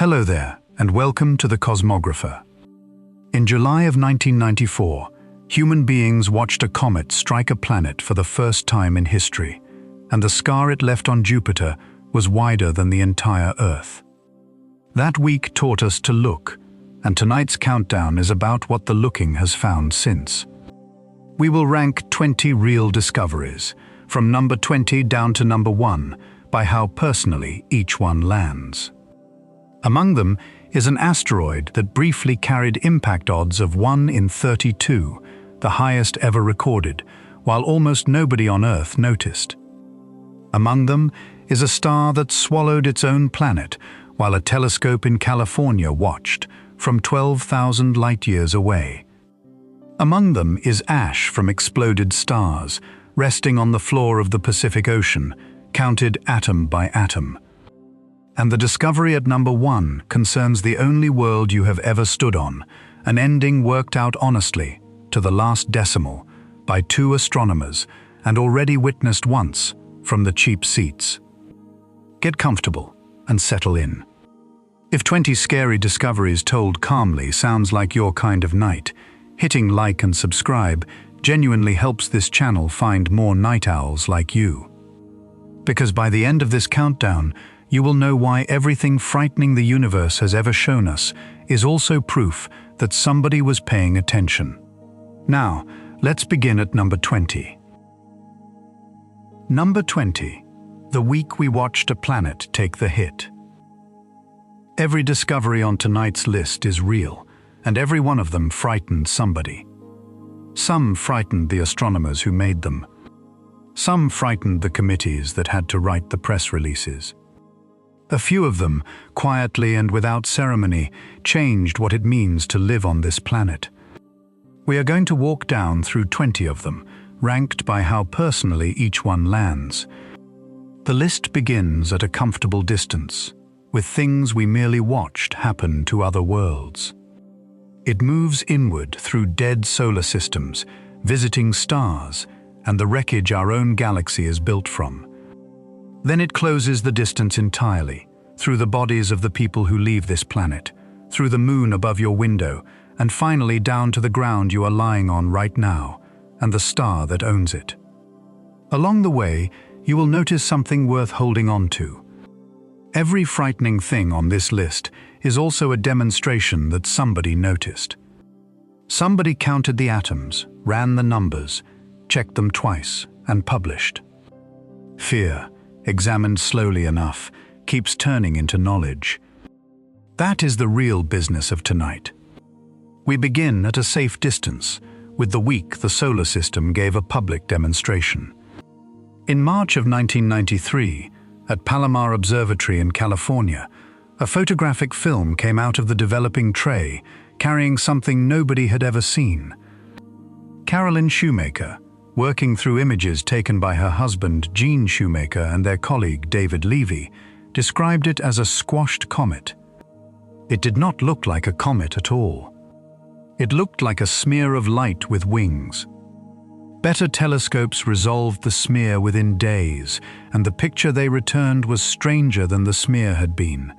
Hello there, and welcome to the Cosmographer. In July of 1994, human beings watched a comet strike a planet for the first time in history, and the scar it left on Jupiter was wider than the entire Earth. That week taught us to look, and tonight's countdown is about what the looking has found since. We will rank 20 real discoveries, from number 20 down to number 1, by how personally each one lands. Among them is an asteroid that briefly carried impact odds of 1 in 32, the highest ever recorded, while almost nobody on Earth noticed. Among them is a star that swallowed its own planet, while a telescope in California watched from 12,000 light-years away. Among them is ash from exploded stars, resting on the floor of the Pacific Ocean, counted atom by atom. And the discovery at number 1 concerns the only world you have ever stood on, an ending worked out honestly, to the last decimal, by 2 astronomers, and already witnessed once from the cheap seats. Get comfortable and settle in. If 20 scary discoveries told calmly sounds like your kind of night, hitting like and subscribe genuinely helps this channel find more night owls like you. Because by the end of this countdown, you will know why everything frightening the universe has ever shown us is also proof that somebody was paying attention. Now, let's begin at number 20. Number 20. The week we watched a planet take the hit. Every discovery on tonight's list is real, and every one of them frightened somebody. Some frightened the astronomers who made them. Some frightened the committees that had to write the press releases. A few of them, quietly and without ceremony, changed what it means to live on this planet. We are going to walk down through 20 of them, ranked by how personally each one lands. The list begins at a comfortable distance, with things we merely watched happen to other worlds. It moves inward through dead solar systems, visiting stars, and the wreckage our own galaxy is built from. Then it closes the distance entirely, through the bodies of the people who leave this planet, through the moon above your window, and finally down to the ground you are lying on right now, and the star that owns it. Along the way, you will notice something worth holding on to. Every frightening thing on this list is also a demonstration that somebody noticed. Somebody counted the atoms, ran the numbers, checked them twice, and published. Fear, examined slowly enough, keeps turning into knowledge. That is the real business of tonight. We begin at a safe distance. With the week, the solar system gave a public demonstration. In March of 1993, at Palomar Observatory in California, a photographic film came out of the developing tray, carrying something nobody had ever seen. Carolyn Shoemaker, working through images taken by her husband Gene Shoemaker and their colleague David Levy, described it as a squashed comet. It did not look like a comet at all. It looked like a smear of light with wings. Better telescopes resolved the smear within days, and the picture they returned was stranger than the smear had been.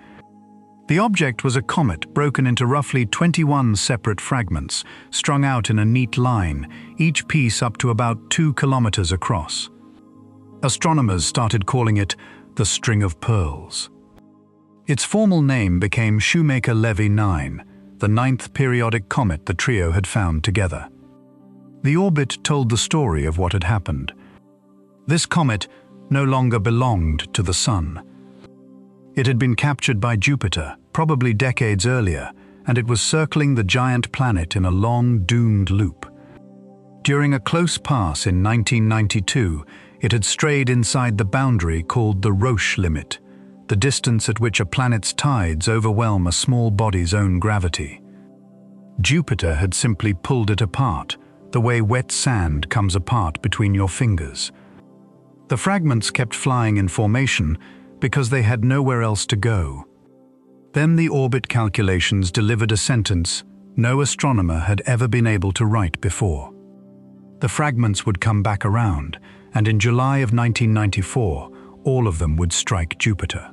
The object was a comet broken into roughly 21 separate fragments, strung out in a neat line, each piece up to about 2 kilometers across. Astronomers started calling it the String of Pearls. Its formal name became Shoemaker-Levy 9, the 9th periodic comet the trio had found together. The orbit told the story of what had happened. This comet no longer belonged to the Sun. It had been captured by Jupiter, probably decades earlier, and it was circling the giant planet in a long, doomed loop. During a close pass in 1992, it had strayed inside the boundary called the Roche limit, the distance at which a planet's tides overwhelm a small body's own gravity. Jupiter had simply pulled it apart, the way wet sand comes apart between your fingers. The fragments kept flying in formation because they had nowhere else to go. Then the orbit calculations delivered a sentence no astronomer had ever been able to write before. The fragments would come back around, and in July of 1994, all of them would strike Jupiter.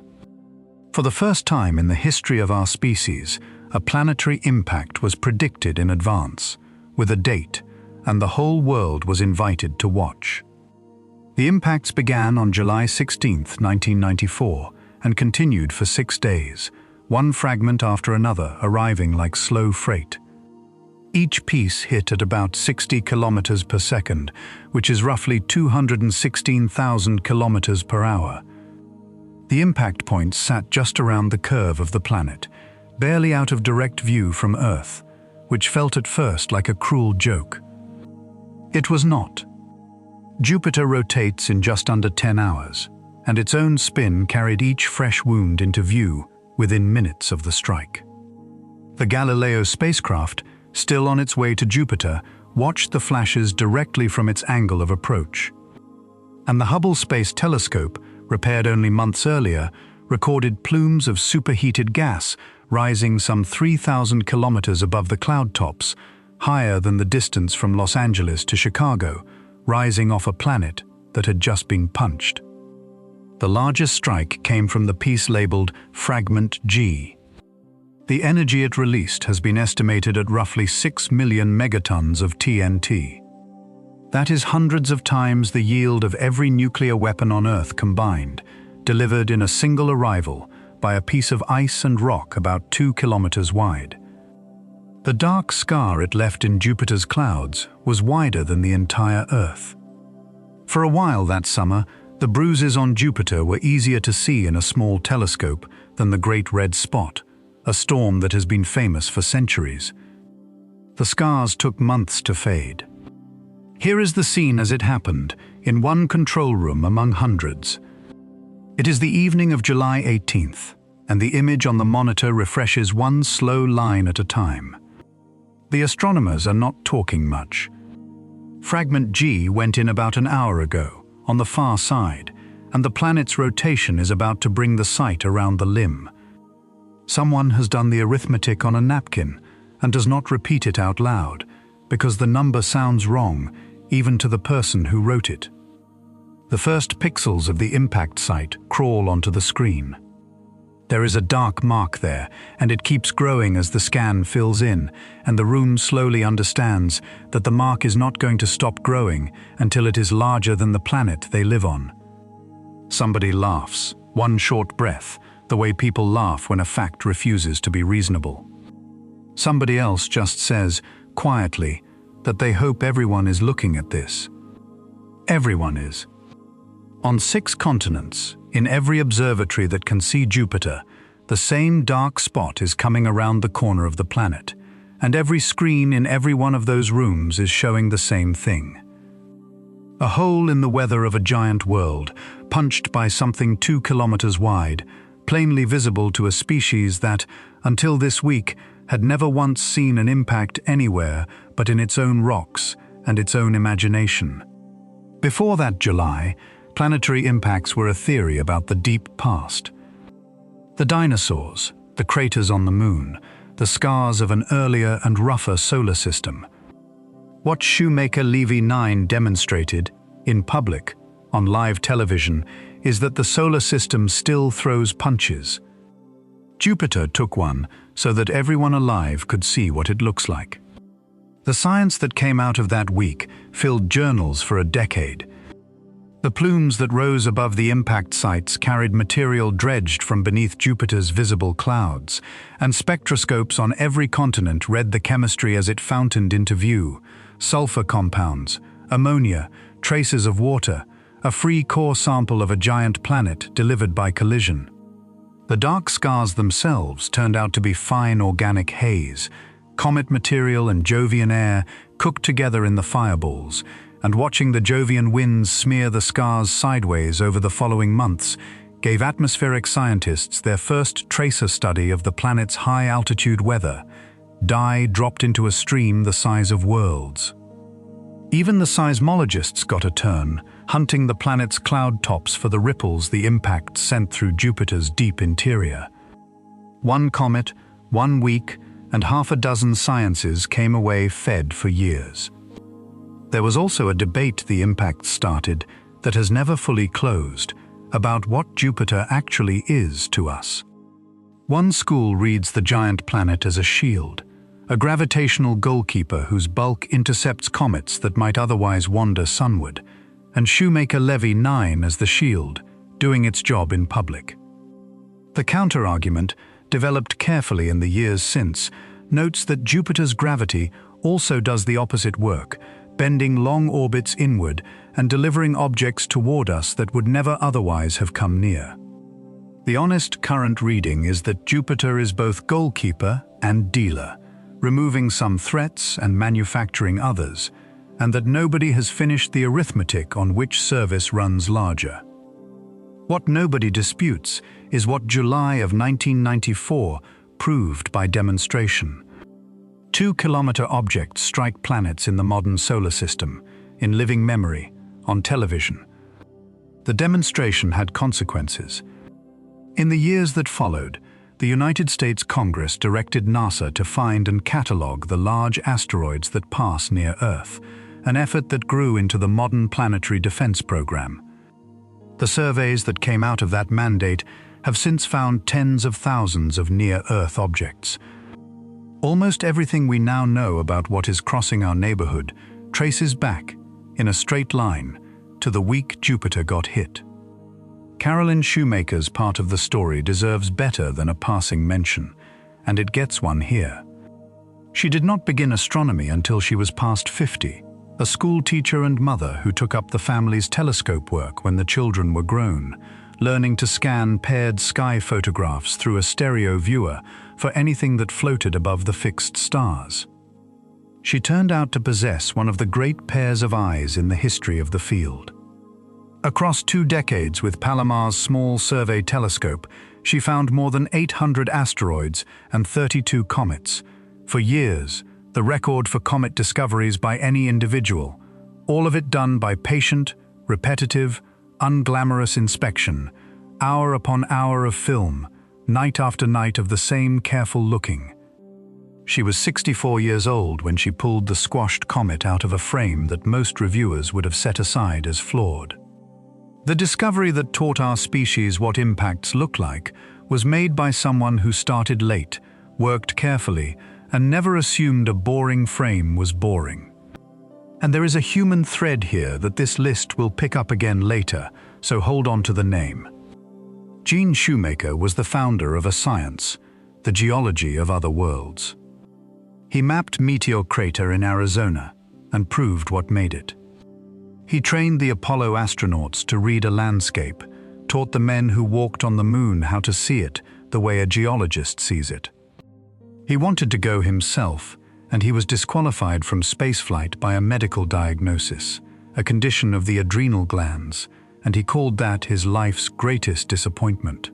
For the first time in the history of our species, a planetary impact was predicted in advance, with a date, and the whole world was invited to watch. The impacts began on July 16, 1994, and continued for 6 days, one fragment after another arriving like slow freight. Each piece hit at about 60 kilometers per second, which is roughly 216,000 kilometers per hour. The impact points sat just around the curve of the planet, barely out of direct view from Earth, which felt at first like a cruel joke. It was not. Jupiter rotates in just under 10 hours, and its own spin carried each fresh wound into view within minutes of the strike. The Galileo spacecraft, still on its way to Jupiter, watched the flashes directly from its angle of approach. And the Hubble Space Telescope, repaired only months earlier, recorded plumes of superheated gas rising some 3,000 kilometers above the cloud tops, higher than the distance from Los Angeles to Chicago, rising off a planet that had just been punched. The largest strike came from the piece labeled Fragment G. The energy it released has been estimated at roughly 6 million megatons of TNT. That is hundreds of times the yield of every nuclear weapon on Earth combined, delivered in a single arrival by a piece of ice and rock about 2 kilometers wide. The dark scar it left in Jupiter's clouds was wider than the entire Earth. For a while that summer, the bruises on Jupiter were easier to see in a small telescope than the Great Red Spot, a storm that has been famous for centuries. The scars took months to fade. Here is the scene as it happened, in one control room among hundreds. It is the evening of July 18th, and the image on the monitor refreshes one slow line at a time. The astronomers are not talking much. Fragment G went in about an hour ago, on the far side, and the planet's rotation is about to bring the sight around the limb. Someone has done the arithmetic on a napkin and does not repeat it out loud, because the number sounds wrong, even to the person who wrote it. The first pixels of the impact site crawl onto the screen. There is a dark mark there, and it keeps growing as the scan fills in, and the room slowly understands that the mark is not going to stop growing until it is larger than the planet they live on. Somebody laughs, one short breath, the way people laugh when a fact refuses to be reasonable. Somebody else just says, quietly, that they hope everyone is looking at this. Everyone is. On 6 continents, in every observatory that can see Jupiter, the same dark spot is coming around the corner of the planet, and every screen in every one of those rooms is showing the same thing. A hole in the weather of a giant world, punched by something 2 kilometers wide, plainly visible to a species that, until this week, had never once seen an impact anywhere but in its own rocks and its own imagination. Before that July, planetary impacts were a theory about the deep past. The dinosaurs, the craters on the moon, the scars of an earlier and rougher solar system. What Shoemaker-Levy 9 demonstrated, in public, on live television, is that the solar system still throws punches. Jupiter took one so that everyone alive could see what it looks like. The science that came out of that week filled journals for a decade. The plumes that rose above the impact sites carried material dredged from beneath Jupiter's visible clouds, and spectroscopes on every continent read the chemistry as it fountained into view: sulfur compounds, ammonia, traces of water, a free core sample of a giant planet delivered by collision. The dark scars themselves turned out to be fine organic haze, comet material and Jovian air cooked together in the fireballs, and watching the Jovian winds smear the scars sideways over the following months gave atmospheric scientists their first tracer study of the planet's high-altitude weather, dye dropped into a stream the size of worlds. Even the seismologists got a turn, hunting the planet's cloud tops for the ripples the impact sent through Jupiter's deep interior. One comet, 1 week, and half a dozen sciences came away fed for years. There was also a debate the impact started that has never fully closed about what Jupiter actually is to us. One school reads the giant planet as a shield, a gravitational goalkeeper whose bulk intercepts comets that might otherwise wander sunward, and Shoemaker Levy 9 as the shield, doing its job in public. The counter-argument, developed carefully in the years since, notes that Jupiter's gravity also does the opposite work, bending long orbits inward and delivering objects toward us that would never otherwise have come near. The honest current reading is that Jupiter is both goalkeeper and dealer, removing some threats and manufacturing others, and that nobody has finished the arithmetic on which service runs larger. What nobody disputes is what July of 1994 proved by demonstration. 2-kilometer objects strike planets in the modern solar system, in living memory, on television. The demonstration had consequences. In the years that followed, the United States Congress directed NASA to find and catalogue the large asteroids that pass near Earth, an effort that grew into the modern planetary defense program. The surveys that came out of that mandate have since found tens of thousands of near-Earth objects. Almost everything we now know about what is crossing our neighborhood traces back, in a straight line, to the week Jupiter got hit. Carolyn Shoemaker's part of the story deserves better than a passing mention, and it gets one here. She did not begin astronomy until she was past 50, a school teacher and mother who took up the family's telescope work when the children were grown, learning to scan paired sky photographs through a stereo viewer for anything that floated above the fixed stars. She turned out to possess one of the great pairs of eyes in the history of the field. Across 2 decades with Palomar's small survey telescope, she found more than 800 asteroids and 32 comets. For years, the record for comet discoveries by any individual, all of it done by patient, repetitive, unglamorous inspection, hour upon hour of film, night after night of the same careful looking. She was 64 years old when she pulled the squashed comet out of a frame that most reviewers would have set aside as flawed. The discovery that taught our species what impacts look like was made by someone who started late, worked carefully, and never assumed a boring frame was boring. And there is a human thread here that this list will pick up again later, so hold on to the name. Gene Shoemaker was the founder of a science, the geology of other worlds. He mapped Meteor Crater in Arizona and proved what made it. He trained the Apollo astronauts to read a landscape, taught the men who walked on the moon how to see it the way a geologist sees it. He wanted to go himself, and he was disqualified from spaceflight by a medical diagnosis, a condition of the adrenal glands, and he called that his life's greatest disappointment.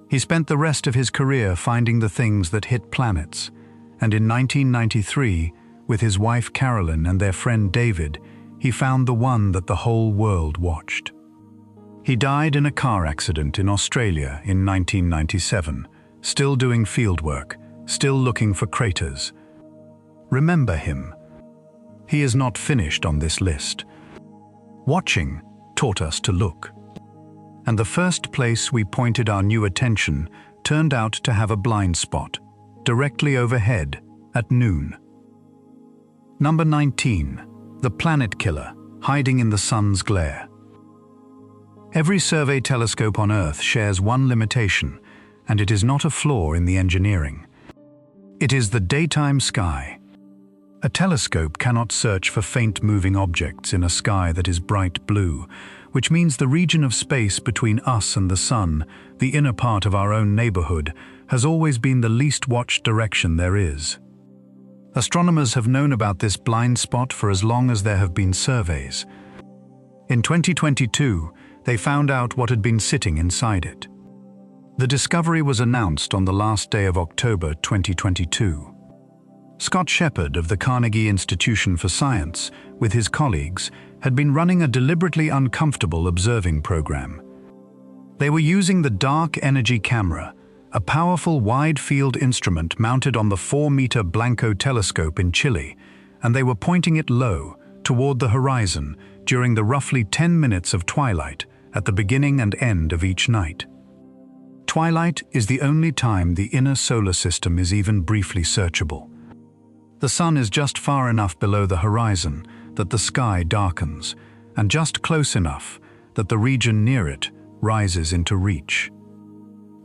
He spent the rest of his career finding the things that hit planets, and in 1993, with his wife Carolyn and their friend David, he found the one that the whole world watched. He died in a car accident in Australia in 1997, still doing fieldwork, still looking for craters. Remember him. He is not finished on this list. Watching taught us to look. And the first place we pointed our new attention turned out to have a blind spot, directly overhead at noon. Number 19. The planet killer, hiding in the sun's glare. Every survey telescope on Earth shares one limitation, and it is not a flaw in the engineering. It is the daytime sky. A telescope cannot search for faint moving objects in a sky that is bright blue, which means the region of space between us and the sun, the inner part of our own neighborhood, has always been the least watched direction there is. Astronomers have known about this blind spot for as long as there have been surveys. In 2022, they found out what had been sitting inside it. The discovery was announced on the last day of October 2022. Scott Shepard of the Carnegie Institution for Science, with his colleagues, had been running a deliberately uncomfortable observing program. They were using the Dark Energy Camera, a powerful wide-field instrument mounted on the 4-meter Blanco telescope in Chile, and they were pointing it low, toward the horizon, during the roughly 10 minutes of twilight at the beginning and end of each night. Twilight is the only time the inner solar system is even briefly searchable. The sun is just far enough below the horizon that the sky darkens, and just close enough that the region near it rises into reach.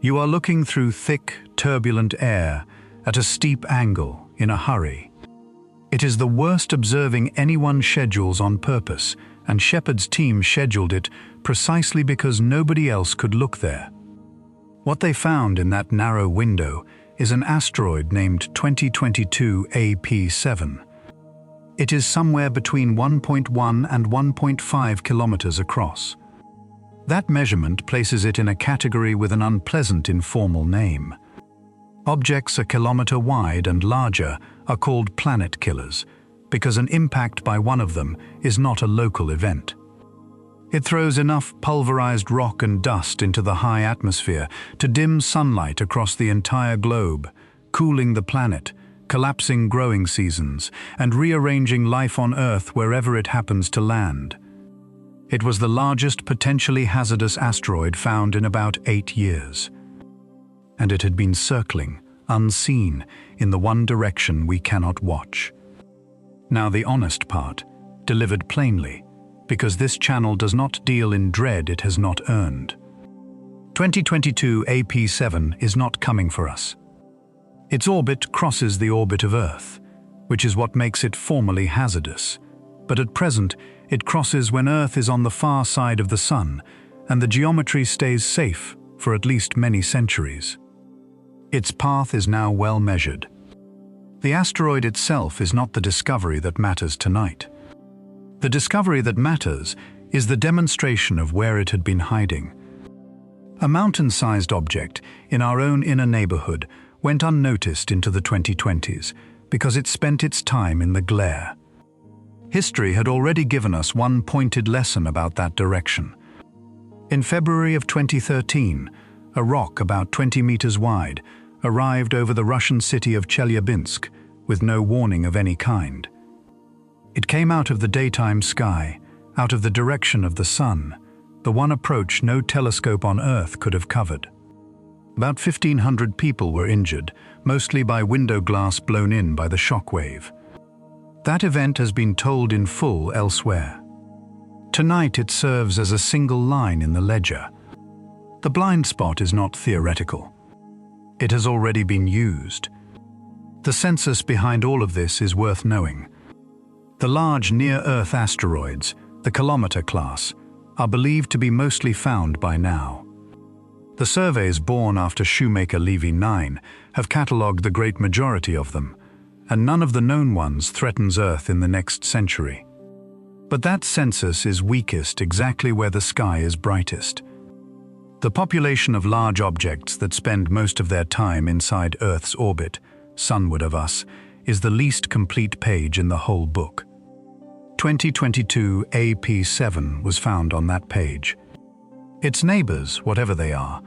You are looking through thick, turbulent air at a steep angle in a hurry. It is the worst observing anyone schedules on purpose, and Shepard's team scheduled it precisely because nobody else could look there. What they found in that narrow window is an asteroid named 2022 AP7. It is somewhere between 1.1 and 1.5 kilometers across. That measurement places it in a category with an unpleasant informal name. Objects a kilometer wide and larger are called planet killers, because an impact by one of them is not a local event. It throws enough pulverized rock and dust into the high atmosphere to dim sunlight across the entire globe, cooling the planet, collapsing growing seasons, and rearranging life on Earth wherever it happens to land. It was the largest potentially hazardous asteroid found in about 8 years. And it had been circling, unseen, in the one direction we cannot watch. Now the honest part, delivered plainly, because this channel does not deal in dread it has not earned. 2022 AP7 is not coming for us. Its orbit crosses the orbit of Earth, which is what makes it formally hazardous. But at present, it crosses when Earth is on the far side of the Sun, and the geometry stays safe for at least many centuries. Its path is now well measured. The asteroid itself is not the discovery that matters tonight. The discovery that matters is the demonstration of where it had been hiding. A mountain-sized object in our own inner neighborhood went unnoticed into the 2020s because it spent its time in the glare. History had already given us one pointed lesson about that direction. In February of 2013, a rock about 20 meters wide arrived over the Russian city of Chelyabinsk with no warning of any kind. It came out of the daytime sky, out of the direction of the sun, the one approach no telescope on Earth could have covered. About 1,500 people were injured, mostly by window glass blown in by the shock wave. That event has been told in full elsewhere. Tonight it serves as a single line in the ledger. The blind spot is not theoretical. It has already been used. The census behind all of this is worth knowing. The large near-Earth asteroids, the kilometer class, are believed to be mostly found by now. The surveys born after Shoemaker-Levy 9 have catalogued the great majority of them, and none of the known ones threatens Earth in the next century. But that census is weakest exactly where the sky is brightest. The population of large objects that spend most of their time inside Earth's orbit, sunward of us, is the least complete page in the whole book. 2022 AP7 was found on that page. Its neighbors, whatever they are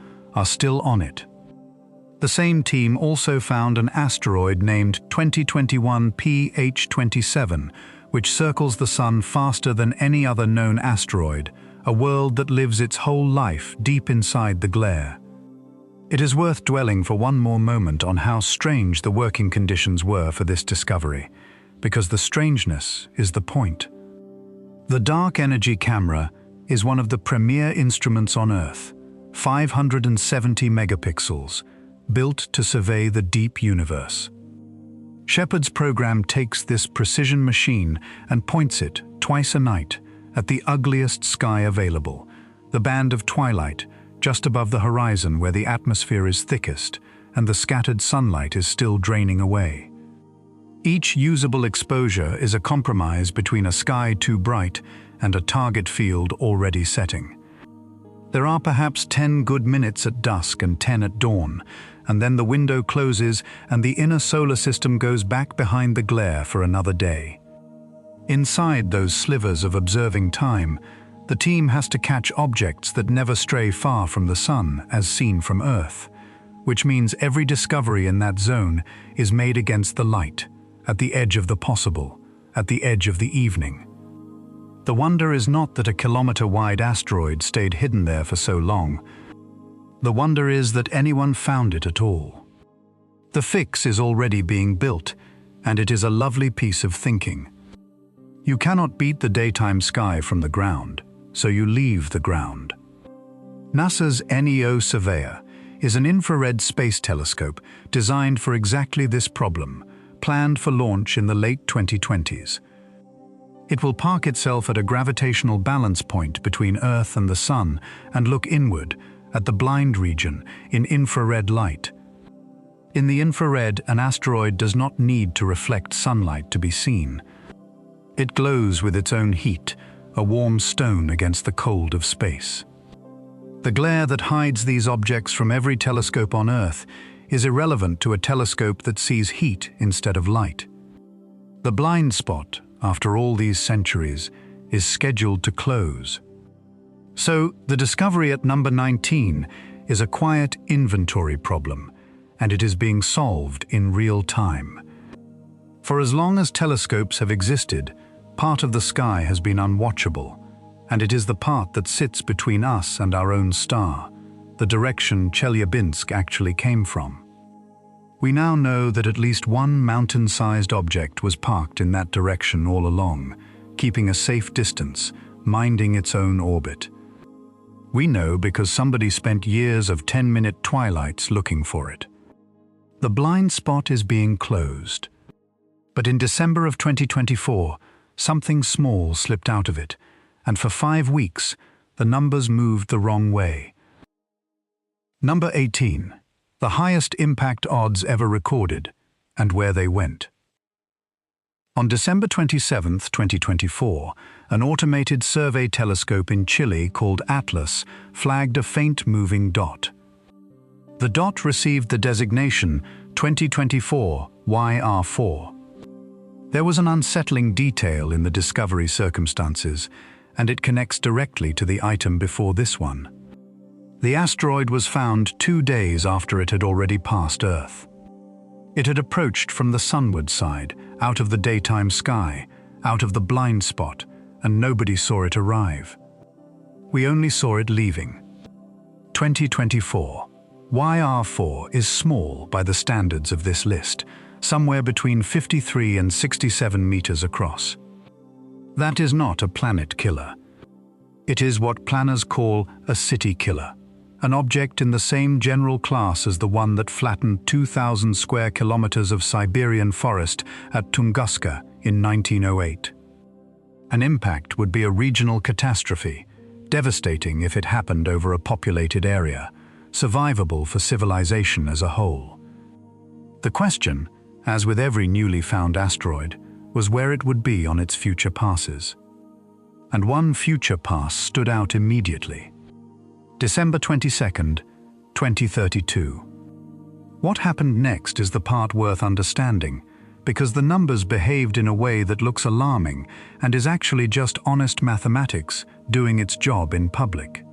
still on it. The same team also found an asteroid named 2021 PH27, which circles the Sun faster than any other known asteroid, a world that lives its whole life deep inside the glare. It is worth dwelling for one more moment on how strange the working conditions were for this discovery, because the strangeness is the point. The dark energy camera is one of the premier instruments on Earth, 570 megapixels, built to survey the deep universe. Shepard's program takes this precision machine and points it, twice a night, at the ugliest sky available, the band of twilight, just above the horizon where the atmosphere is thickest and the scattered sunlight is still draining away. Each usable exposure is a compromise between a sky too bright and a target field already setting. There are perhaps 10 good minutes at dusk and 10 at dawn, and then the window closes and the inner solar system goes back behind the glare for another day. Inside those slivers of observing time, the team has to catch objects that never stray far from the sun as seen from Earth, which means every discovery in that zone is made against the light, at the edge of the possible, at the edge of the evening. The wonder is not that a kilometer-wide asteroid stayed hidden there for so long. The wonder is that anyone found it at all. The fix is already being built, and it is a lovely piece of thinking. You cannot beat the daytime sky from the ground, so you leave the ground. NASA's NEO Surveyor is an infrared space telescope designed for exactly this problem, planned for launch in the late 2020s. It will park itself at a gravitational balance point between Earth and the Sun and look inward at the blind region in infrared light. In the infrared, an asteroid does not need to reflect sunlight to be seen. It glows with its own heat, a warm stone against the cold of space. The glare that hides these objects from every telescope on Earth is irrelevant to a telescope that sees heat instead of light. The blind spot, after all these centuries, is scheduled to close. So, the discovery at number 19 is a quiet inventory problem, and it is being solved in real time. For as long as telescopes have existed, part of the sky has been unwatchable, and it is the part that sits between us and our own star, the direction Chelyabinsk actually came from. We now know that at least one mountain-sized object was parked in that direction all along, keeping a safe distance, minding its own orbit. We know because somebody spent years of 10-minute twilights looking for it. The blind spot is being closed. But in December of 2024, something small slipped out of it, and for 5 weeks, the numbers moved the wrong way. Number 18. The highest impact odds ever recorded, and where they went. On December 27, 2024, an automated survey telescope in Chile called Atlas flagged a faint moving dot. The dot received the designation 2024 YR4. There was an unsettling detail in the discovery circumstances, and it connects directly to the item before this one. The asteroid was found 2 days after it had already passed Earth. It had approached from the sunward side, out of the daytime sky, out of the blind spot, and nobody saw it arrive. We only saw it leaving. 2024. YR4 is small by the standards of this list, somewhere between 53 and 67 meters across. That is not a planet killer. It is what planners call a city killer, an object in the same general class as the one that flattened 2,000 square kilometers of Siberian forest at Tunguska in 1908. An impact would be a regional catastrophe, devastating if it happened over a populated area, survivable for civilization as a whole. The question, as with every newly found asteroid, was where it would be on its future passes. And one future pass stood out immediately. December 22nd, 2032. What happened next is the part worth understanding, because the numbers behaved in a way that looks alarming and is actually just honest mathematics doing its job in public.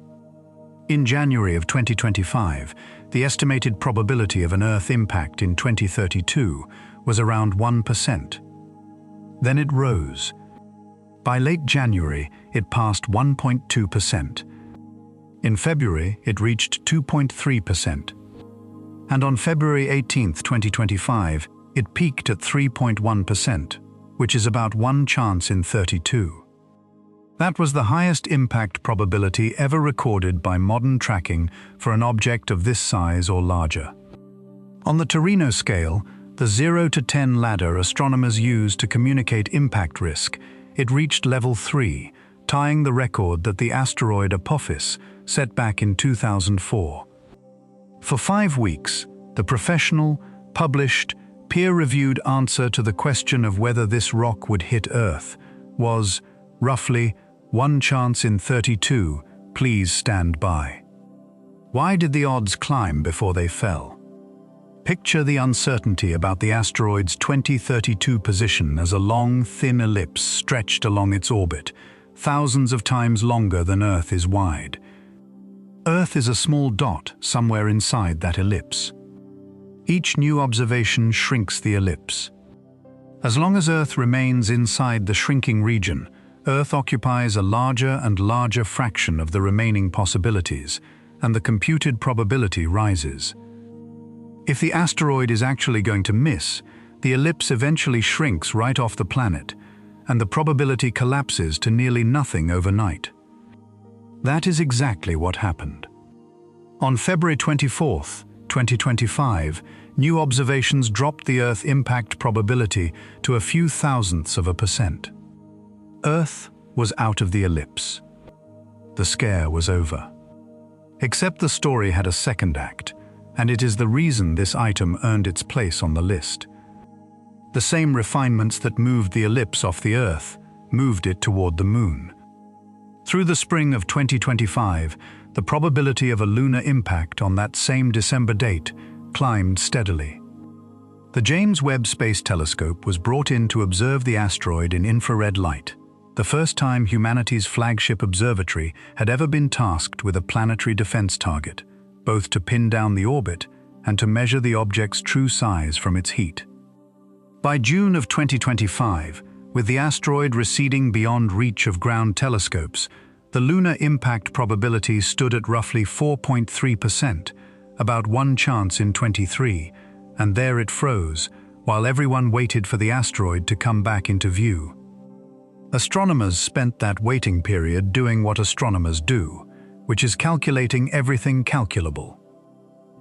In January of 2025, the estimated probability of an Earth impact in 2032 was around 1%. Then it rose. By late January, it passed 1.2%. In February, it reached 2.3%. And on February 18, 2025, it peaked at 3.1%, which is about 1 chance in 32. That was the highest impact probability ever recorded by modern tracking for an object of this size or larger. On the Torino scale, the 0 to 10 ladder astronomers use to communicate impact risk, it reached level 3, tying the record that the asteroid Apophis set back in 2004. For 5 weeks, the professional, published, peer-reviewed answer to the question of whether this rock would hit Earth was, roughly, 1 chance in 32, please stand by. Why did the odds climb before they fell? Picture the uncertainty about the asteroid's 2032 position as a long, thin ellipse stretched along its orbit, thousands of times longer than Earth is wide. Earth is a small dot somewhere inside that ellipse. Each new observation shrinks the ellipse. As long as Earth remains inside the shrinking region, Earth occupies a larger and larger fraction of the remaining possibilities, and the computed probability rises. If the asteroid is actually going to miss, the ellipse eventually shrinks right off the planet, and the probability collapses to nearly nothing overnight. That is exactly what happened. On February 24, 2025, new observations dropped the Earth impact probability to a few thousandths of a percent. Earth was out of the ellipse. The scare was over. Except the story had a second act, and it is the reason this item earned its place on the list. The same refinements that moved the ellipse off the Earth moved it toward the Moon. Through the spring of 2025, the probability of a lunar impact on that same December date climbed steadily. The James Webb Space Telescope was brought in to observe the asteroid in infrared light, the first time humanity's flagship observatory had ever been tasked with a planetary defense target, both to pin down the orbit and to measure the object's true size from its heat. By June of 2025, with the asteroid receding beyond reach of ground telescopes, the lunar impact probability stood at roughly 4.3%, about 1 chance in 23, and there it froze, while everyone waited for the asteroid to come back into view. Astronomers spent that waiting period doing what astronomers do, which is calculating everything calculable.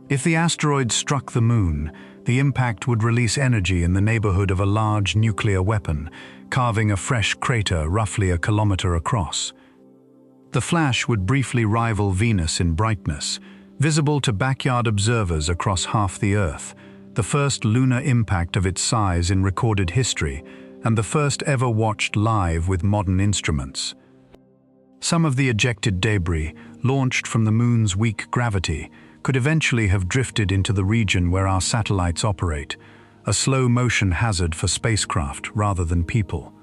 If the asteroid struck the Moon, the impact would release energy in the neighborhood of a large nuclear weapon, carving a fresh crater roughly a kilometer across. The flash would briefly rival Venus in brightness, visible to backyard observers across half the Earth, the first lunar impact of its size in recorded history, and the first ever watched live with modern instruments. Some of the ejected debris, launched from the Moon's weak gravity, could eventually have drifted into the region where our satellites operate, a slow-motion hazard for spacecraft rather than people.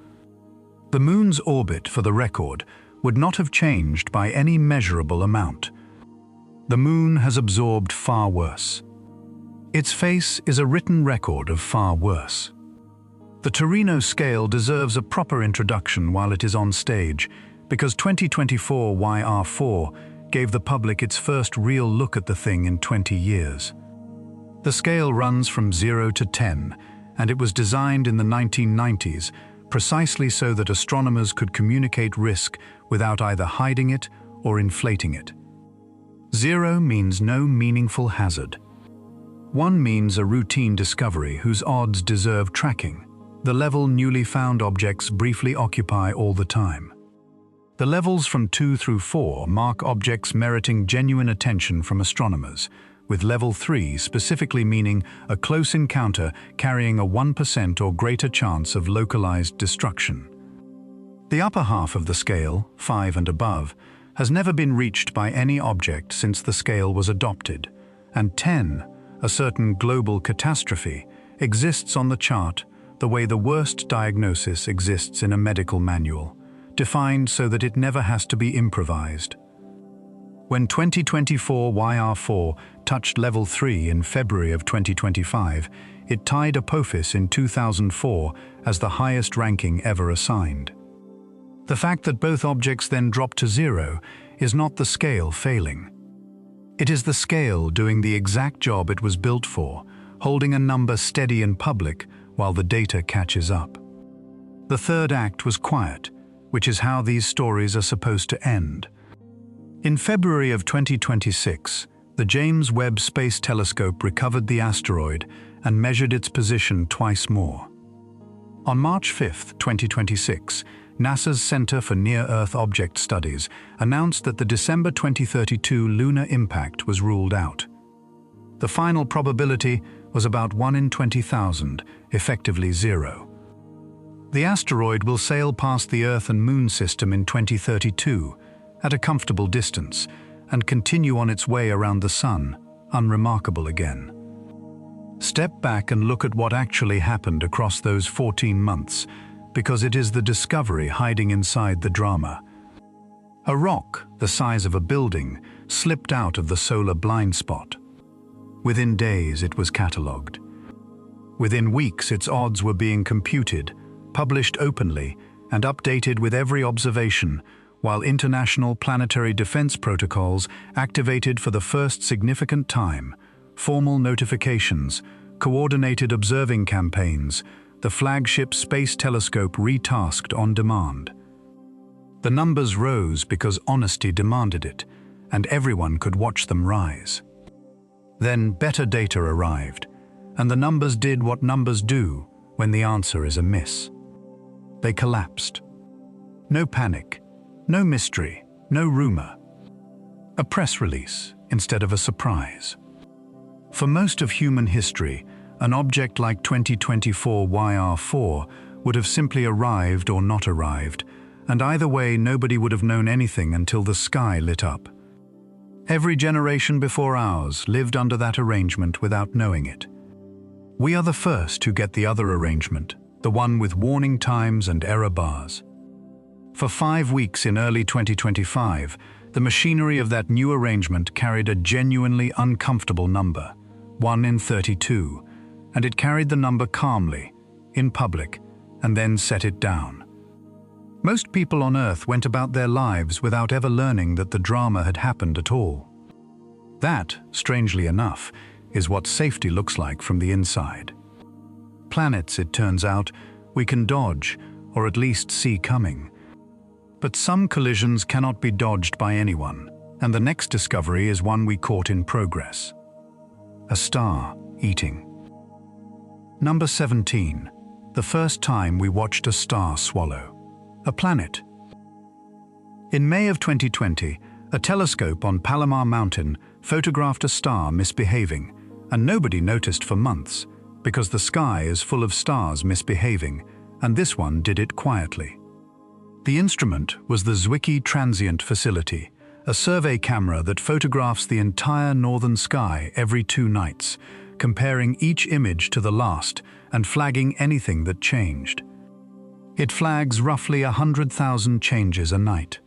The Moon's orbit, for the record, would not have changed by any measurable amount. The Moon has absorbed far worse. Its face is a written record of far worse. The Torino scale deserves a proper introduction while it is on stage, because 2024 YR4 gave the public its first real look at the thing in 20 years. The scale runs from 0 to 10, and it was designed in the 1990s precisely so that astronomers could communicate risk without either hiding it or inflating it. 0 means no meaningful hazard. 1 means a routine discovery whose odds deserve tracking, the level newly found objects briefly occupy all the time. The levels from 2 through 4 mark objects meriting genuine attention from astronomers, with level 3 specifically meaning a close encounter carrying a 1% or greater chance of localized destruction. The upper half of the scale, 5 and above, has never been reached by any object since the scale was adopted, and 10, a certain global catastrophe, exists on the chart the way the worst diagnosis exists in a medical manual, defined so that it never has to be improvised. When 2024 YR4 touched level 3 in February of 2025, it tied Apophis in 2004 as the highest ranking ever assigned. The fact that both objects then dropped to 0 is not the scale failing. It is the scale doing the exact job it was built for, holding a number steady in public while the data catches up. The third act was quiet, which is how these stories are supposed to end. In February of 2026, the James Webb Space Telescope recovered the asteroid and measured its position twice more. On March 5, 2026, NASA's Center for Near-Earth Object Studies announced that the December 2032 lunar impact was ruled out. The final probability was about 1 in 20,000, effectively 0. The asteroid will sail past the Earth and Moon system in 2032, at a comfortable distance, and continue on its way around the Sun, unremarkable again. Step back and look at what actually happened across those 14 months, because it is the discovery hiding inside the drama. A rock, the size of a building, slipped out of the solar blind spot. Within days, it was catalogued. Within weeks, its odds were being computed, published openly, and updated with every observation, while international planetary defense protocols activated for the first significant time, formal notifications, coordinated observing campaigns, the flagship space telescope retasked on demand. The numbers rose because honesty demanded it, and everyone could watch them rise. Then better data arrived, and the numbers did what numbers do when the answer is a miss. They collapsed. No panic, no mystery, no rumor. A press release instead of a surprise. For most of human history, an object like 2024 YR4 would have simply arrived or not arrived, and either way nobody would have known anything until the sky lit up. Every generation before ours lived under that arrangement without knowing it. We are the first who get the other arrangement, the one with warning times and error bars. For 5 weeks in early 2025, the machinery of that new arrangement carried a genuinely uncomfortable number, 1 in 32, and it carried the number calmly, in public, and then set it down. Most people on Earth went about their lives without ever learning that the drama had happened at all. That, strangely enough, is what safety looks like from the inside. Planets, it turns out, we can dodge, or at least see coming. But some collisions cannot be dodged by anyone, and the next discovery is one we caught in progress. A star eating. Number 17. The first time we watched a star swallow. A planet. In May of 2020, a telescope on Palomar Mountain photographed a star misbehaving, and nobody noticed for months, because the sky is full of stars misbehaving, and this one did it quietly. The instrument was the Zwicky Transient Facility, a survey camera that photographs the entire northern sky every 2 nights, comparing each image to the last and flagging anything that changed. It flags roughly 100,000 changes a night.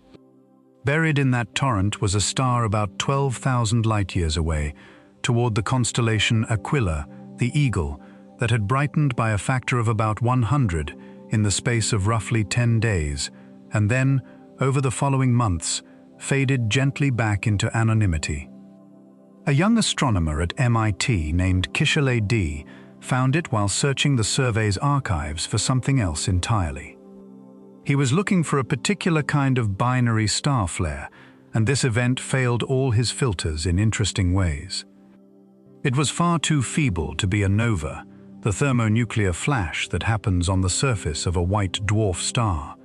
Buried in that torrent was a star about 12,000 light-years away, toward the constellation Aquila, the Eagle, that had brightened by a factor of about 100 in the space of roughly 10 days, and then, over the following months, faded gently back into anonymity. A young astronomer at MIT named Kishalay D found it while searching the survey's archives for something else entirely. He was looking for a particular kind of binary star flare, and this event failed all his filters in interesting ways. It was far too feeble to be a nova, the thermonuclear flash that happens on the surface of a white dwarf star.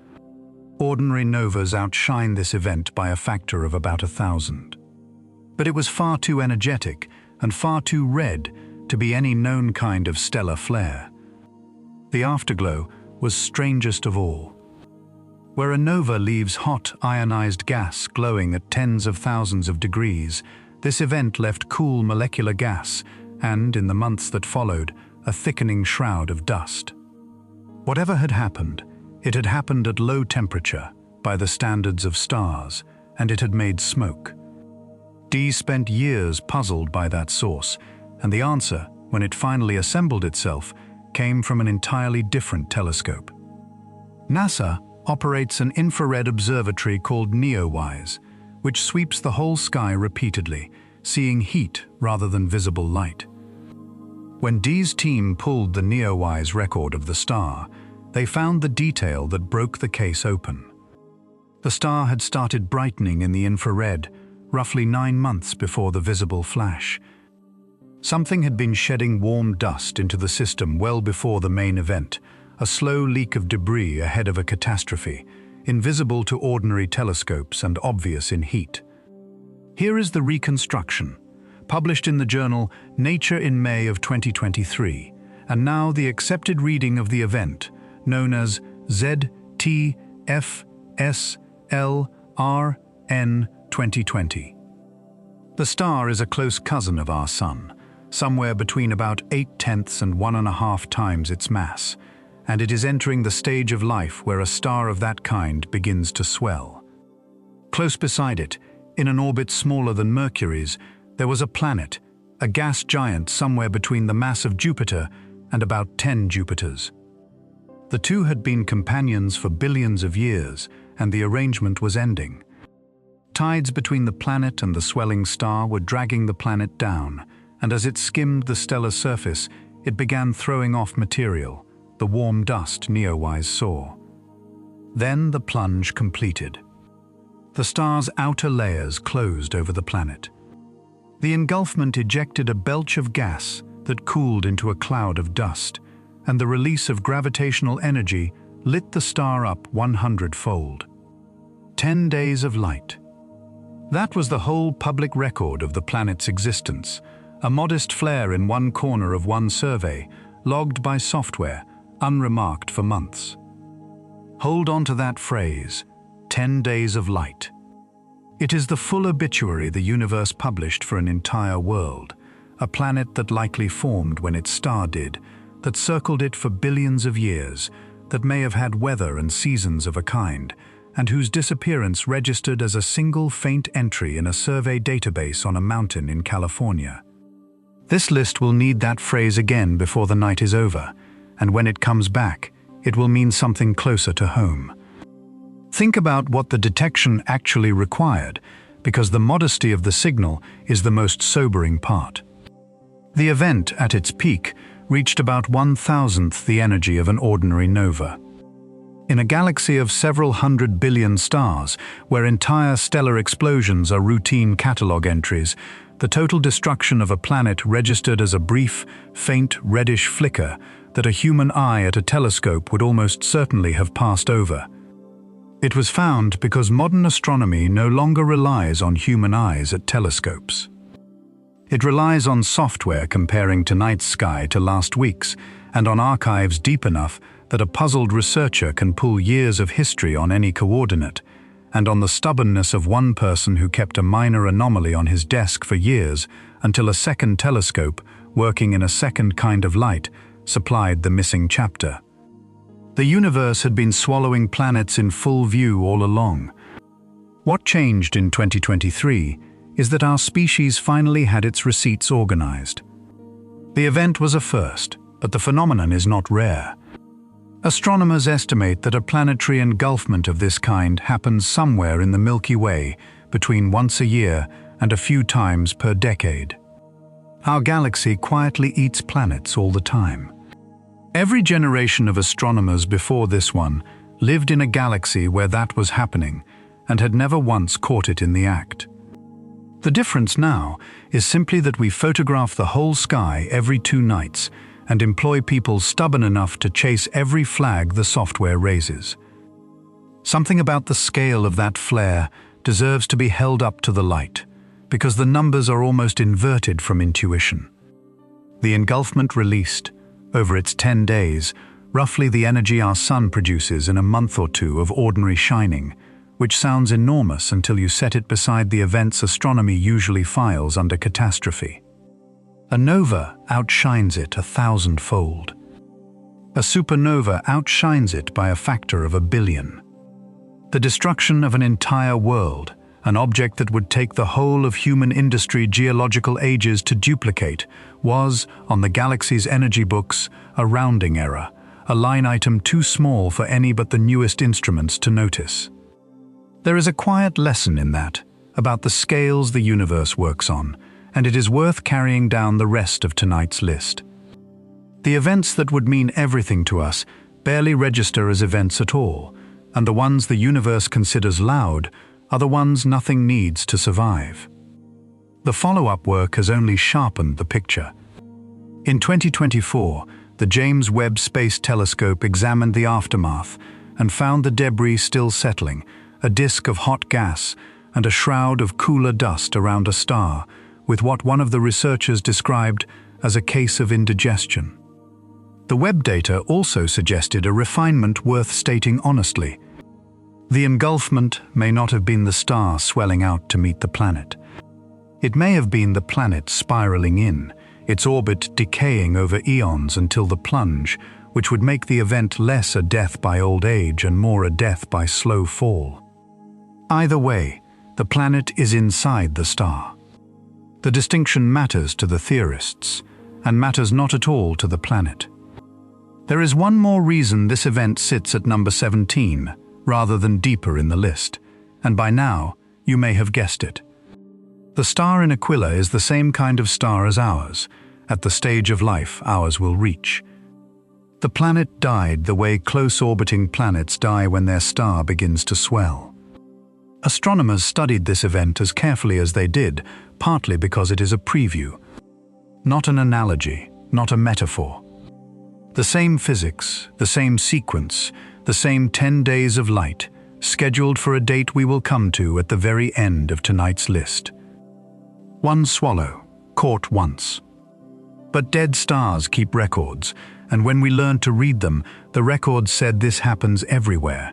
Ordinary novas outshine this event by a factor of about 1,000. But it was far too energetic and far too red to be any known kind of stellar flare. The afterglow was strangest of all. Where a nova leaves hot ionized gas glowing at tens of thousands of degrees, this event left cool molecular gas and, in the months that followed, a thickening shroud of dust. Whatever had happened, it had happened at low temperature, by the standards of stars, and it had made smoke. Dee spent years puzzled by that source, and the answer, when it finally assembled itself, came from an entirely different telescope. NASA operates an infrared observatory called NEOWISE, which sweeps the whole sky repeatedly, seeing heat rather than visible light. When Dee's team pulled the NEOWISE record of the star, they found the detail that broke the case open. The star had started brightening in the infrared roughly 9 months before the visible flash. Something had been shedding warm dust into the system well before the main event, a slow leak of debris ahead of a catastrophe, invisible to ordinary telescopes and obvious in heat. Here is the reconstruction, published in the journal Nature in May of 2023, and now the accepted reading of the event, known as ZTFSLRN 2020. The star is a close cousin of our Sun, somewhere between about 8/10 and 1.5 times its mass, and it is entering the stage of life where a star of that kind begins to swell. Close beside it, in an orbit smaller than Mercury's, there was a planet, a gas giant somewhere between the mass of Jupiter and about 10 Jupiters. The two had been companions for billions of years, and the arrangement was ending. Tides between the planet and the swelling star were dragging the planet down, and as it skimmed the stellar surface, it began throwing off material, the warm dust Neowise saw. Then the plunge completed. The star's outer layers closed over the planet. The engulfment ejected a belch of gas that cooled into a cloud of dust, and the release of gravitational energy lit the star up 100-fold. 10 days of light. That was the whole public record of the planet's existence, a modest flare in one corner of one survey, logged by software, unremarked for months. Hold on to that phrase, 10 days of light. It is the full obituary the universe published for an entire world, a planet that likely formed when its star did, that circled it for billions of years, that may have had weather and seasons of a kind, and whose disappearance registered as a single faint entry in a survey database on a mountain in California. This list will need that phrase again before the night is over, and when it comes back, it will mean something closer to home. Think about what the detection actually required, because the modesty of the signal is the most sobering part. The event, at its peak, reached about 1,000th the energy of an ordinary nova. In a galaxy of several hundred billion stars, where entire stellar explosions are routine catalog entries, the total destruction of a planet registered as a brief, faint reddish flicker that a human eye at a telescope would almost certainly have passed over. It was found because modern astronomy no longer relies on human eyes at telescopes. It relies on software comparing tonight's sky to last week's, and on archives deep enough that a puzzled researcher can pull years of history on any coordinate, and on the stubbornness of one person who kept a minor anomaly on his desk for years until a second telescope, working in a second kind of light, supplied the missing chapter. The universe had been swallowing planets in full view all along. What changed in 2023 is that our species finally had its receipts organized. The event was a first, but the phenomenon is not rare. Astronomers estimate that a planetary engulfment of this kind happens somewhere in the Milky Way between once a year and a few times per decade. Our galaxy quietly eats planets all the time. Every generation of astronomers before this one lived in a galaxy where that was happening and had never once caught it in the act. The difference now is simply that we photograph the whole sky every 2 nights and employ people stubborn enough to chase every flag the software raises. Something about the scale of that flare deserves to be held up to the light, because the numbers are almost inverted from intuition. The engulfment released, over its 10 days, roughly the energy our sun produces in a month or two of ordinary shining, which sounds enormous until you set it beside the events astronomy usually files under catastrophe. A nova outshines it 1,000-fold. A supernova outshines it by a factor of 1 billion. The destruction of an entire world, an object that would take the whole of human industry geological ages to duplicate, was, on the galaxy's energy books, a rounding error, a line item too small for any but the newest instruments to notice. There is a quiet lesson in that, about the scales the universe works on, and it is worth carrying down the rest of tonight's list. The events that would mean everything to us barely register as events at all, and the ones the universe considers loud are the ones nothing needs to survive. The follow-up work has only sharpened the picture. In 2024, the James Webb Space Telescope examined the aftermath and found the debris still settling, a disk of hot gas and a shroud of cooler dust around a star, with what one of the researchers described as a case of indigestion. The Webb data also suggested a refinement worth stating honestly. The engulfment may not have been the star swelling out to meet the planet. It may have been the planet spiraling in, its orbit decaying over eons until the plunge, which would make the event less a death by old age and more a death by slow fall. Either way, the planet is inside the star. The distinction matters to the theorists, and matters not at all to the planet. There is one more reason this event sits at number 17, rather than deeper in the list, and by now, you may have guessed it. The star in Aquila is the same kind of star as ours, at the stage of life ours will reach. The planet died the way close-orbiting planets die when their star begins to swell. Astronomers studied this event as carefully as they did, partly because it is a preview, not an analogy, not a metaphor. The same physics, the same sequence, the same 10 days of light, scheduled for a date we will come to at the very end of tonight's list. One swallow, caught once. But dead stars keep records, and when we learned to read them, the records said this happens everywhere.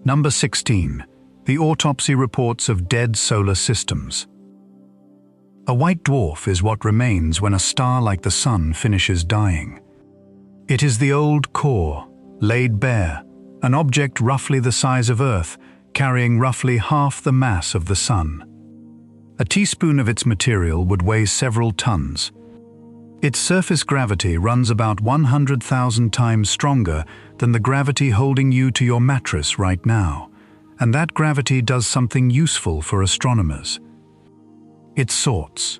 Number 16. The autopsy reports of dead solar systems. A white dwarf is what remains when a star like the Sun finishes dying. It is the old core, laid bare, an object roughly the size of Earth, carrying roughly half the mass of the Sun. A teaspoon of its material would weigh several tons. Its surface gravity runs about 100,000 times stronger than the gravity holding you to your mattress right now, and that gravity does something useful for astronomers. It sorts.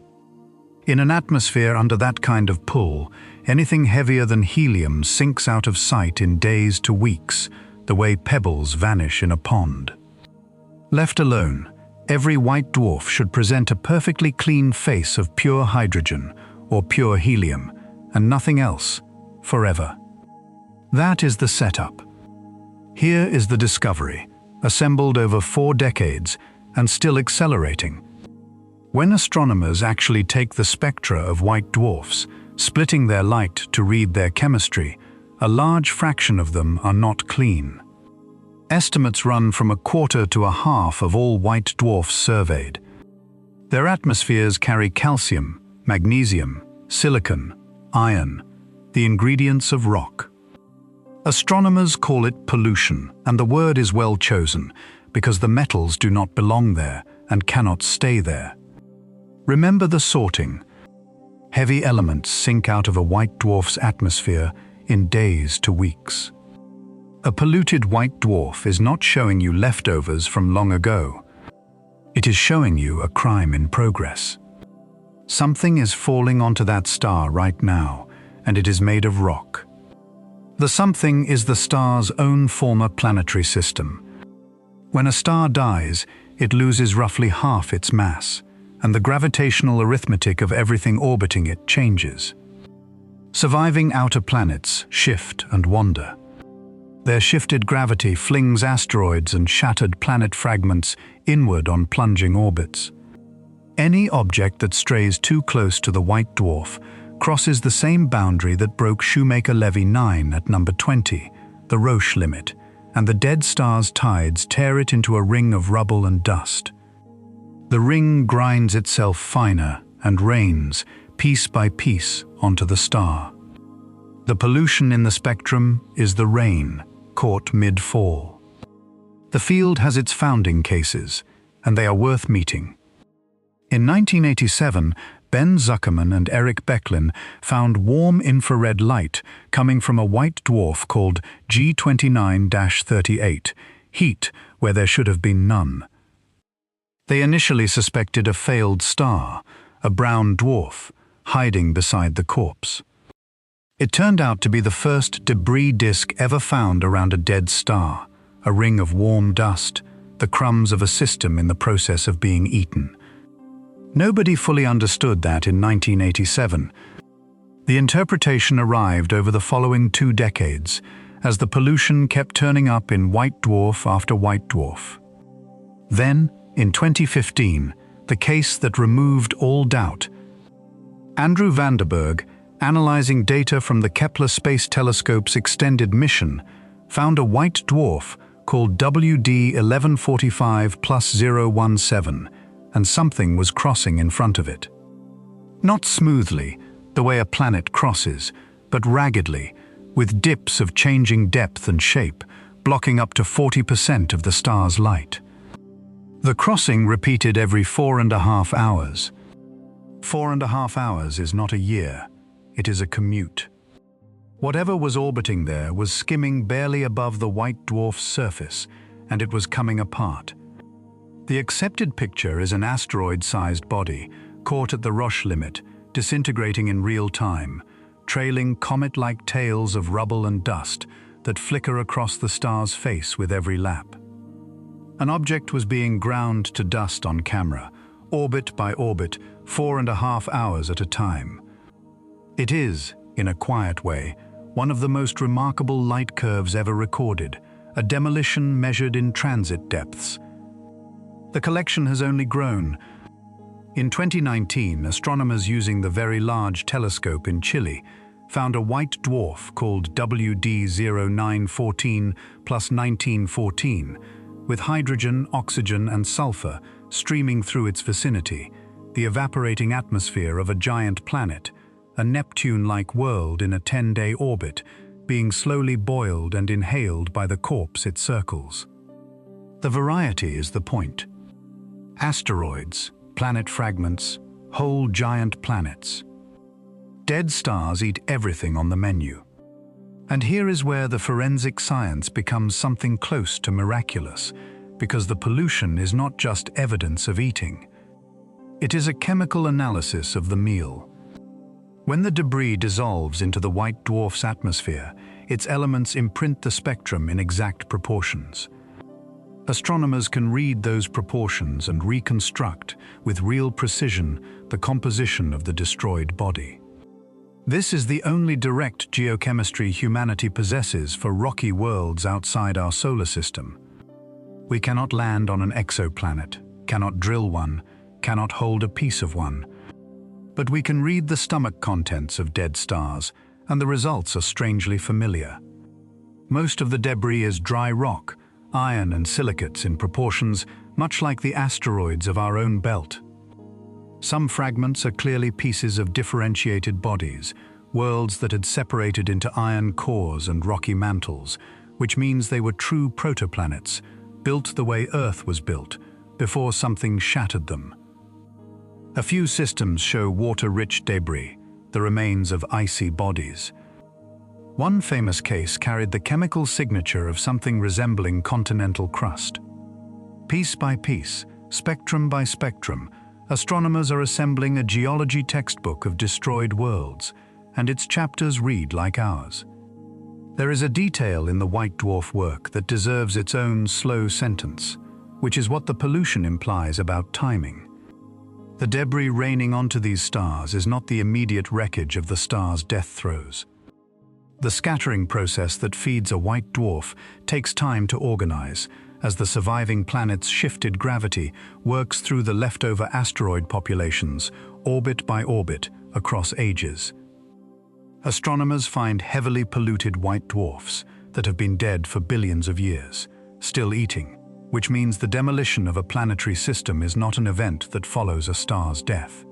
In an atmosphere under that kind of pull, anything heavier than helium sinks out of sight in days to weeks, the way pebbles vanish in a pond. Left alone, every white dwarf should present a perfectly clean face of pure hydrogen or pure helium, and nothing else, forever. That is the setup. Here is the discovery, assembled over 4 decades and still accelerating. When astronomers actually take the spectra of white dwarfs, splitting their light to read their chemistry, a large fraction of them are not clean. Estimates run from 1/4 to 1/2 of all white dwarfs surveyed. Their atmospheres carry calcium, magnesium, silicon, iron, the ingredients of rock. Astronomers call it pollution, and the word is well chosen, because the metals do not belong there and cannot stay there. Remember the sorting. Heavy elements sink out of a white dwarf's atmosphere in days to weeks. A polluted white dwarf is not showing you leftovers from long ago. It is showing you a crime in progress. Something is falling onto that star right now, and it is made of rock. The something is the star's own former planetary system. When a star dies, it loses roughly half its mass, and the gravitational arithmetic of everything orbiting it changes. Surviving outer planets shift and wander. Their shifted gravity flings asteroids and shattered planet fragments inward on plunging orbits. Any object that strays too close to the white dwarf crosses the same boundary that broke Shoemaker-Levy 9 at number 20, the Roche limit, and the dead star's tides tear it into a ring of rubble and dust. The ring grinds itself finer and rains, piece by piece, onto the star. The pollution in the spectrum is the rain, caught mid-fall. The field has its founding cases, and they are worth meeting. In 1987, Ben Zuckerman and Eric Becklin found warm infrared light coming from a white dwarf called G29-38, heat where there should have been none. They initially suspected a failed star, a brown dwarf, hiding beside the corpse. It turned out to be the first debris disk ever found around a dead star, a ring of warm dust, the crumbs of a system in the process of being eaten. Nobody fully understood that in 1987. The interpretation arrived over the following 2 decades, as the pollution kept turning up in white dwarf after white dwarf. Then, in 2015, the case that removed all doubt. Andrew Vanderberg, analyzing data from the Kepler Space Telescope's extended mission, found a white dwarf called WD 1145+017, and something was crossing in front of it. Not smoothly, the way a planet crosses, but raggedly, with dips of changing depth and shape, blocking up to 40% of the star's light. The crossing repeated every 4.5 hours. 4.5 hours is not a year, it is a commute. Whatever was orbiting there was skimming barely above the white dwarf's surface, and it was coming apart. The accepted picture is an asteroid-sized body, caught at the Roche limit, disintegrating in real time, trailing comet-like tails of rubble and dust that flicker across the star's face with every lap. An object was being ground to dust on camera, orbit by orbit, 4.5 hours at a time. It is, in a quiet way, one of the most remarkable light curves ever recorded, a demolition measured in transit depths. The collection has only grown. In 2019, astronomers using the Very Large Telescope in Chile found a white dwarf called WD0914 plus 1914, with hydrogen, oxygen, and sulfur streaming through its vicinity, the evaporating atmosphere of a giant planet, a Neptune-like world in a 10-day orbit, being slowly boiled and inhaled by the corpse it circles. The variety is the point. Asteroids, planet fragments, whole giant planets. Dead stars eat everything on the menu. And here is where the forensic science becomes something close to miraculous, because the pollution is not just evidence of eating. It is a chemical analysis of the meal. When the debris dissolves into the white dwarf's atmosphere, its elements imprint the spectrum in exact proportions. Astronomers can read those proportions and reconstruct, with real precision, the composition of the destroyed body. This is the only direct geochemistry humanity possesses for rocky worlds outside our solar system. We cannot land on an exoplanet, cannot drill one, cannot hold a piece of one. But we can read the stomach contents of dead stars, and the results are strangely familiar. Most of the debris is dry rock, iron and silicates in proportions much like the asteroids of our own belt. Some fragments are clearly pieces of differentiated bodies, worlds that had separated into iron cores and rocky mantles, which means they were true protoplanets, built the way Earth was built, before something shattered them. A few systems show water-rich debris, the remains of icy bodies. One famous case carried the chemical signature of something resembling continental crust. Piece by piece, spectrum by spectrum, astronomers are assembling a geology textbook of destroyed worlds, and its chapters read like ours. There is a detail in the white dwarf work that deserves its own slow sentence, which is what the pollution implies about timing. The debris raining onto these stars is not the immediate wreckage of the star's death throes. The scattering process that feeds a white dwarf takes time to organize, as the surviving planet's shifted gravity works through the leftover asteroid populations, orbit by orbit, across ages. Astronomers find heavily polluted white dwarfs that have been dead for billions of years, still eating, which means the demolition of a planetary system is not an event that follows a star's death.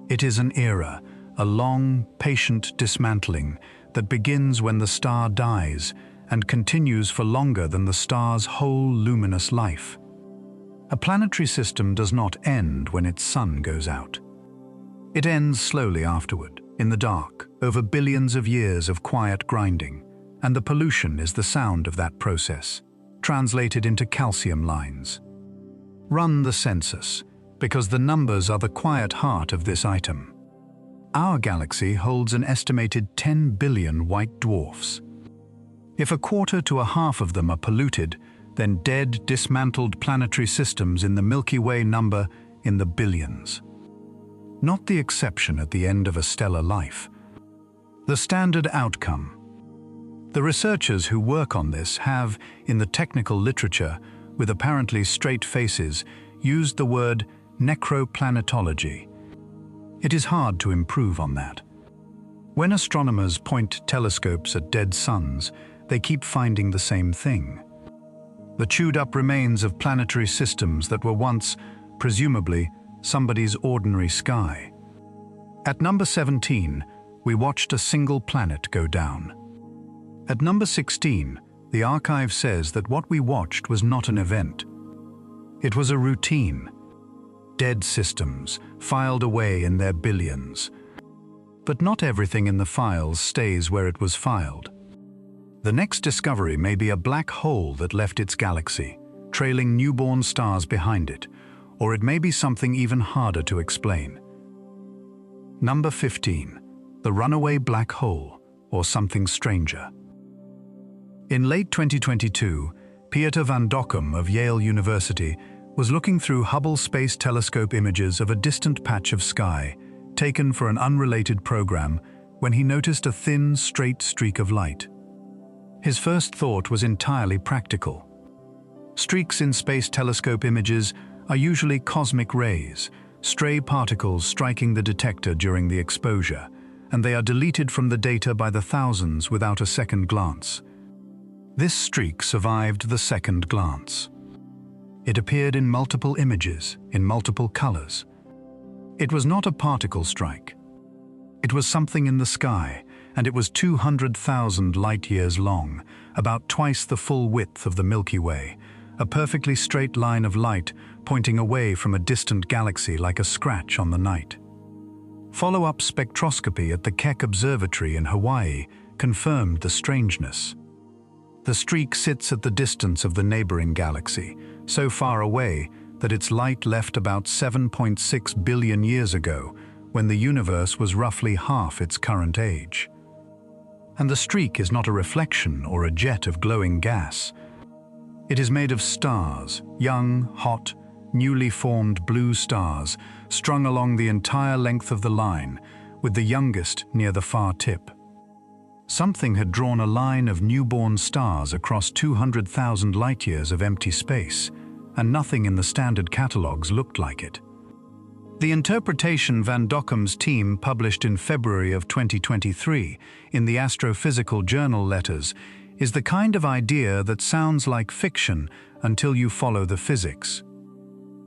It is an era, a long, patient dismantling that begins when the star dies and continues for longer than the star's whole luminous life. A planetary system does not end when its sun goes out. It ends slowly afterward, in the dark, over billions of years of quiet grinding, and the pollution is the sound of that process, translated into calcium lines. Run the census, because the numbers are the quiet heart of this item. Our galaxy holds an estimated 10 billion white dwarfs. If a quarter to a half of them are polluted, then dead, dismantled planetary systems in the Milky Way number in the billions. Not the exception at the end of a stellar life. The standard outcome. The researchers who work on this have, in the technical literature, with apparently straight faces, used the word necroplanetology. It is hard to improve on that. When astronomers point telescopes at dead suns, they keep finding the same thing. The chewed-up remains of planetary systems that were once, presumably, somebody's ordinary sky. At number 17, we watched a single planet go down. At number 16, the archive says that what we watched was not an event. It was a routine. Dead systems, filed away in their billions. But not everything in the files stays where it was filed. The next discovery may be a black hole that left its galaxy, trailing newborn stars behind it, or it may be something even harder to explain. Number 15. The Runaway Black Hole, or something stranger. In late 2022, Pieter van Dokkum of Yale University was looking through Hubble Space Telescope images of a distant patch of sky, taken for an unrelated program, when he noticed a thin, straight streak of light. His first thought was entirely practical. Streaks in space telescope images are usually cosmic rays, stray particles striking the detector during the exposure, and they are deleted from the data by the thousands without a second glance. This streak survived the second glance. It appeared in multiple images, in multiple colors. It was not a particle strike. It was something in the sky, and it was 200,000 light-years long, about twice the full width of the Milky Way, a perfectly straight line of light pointing away from a distant galaxy like a scratch on the night. Follow-up spectroscopy at the Keck Observatory in Hawaii confirmed the strangeness. The streak sits at the distance of the neighboring galaxy, so far away that its light left about 7.6 billion years ago, when the universe was roughly half its current age. And the streak is not a reflection or a jet of glowing gas. It is made of stars, young, hot, newly formed blue stars, strung along the entire length of the line, with the youngest near the far tip. Something had drawn a line of newborn stars across 200,000 light-years of empty space, and nothing in the standard catalogues looked like it. The interpretation Van Dokkum's team published in February of 2023 in the Astrophysical Journal Letters is the kind of idea that sounds like fiction until you follow the physics.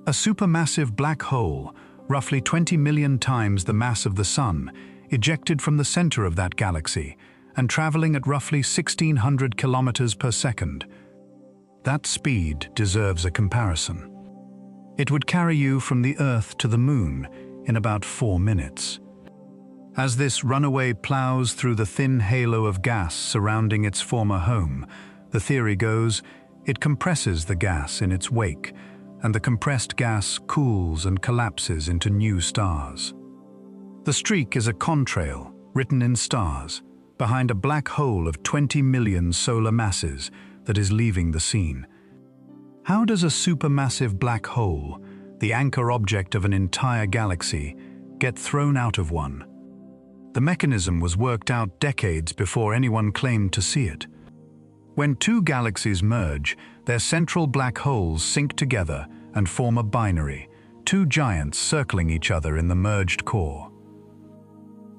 A supermassive black hole, roughly 20 million times the mass of the Sun, ejected from the center of that galaxy and traveling at roughly 1,600 kilometers per second. That speed deserves a comparison. It would carry you from the Earth to the Moon in about 4 minutes. As this runaway plows through the thin halo of gas surrounding its former home, the theory goes, it compresses the gas in its wake, and the compressed gas cools and collapses into new stars. The streak is a contrail, written in stars, behind a black hole of 20 million solar masses that is leaving the scene. How does a supermassive black hole, the anchor object of an entire galaxy, get thrown out of one? The mechanism was worked out decades before anyone claimed to see it. When two galaxies merge, their central black holes sink together and form a binary, two giants circling each other in the merged core.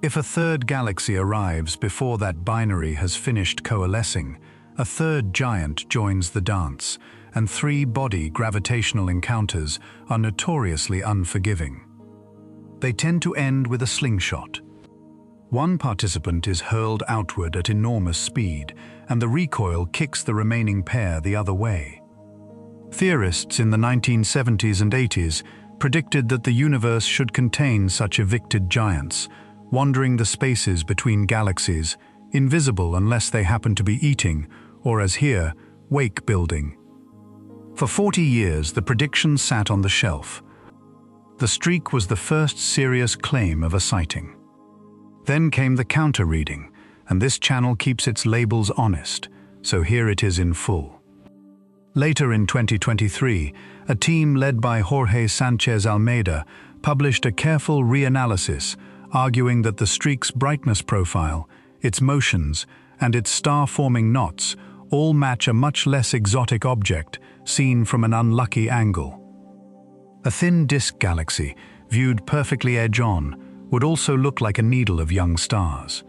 If a third galaxy arrives before that binary has finished coalescing, a third giant joins the dance, and three-body gravitational encounters are notoriously unforgiving. They tend to end with a slingshot. One participant is hurled outward at enormous speed, and the recoil kicks the remaining pair the other way. Theorists in the 1970s and 80s predicted that the universe should contain such evicted giants, wandering the spaces between galaxies, invisible unless they happen to be eating, or as here, wake building. For 40 years, the prediction sat on the shelf. The streak was the first serious claim of a sighting. Then came the counter-reading, and this channel keeps its labels honest, so here it is in full. Later in 2023, a team led by Jorge Sanchez Almeida published a careful reanalysis, arguing that the streak's brightness profile, its motions, and its star-forming knots all match a much less exotic object seen from an unlucky angle. A thin disk galaxy, viewed perfectly edge-on, would also look like a needle of young stars.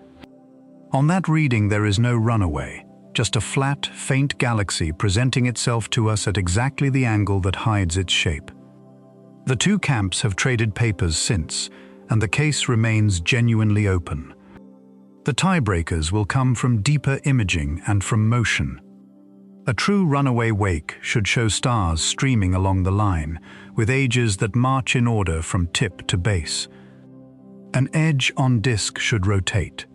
On that reading there is no runaway, just a flat, faint galaxy presenting itself to us at exactly the angle that hides its shape. The two camps have traded papers since, and the case remains genuinely open. The tiebreakers will come from deeper imaging and from motion. A true runaway wake should show stars streaming along the line, with ages that march in order from tip to base. An edge on disk should rotate.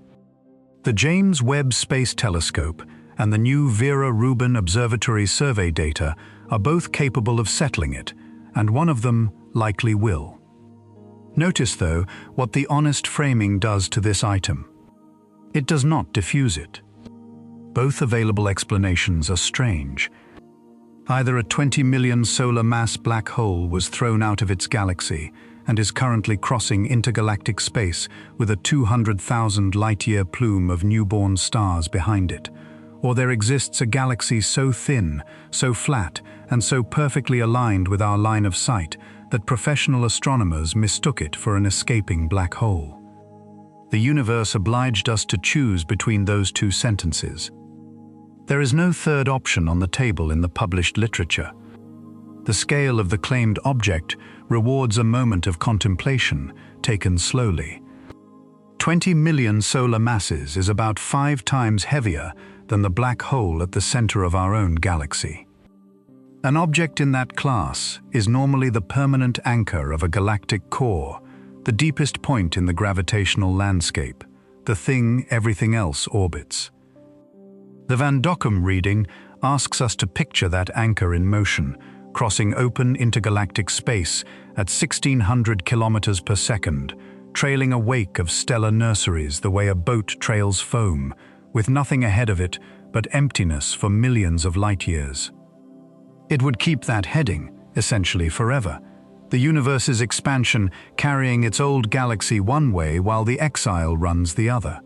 The James Webb Space Telescope and the new Vera Rubin Observatory survey data are both capable of settling it, and one of them likely will. Notice, though, what the honest framing does to this item. It does not diffuse it. Both available explanations are strange. Either a 20 million solar mass black hole was thrown out of its galaxy and is currently crossing intergalactic space with a 200,000 light-year plume of newborn stars behind it, or there exists a galaxy so thin, so flat, and so perfectly aligned with our line of sight that professional astronomers mistook it for an escaping black hole. The universe obliged us to choose between those two sentences. There is no third option on the table in the published literature. The scale of the claimed object rewards a moment of contemplation, taken slowly. 20 million solar masses is about 5 times heavier than the black hole at the center of our own galaxy. An object in that class is normally the permanent anchor of a galactic core, the deepest point in the gravitational landscape, the thing everything else orbits. The Van Dockum reading asks us to picture that anchor in motion, crossing open intergalactic space at 1,600 kilometers per second, trailing a wake of stellar nurseries the way a boat trails foam, with nothing ahead of it but emptiness for millions of light years. It would keep that heading, essentially forever, the universe's expansion carrying its old galaxy one way while the exile runs the other.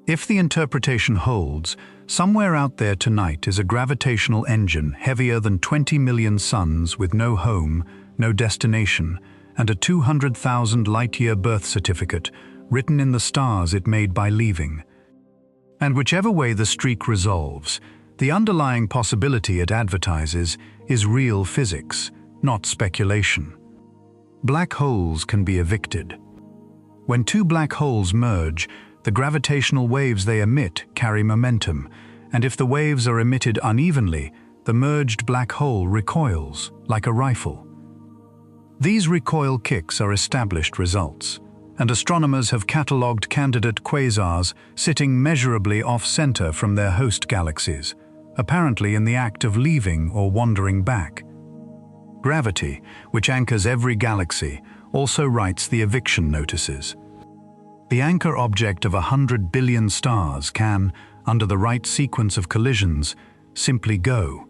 If the interpretation holds, somewhere out there tonight is a gravitational engine heavier than 20 million suns with no home, no destination, and a 200,000 light-year birth certificate written in the stars it made by leaving. And whichever way the streak resolves, the underlying possibility it advertises is real physics, not speculation. Black holes can be evicted. When two black holes merge, the gravitational waves they emit carry momentum, and if the waves are emitted unevenly, the merged black hole recoils, like a rifle. These recoil kicks are established results, and astronomers have catalogued candidate quasars sitting measurably off-center from their host galaxies, apparently in the act of leaving or wandering back. Gravity, which anchors every galaxy, also writes the eviction notices. The anchor object of 100 billion stars can, under the right sequence of collisions, simply go.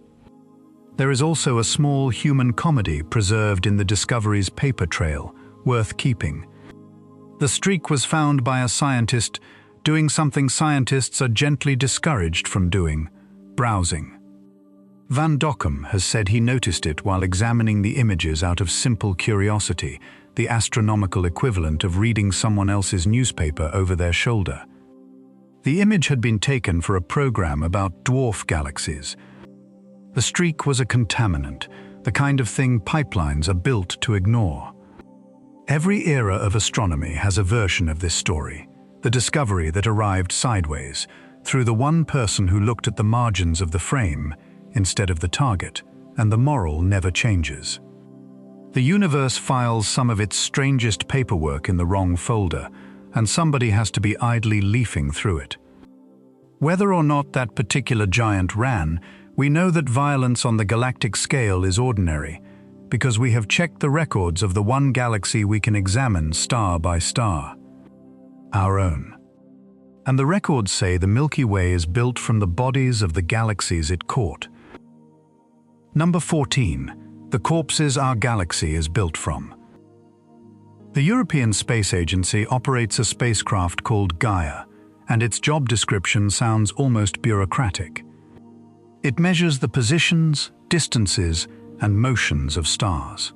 There is also a small human comedy preserved in the Discovery's paper trail, worth keeping. The streak was found by a scientist doing something scientists are gently discouraged from doing: browsing. Van Dockum has said he noticed it while examining the images out of simple curiosity, the astronomical equivalent of reading someone else's newspaper over their shoulder. The image had been taken for a program about dwarf galaxies. The streak was a contaminant, the kind of thing pipelines are built to ignore. Every era of astronomy has a version of this story, the discovery that arrived sideways, through the one person who looked at the margins of the frame instead of the target, and the moral never changes. The universe files some of its strangest paperwork in the wrong folder, and somebody has to be idly leafing through it. Whether or not that particular giant ran, we know that violence on the galactic scale is ordinary, because we have checked the records of the one galaxy we can examine star by star. Our own. And the records say the Milky Way is built from the bodies of the galaxies it caught. Number 14. The corpses our galaxy is built from. The European Space Agency operates a spacecraft called Gaia, and its job description sounds almost bureaucratic. It measures the positions, distances, and motions of stars.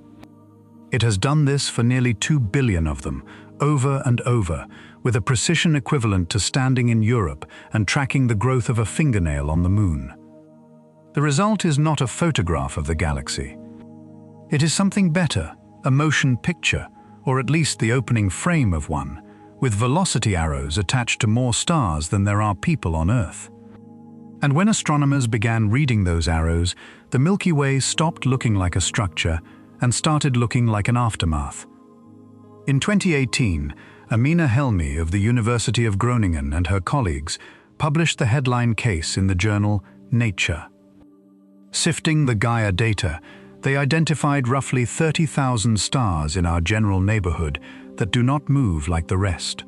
It has done this for nearly 2 billion of them, over and over, with a precision equivalent to standing in Europe and tracking the growth of a fingernail on the moon. The result is not a photograph of the galaxy. It is something better, a motion picture, or at least the opening frame of one, with velocity arrows attached to more stars than there are people on Earth. And when astronomers began reading those arrows, the Milky Way stopped looking like a structure and started looking like an aftermath. In 2018, Amina Helmi of the University of Groningen and her colleagues published the headline case in the journal Nature. Sifting the Gaia data, they identified roughly 30,000 stars in our general neighborhood that do not move like the rest.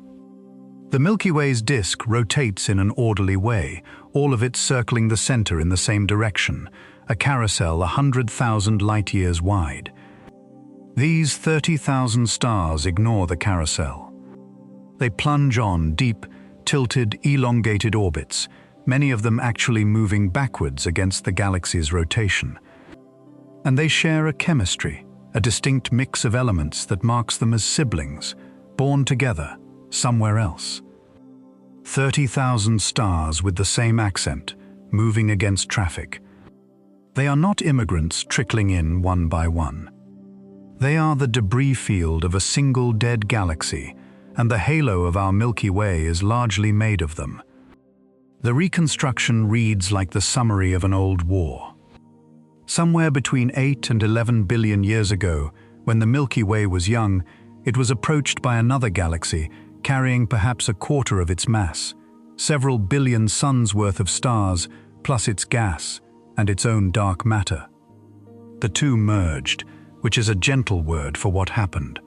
The Milky Way's disk rotates in an orderly way, all of it circling the center in the same direction, a carousel 100,000 light-years wide. These 30,000 stars ignore the carousel. They plunge on deep, tilted, elongated orbits, many of them actually moving backwards against the galaxy's rotation. And they share a chemistry, a distinct mix of elements that marks them as siblings, born together, somewhere else. 30,000 stars with the same accent, moving against traffic. They are not immigrants trickling in one by one. They are the debris field of a single dead galaxy, and the halo of our Milky Way is largely made of them. The reconstruction reads like the summary of an old war. Somewhere between 8 and 11 billion years ago, when the Milky Way was young, it was approached by another galaxy, carrying perhaps a quarter of its mass, several billion suns worth of stars, plus its gas and its own dark matter. The two merged, which is a gentle word for what happened.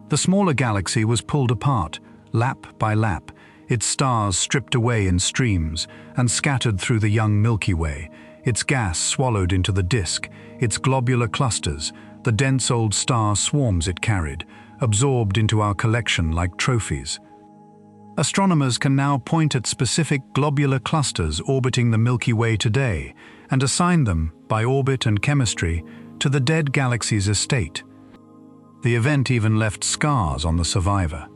The smaller galaxy was pulled apart, lap by lap, its stars stripped away in streams and scattered through the young Milky Way, its gas swallowed into the disk, its globular clusters, the dense old star swarms it carried, absorbed into our collection like trophies. Astronomers can now point at specific globular clusters orbiting the Milky Way today and assign them, by orbit and chemistry, to the dead galaxy's estate. The event even left scars on the survivor.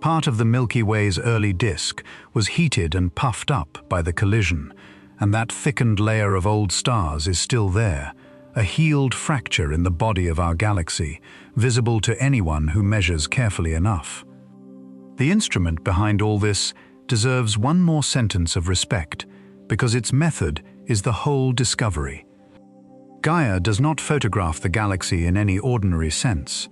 Part of the Milky Way's early disk was heated and puffed up by the collision, and that thickened layer of old stars is still there, a healed fracture in the body of our galaxy, visible to anyone who measures carefully enough. The instrument behind all this deserves one more sentence of respect, because its method is the whole discovery. Gaia does not photograph the galaxy in any ordinary sense.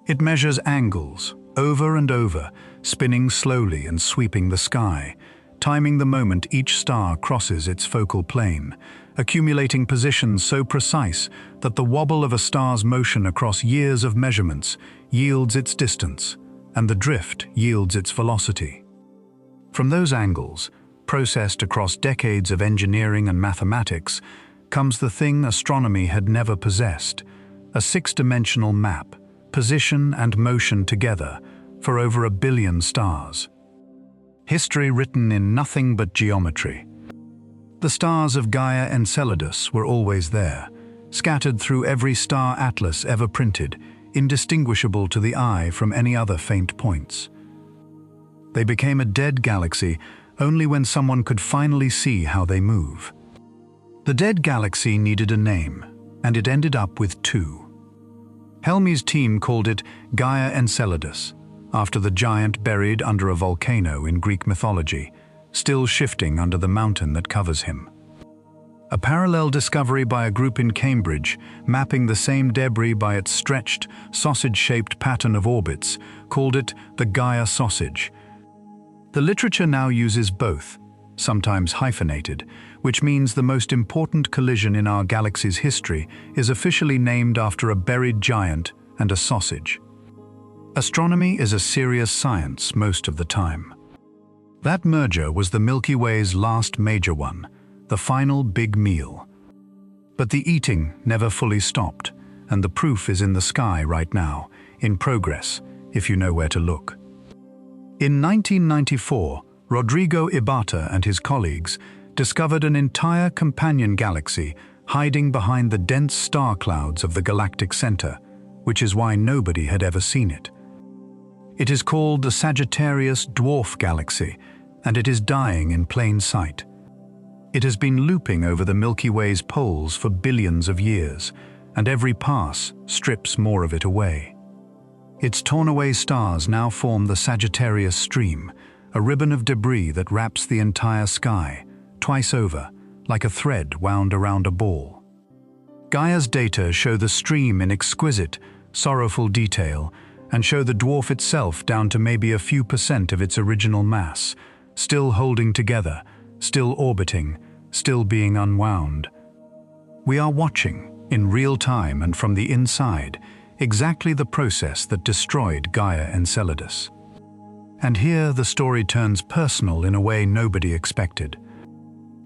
It measures angles, over and over, spinning slowly and sweeping the sky, timing the moment each star crosses its focal plane, accumulating positions so precise that the wobble of a star's motion across years of measurements yields its distance, and the drift yields its velocity. From those angles, processed across decades of engineering and mathematics, comes the thing astronomy had never possessed, a six-dimensional map, position and motion together, for over 1 billion stars. History written in nothing but geometry. The stars of Gaia Enceladus were always there, scattered through every star atlas ever printed, indistinguishable to the eye from any other faint points. They became a dead galaxy only when someone could finally see how they move. The dead galaxy needed a name, and it ended up with two. Helmi's team called it Gaia Enceladus, after the giant buried under a volcano in Greek mythology, still shifting under the mountain that covers him. A parallel discovery by a group in Cambridge, mapping the same debris by its stretched, sausage-shaped pattern of orbits, called it the Gaia sausage. The literature now uses both, sometimes hyphenated, which means the most important collision in our galaxy's history is officially named after a buried giant and a sausage. Astronomy is a serious science most of the time. That merger was the Milky Way's last major one, the final big meal. But the eating never fully stopped, and the proof is in the sky right now, in progress, if you know where to look. In 1994, Rodrigo Ibata and his colleagues discovered an entire companion galaxy hiding behind the dense star clouds of the galactic center, which is why nobody had ever seen it. It is called the Sagittarius Dwarf Galaxy, and it is dying in plain sight. It has been looping over the Milky Way's poles for billions of years, and every pass strips more of it away. Its torn-away stars now form the Sagittarius Stream, a ribbon of debris that wraps the entire sky, twice over, like a thread wound around a ball. Gaia's data show the stream in exquisite, sorrowful detail, and show the dwarf itself down to maybe a few percent of its original mass, still holding together, still orbiting, still being unwound. We are watching, in real time and from the inside, exactly the process that destroyed Gaia Enceladus. And here the story turns personal in a way nobody expected.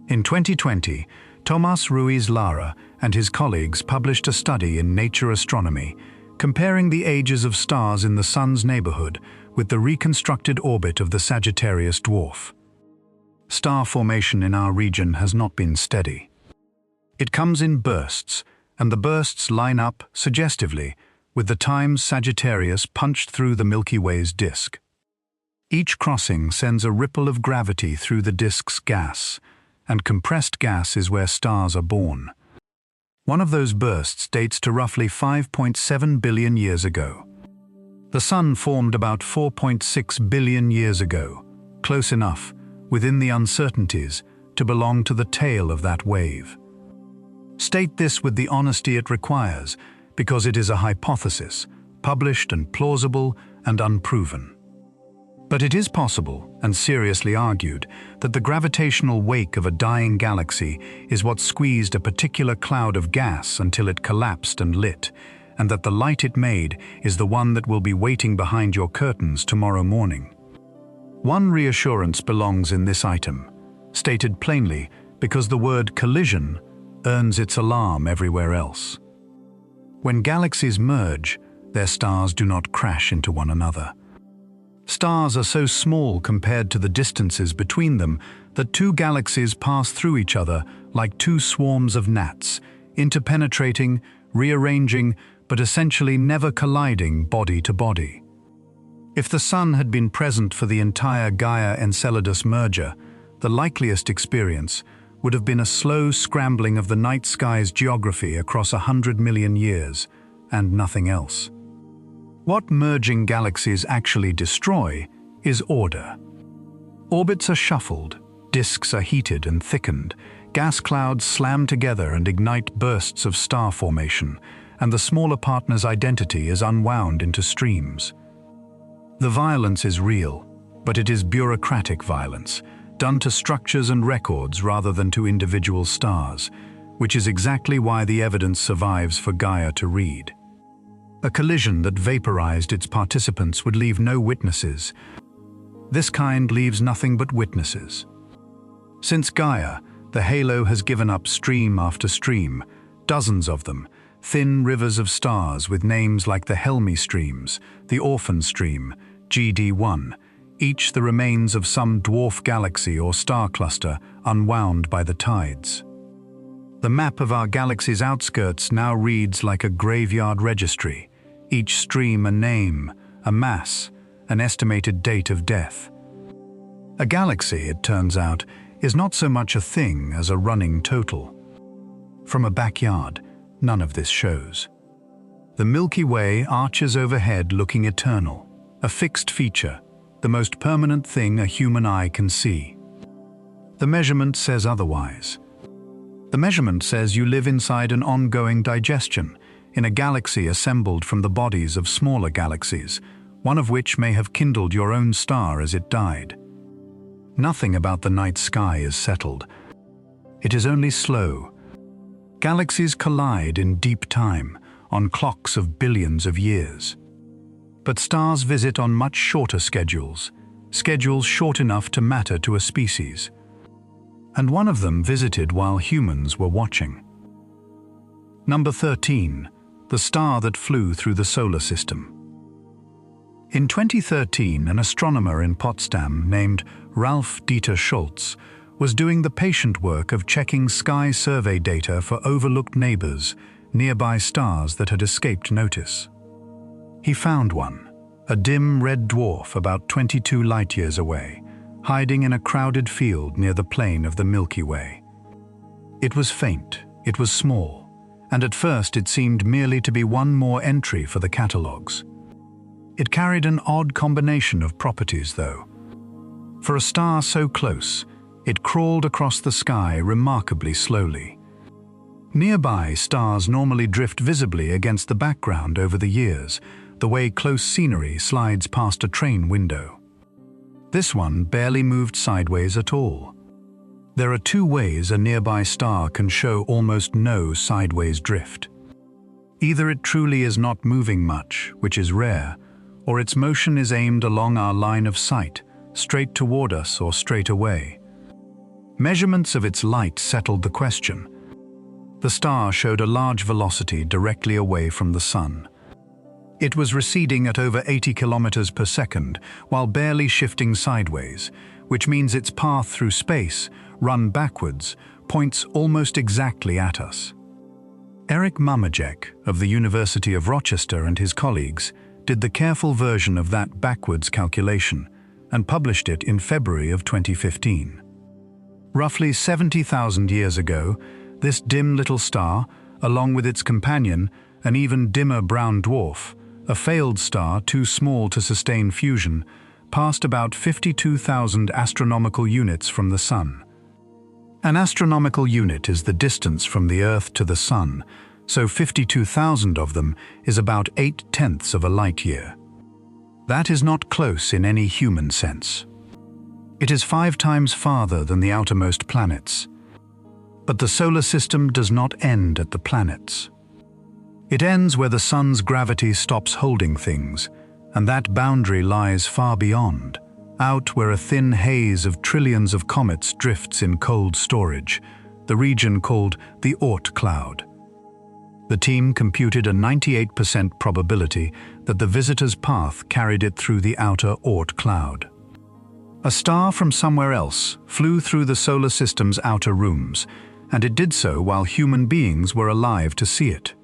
In 2020, Tomás Ruiz Lara and his colleagues published a study in Nature Astronomy comparing the ages of stars in the Sun's neighborhood with the reconstructed orbit of the Sagittarius dwarf. Star formation in our region has not been steady. It comes in bursts, and the bursts line up, suggestively, with the times Sagittarius punched through the Milky Way's disk. Each crossing sends a ripple of gravity through the disk's gas, and compressed gas is where stars are born. One of those bursts dates to roughly 5.7 billion years ago. The Sun formed about 4.6 billion years ago, close enough, within the uncertainties, to belong to the tail of that wave. State this with the honesty it requires, because it is a hypothesis, published and plausible and unproven. But it is possible, and seriously argued, that the gravitational wake of a dying galaxy is what squeezed a particular cloud of gas until it collapsed and lit, and that the light it made is the one that will be waiting behind your curtains tomorrow morning. One reassurance belongs in this item, stated plainly because the word collision earns its alarm everywhere else. When galaxies merge, their stars do not crash into one another. Stars are so small compared to the distances between them that two galaxies pass through each other like two swarms of gnats, interpenetrating, rearranging, but essentially never colliding body to body. If the Sun had been present for the entire Gaia-Enceladus merger, the likeliest experience would have been a slow scrambling of the night sky's geography across 100 million years, and nothing else. What merging galaxies actually destroy is order. Orbits are shuffled, disks are heated and thickened, gas clouds slam together and ignite bursts of star formation, and the smaller partner's identity is unwound into streams. The violence is real, but it is bureaucratic violence, done to structures and records rather than to individual stars, which is exactly why the evidence survives for Gaia to read. A collision that vaporized its participants would leave no witnesses. This kind leaves nothing but witnesses. Since Gaia, the halo has given up stream after stream, dozens of them, thin rivers of stars with names like the Helmi streams, the Orphan stream, GD1, each the remains of some dwarf galaxy or star cluster unwound by the tides. The map of our galaxy's outskirts now reads like a graveyard registry, each stream a name, a mass, an estimated date of death. A galaxy, it turns out, is not so much a thing as a running total. From a backyard, none of this shows. The Milky Way arches overhead looking eternal, a fixed feature, the most permanent thing a human eye can see. The measurement says otherwise. The measurement says you live inside an ongoing digestion, in a galaxy assembled from the bodies of smaller galaxies, one of which may have kindled your own star as it died. Nothing about the night sky is settled. It is only slow. Galaxies collide in deep time, on clocks of billions of years. But stars visit on much shorter schedules short enough to matter to a species. And one of them visited while humans were watching. Number 13. The star that flew through the solar system. In 2013, an astronomer in Potsdam named Ralf Dieter Schultz was doing the patient work of checking sky survey data for overlooked neighbors, nearby stars that had escaped notice. He found one, a dim red dwarf about 22 light-years away, hiding in a crowded field near the plane of the Milky Way. It was faint, it was small, and at first it seemed merely to be one more entry for the catalogues. It carried an odd combination of properties, though. For a star so close, it crawled across the sky remarkably slowly. Nearby, stars normally drift visibly against the background over the years, the way close scenery slides past a train window. This one barely moved sideways at all. There are two ways a nearby star can show almost no sideways drift. Either it truly is not moving much, which is rare, or its motion is aimed along our line of sight, straight toward us or straight away. Measurements of its light settled the question. The star showed a large velocity directly away from the Sun. It was receding at over 80 kilometers per second, while barely shifting sideways, which means its path through space, run backwards, points almost exactly at us. Eric Mumajek of the University of Rochester and his colleagues did the careful version of that backwards calculation and published it in February of 2015. Roughly 70,000 years ago, this dim little star, along with its companion, an even dimmer brown dwarf, a failed star too small to sustain fusion, passed about 52,000 astronomical units from the Sun. An astronomical unit is the distance from the Earth to the Sun, so 52,000 of them is about 8/10 of a light year. That is not close in any human sense. It is 5 times farther than the outermost planets. But the solar system does not end at the planets. It ends where the Sun's gravity stops holding things, and that boundary lies far beyond, out where a thin haze of trillions of comets drifts in cold storage, the region called the Oort cloud. The team computed a 98% probability that the visitor's path carried it through the outer Oort cloud. A star from somewhere else flew through the solar system's outer rooms, and it did so while human beings were alive to see it.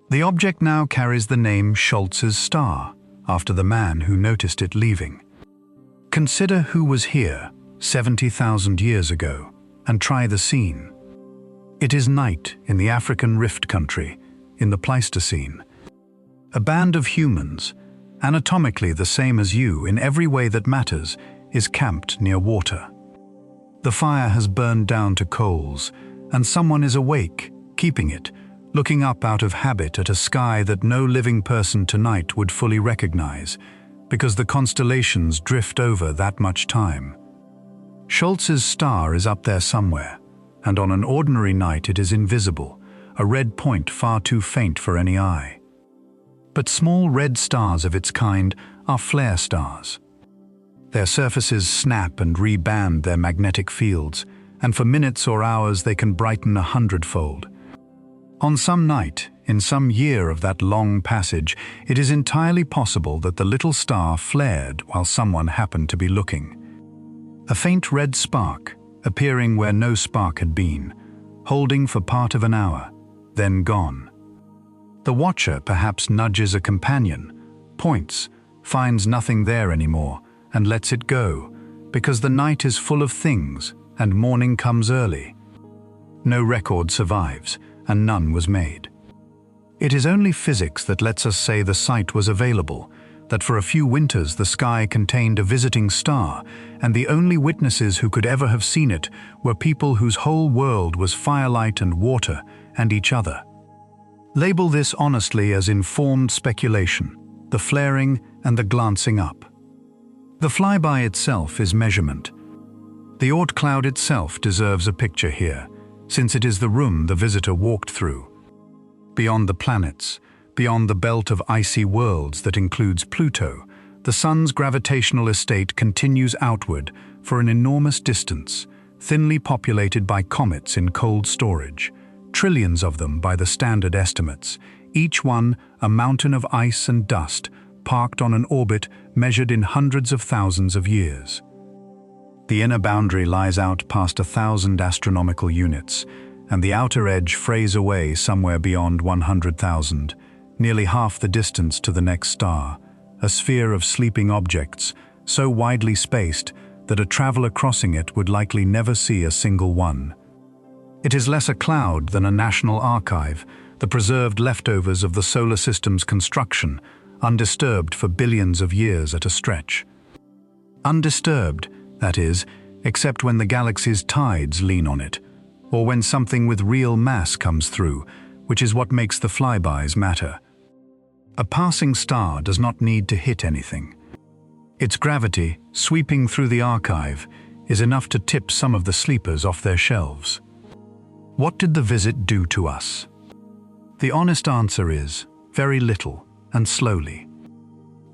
The object now carries the name Schultz's star, after the man who noticed it leaving. Consider who was here 70,000 years ago, and try the scene. It is night in the African Rift Country, in the Pleistocene. A band of humans, anatomically the same as you in every way that matters, is camped near water. The fire has burned down to coals, and someone is awake, keeping it, looking up out of habit at a sky that no living person tonight would fully recognize, because the constellations drift over that much time. Schultz's star is up there somewhere, and on an ordinary night it is invisible, a red point far too faint for any eye. But small red stars of its kind are flare stars. Their surfaces snap and reband their magnetic fields, and for minutes or hours they can brighten 100-fold. On some night, in some year of that long passage, it is entirely possible that the little star flared while someone happened to be looking. A faint red spark, appearing where no spark had been, holding for part of an hour, then gone. The watcher perhaps nudges a companion, points, finds nothing there anymore, and lets it go, because the night is full of things and morning comes early. No record survives, and none was made. It is only physics that lets us say the sight was available, that for a few winters the sky contained a visiting star, and the only witnesses who could ever have seen it were people whose whole world was firelight and water and each other. Label this honestly as informed speculation, the flaring and the glancing up. The flyby itself is measurement. The Oort cloud itself deserves a picture here, since it is the room the visitor walked through. Beyond the planets, beyond the belt of icy worlds that includes Pluto, the Sun's gravitational estate continues outward for an enormous distance, thinly populated by comets in cold storage, trillions of them by the standard estimates, each one a mountain of ice and dust parked on an orbit measured in hundreds of thousands of years. The inner boundary lies out past 1,000 astronomical units, and the outer edge frays away somewhere beyond 100,000, nearly half the distance to the next star, a sphere of sleeping objects, so widely spaced that a traveler crossing it would likely never see a single one. It is less a cloud than a national archive, the preserved leftovers of the solar system's construction, undisturbed for billions of years at a stretch. Undisturbed, that is, except when the galaxy's tides lean on it, or when something with real mass comes through, which is what makes the flybys matter. A passing star does not need to hit anything. Its gravity, sweeping through the archive, is enough to tip some of the sleepers off their shelves. What did the visit do to us? The honest answer is, very little, and slowly.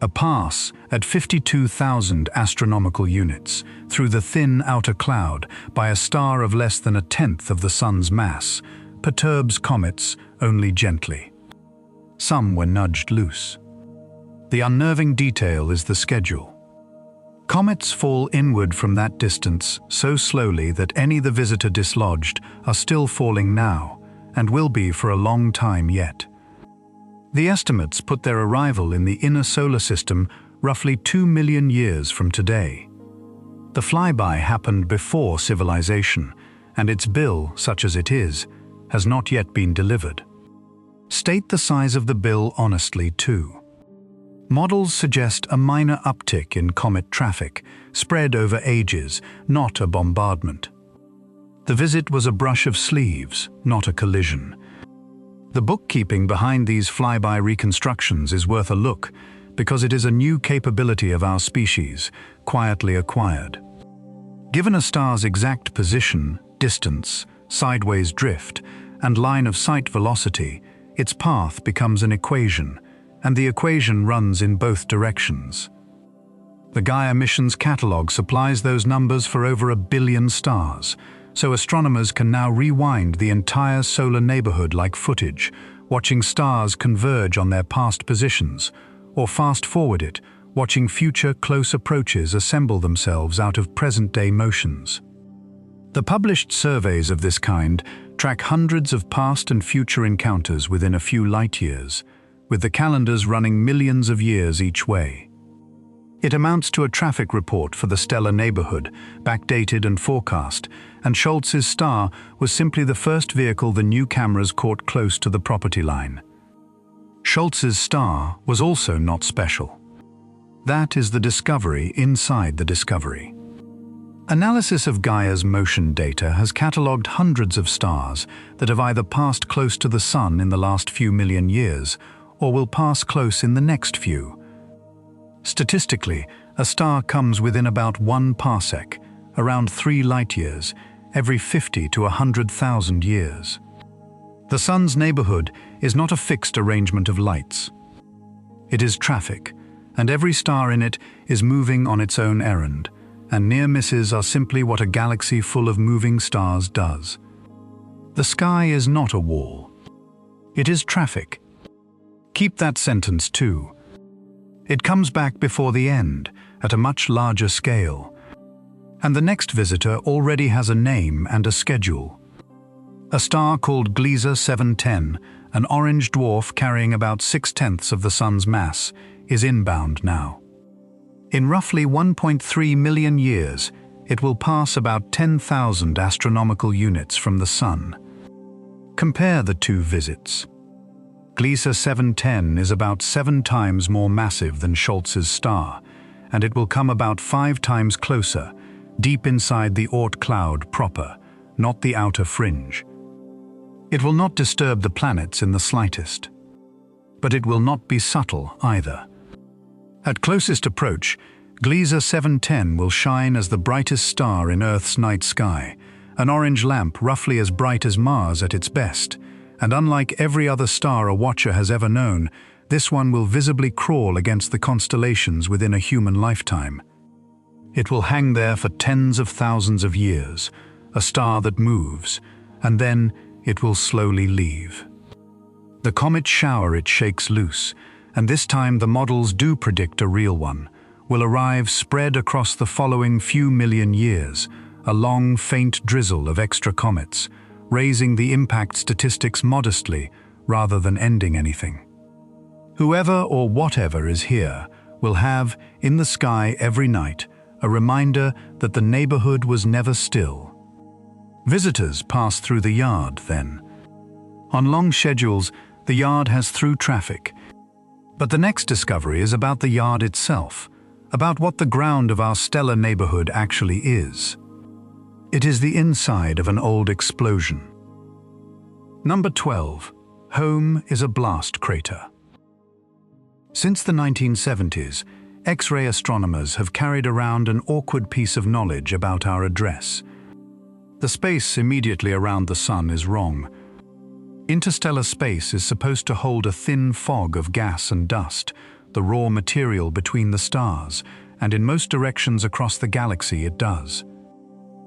A pass at 52,000 astronomical units through the thin outer cloud by a star of less than a tenth of the Sun's mass perturbs comets only gently. Some were nudged loose. The unnerving detail is the schedule. Comets fall inward from that distance so slowly that any the visitor dislodged are still falling now, and will be for a long time yet. The estimates put their arrival in the inner solar system roughly 2 million years from today. The flyby happened before civilization, and its bill, such as it is, has not yet been delivered. State the size of the bill honestly, too. Models suggest a minor uptick in comet traffic, spread over ages, not a bombardment. The visit was a brush of sleeves, not a collision. The bookkeeping behind these flyby reconstructions is worth a look, because it is a new capability of our species, quietly acquired. Given a star's exact position, distance, sideways drift, and line of sight velocity, its path becomes an equation, and the equation runs in both directions. The Gaia mission's catalog supplies those numbers for over 1 billion stars, so astronomers can now rewind the entire solar neighborhood like footage, watching stars converge on their past positions, or fast-forward it, watching future close approaches assemble themselves out of present-day motions. The published surveys of this kind track hundreds of past and future encounters within a few light-years, with the calendars running millions of years each way. It amounts to a traffic report for the stellar neighborhood, backdated and forecast, and Schultz's star was simply the first vehicle the new cameras caught close to the property line. Schultz's star was also not special. That is the discovery inside the discovery. Analysis of Gaia's motion data has catalogued hundreds of stars that have either passed close to the Sun in the last few million years or will pass close in the next few. Statistically, a star comes within about 1 parsec, around 3 light-years, every 50 to 100,000 years. The Sun's neighborhood is not a fixed arrangement of lights. It is traffic, and every star in it is moving on its own errand, and near misses are simply what a galaxy full of moving stars does. The sky is not a wall. It is traffic. Keep that sentence too. It comes back before the end, at a much larger scale. And the next visitor already has a name and a schedule. A star called Gliese 710, an orange dwarf carrying about 6/10 of the Sun's mass, is inbound now. In roughly 1.3 million years, it will pass about 10,000 astronomical units from the Sun. Compare the two visits. Gliese 710 is about 7 times more massive than Schultz's star, and it will come about 5 times closer, deep inside the Oort cloud proper, not the outer fringe. It will not disturb the planets in the slightest. But it will not be subtle either. At closest approach, Gliese 710 will shine as the brightest star in Earth's night sky, an orange lamp roughly as bright as Mars at its best, and unlike every other star a watcher has ever known, this one will visibly crawl against the constellations within a human lifetime. It will hang there for tens of thousands of years, a star that moves, and then it will slowly leave. The comet shower it shakes loose, and this time the models do predict a real one, will arrive spread across the following few million years, a long, faint drizzle of extra comets, raising the impact statistics modestly rather than ending anything. Whoever or whatever is here will have, in the sky every night, a reminder that the neighborhood was never still. Visitors pass through the yard then. On long schedules, the yard has through traffic. But the next discovery is about the yard itself, about what the ground of our stellar neighborhood actually is. It is the inside of an old explosion. Number 12. Home is a blast crater. Since the 1970s, X-ray astronomers have carried around an awkward piece of knowledge about our address. The space immediately around the Sun is wrong. Interstellar space is supposed to hold a thin fog of gas and dust, the raw material between the stars, and in most directions across the galaxy it does.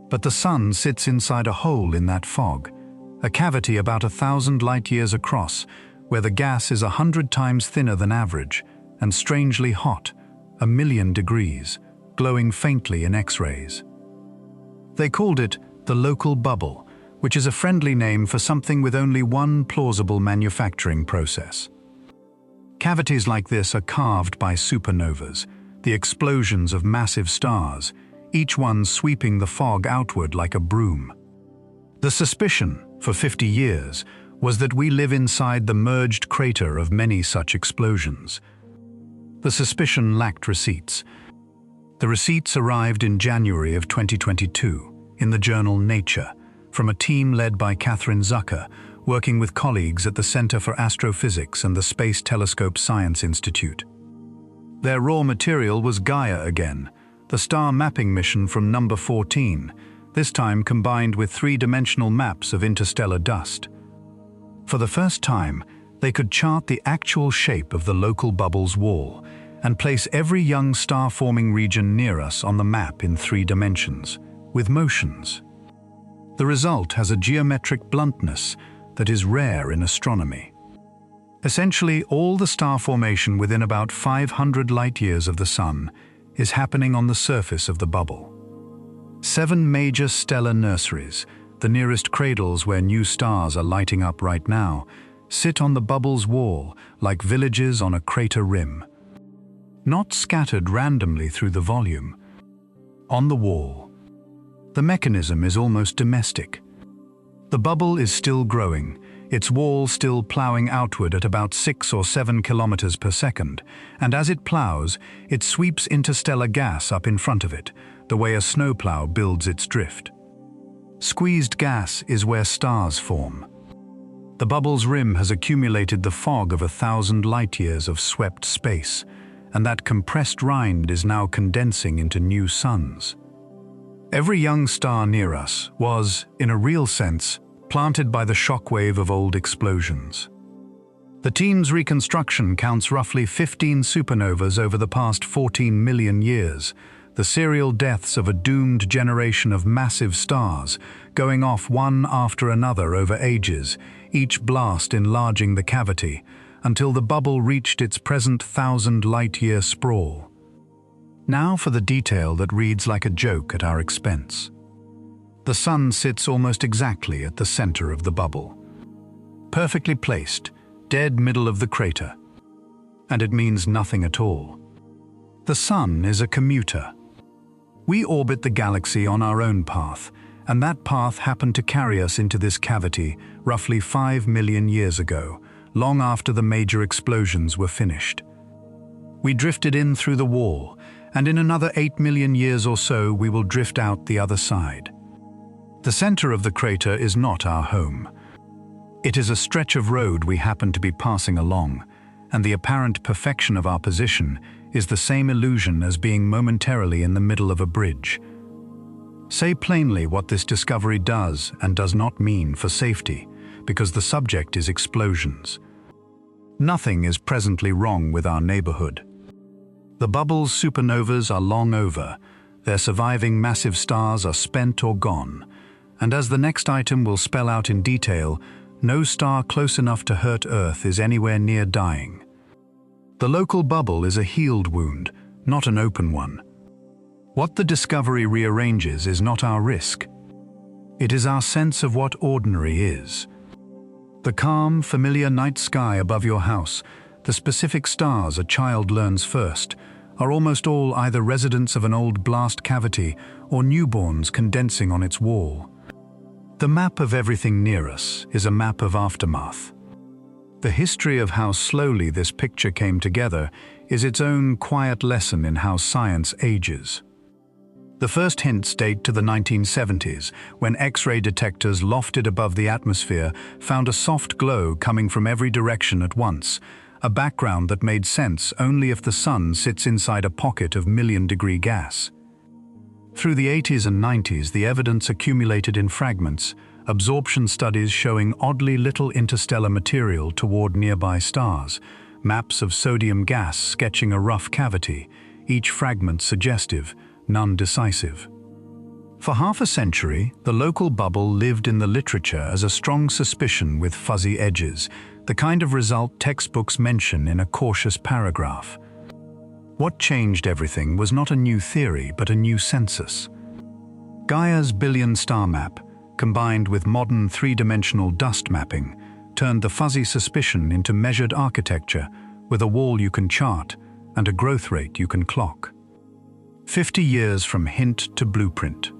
But the Sun sits inside a hole in that fog, a cavity about 1,000 light-years across, where the gas is 100 times thinner than average, and strangely hot, 1,000,000 degrees, glowing faintly in X-rays. They called it the local bubble, which is a friendly name for something with only one plausible manufacturing process. Cavities like this are carved by supernovas, the explosions of massive stars, each one sweeping the fog outward like a broom. The suspicion, for 50 years, was that we live inside the merged crater of many such explosions. The suspicion lacked receipts. The receipts arrived in January of 2022 in the journal Nature, from a team led by Catherine Zucker, working with colleagues at the Center for Astrophysics and the Space Telescope Science Institute. Their raw material was Gaia again, the star mapping mission from number 14, this time combined with three-dimensional maps of interstellar dust. For the first time, they could chart the actual shape of the local bubble's wall and place every young star-forming region near us on the map in 3 dimensions, with motions. The result has a geometric bluntness that is rare in astronomy. Essentially, all the star formation within about 500 light-years of the Sun is happening on the surface of the bubble. 7 major stellar nurseries, the nearest cradles where new stars are lighting up right now, sit on the bubble's wall like villages on a crater rim. Not scattered randomly through the volume. On the wall. The mechanism is almost domestic. The bubble is still growing, its wall still ploughing outward at about 6 or 7 kilometers per second, and as it ploughs, it sweeps interstellar gas up in front of it, the way a snowplow builds its drift. Squeezed gas is where stars form. The bubble's rim has accumulated the fog of 1,000 light-years of swept space, and that compressed rind is now condensing into new suns. Every young star near us was, in a real sense, planted by the shockwave of old explosions. The team's reconstruction counts roughly 15 supernovas over the past 14 million years, the serial deaths of a doomed generation of massive stars, going off one after another over ages, each blast enlarging the cavity, until the bubble reached its present 1,000 light-year sprawl. Now for the detail that reads like a joke at our expense. The Sun sits almost exactly at the center of the bubble. Perfectly placed, dead middle of the crater. And it means nothing at all. The Sun is a commuter. We orbit the galaxy on our own path, and that path happened to carry us into this cavity roughly 5 million years ago, long after the major explosions were finished. We drifted in through the wall, and in another 8 million years or so we will drift out the other side. The center of the crater is not our home. It is a stretch of road we happen to be passing along, and the apparent perfection of our position is the same illusion as being momentarily in the middle of a bridge. Say plainly what this discovery does and does not mean for safety, because the subject is explosions. Nothing is presently wrong with our neighborhood. The bubble's supernovas are long over, their surviving massive stars are spent or gone, and as the next item will spell out in detail, no star close enough to hurt Earth is anywhere near dying. The local bubble is a healed wound, not an open one. What the discovery rearranges is not our risk. It is our sense of what ordinary is. The calm, familiar night sky above your house, the specific stars a child learns first, are almost all either residents of an old blast cavity or newborns condensing on its wall. The map of everything near us is a map of aftermath. The history of how slowly this picture came together is its own quiet lesson in how science ages. The first hints date to the 1970s, when X-ray detectors lofted above the atmosphere found a soft glow coming from every direction at once, a background that made sense only if the sun sits inside a pocket of million-degree gas. Through the 80s and 90s, the evidence accumulated in fragments, absorption studies showing oddly little interstellar material toward nearby stars, maps of sodium gas sketching a rough cavity, each fragment suggestive, none decisive. For half a century, the local bubble lived in the literature as a strong suspicion with fuzzy edges, the kind of result textbooks mention in a cautious paragraph. What changed everything was not a new theory, but a new census. Gaia's billion-star map, combined with modern three-dimensional dust mapping, turned the fuzzy suspicion into measured architecture with a wall you can chart and a growth rate you can clock. 50 years from hint to blueprint.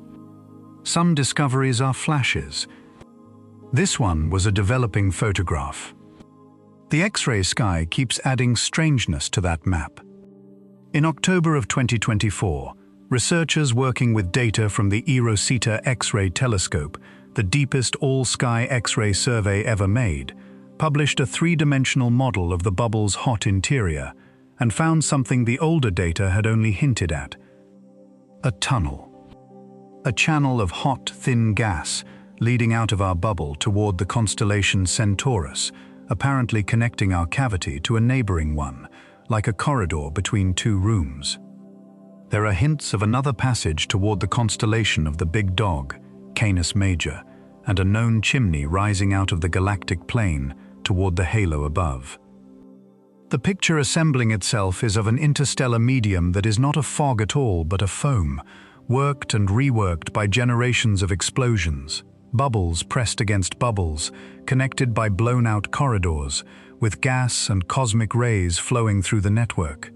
Some discoveries are flashes. This one was a developing photograph. The X-ray sky keeps adding strangeness to that map. In October of 2024, researchers working with data from the Rosetta X-ray telescope, the deepest all-sky X-ray survey ever made, published a three-dimensional model of the bubble's hot interior and found something the older data had only hinted at: a tunnel. A channel of hot, thin gas leading out of our bubble toward the constellation Centaurus, apparently connecting our cavity to a neighboring one, like a corridor between two rooms. There are hints of another passage toward the constellation of the Big Dog, Canis Major, and a known chimney rising out of the galactic plane toward the halo above. The picture assembling itself is of an interstellar medium that is not a fog at all, but a foam, worked and reworked by generations of explosions, bubbles pressed against bubbles, connected by blown-out corridors, with gas and cosmic rays flowing through the network.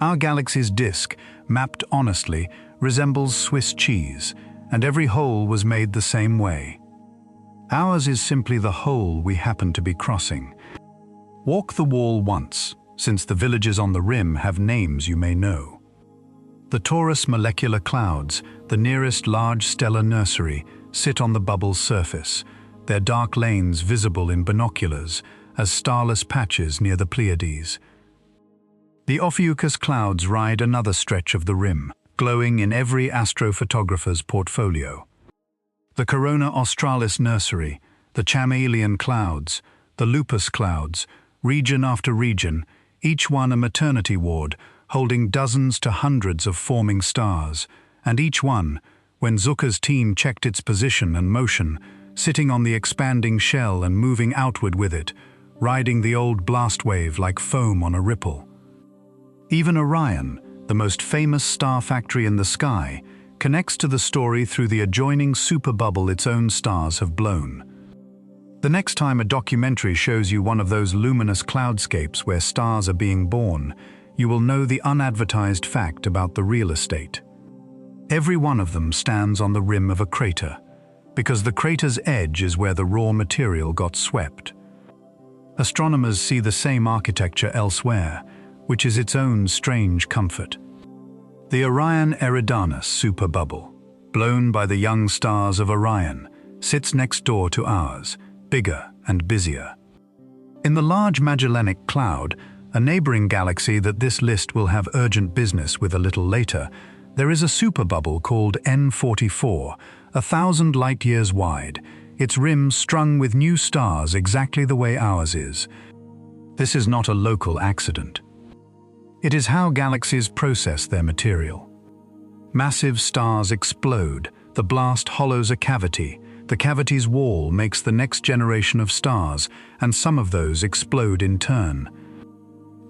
Our galaxy's disk, mapped honestly, resembles Swiss cheese, and every hole was made the same way. Ours is simply the hole we happen to be crossing. Walk the wall once, since the villages on the rim have names you may know. The Taurus molecular clouds, the nearest large stellar nursery, sit on the bubble's surface, their dark lanes visible in binoculars as starless patches near the Pleiades. The Ophiuchus clouds ride another stretch of the rim, glowing in every astrophotographer's portfolio. The Corona Australis nursery, the Chamaeleon clouds, the Lupus clouds, region after region, each one a maternity ward, holding dozens to hundreds of forming stars, and each one, when Zucker's team checked its position and motion, sitting on the expanding shell and moving outward with it, riding the old blast wave like foam on a ripple. Even Orion, the most famous star factory in the sky, connects to the story through the adjoining superbubble its own stars have blown. The next time a documentary shows you one of those luminous cloudscapes where stars are being born, you will know the unadvertised fact about the real estate. Every one of them stands on the rim of a crater, because the crater's edge is where the raw material got swept. Astronomers see the same architecture elsewhere, which is its own strange comfort. The Orion Eridanus superbubble, blown by the young stars of Orion, sits next door to ours, bigger and busier. In the Large Magellanic Cloud, a neighboring galaxy that this list will have urgent business with a little later, there is a superbubble called N44, 1,000 light-years wide, its rim strung with new stars exactly the way ours is. This is not a local accident. It is how galaxies process their material. Massive stars explode, the blast hollows a cavity, the cavity's wall makes the next generation of stars, and some of those explode in turn.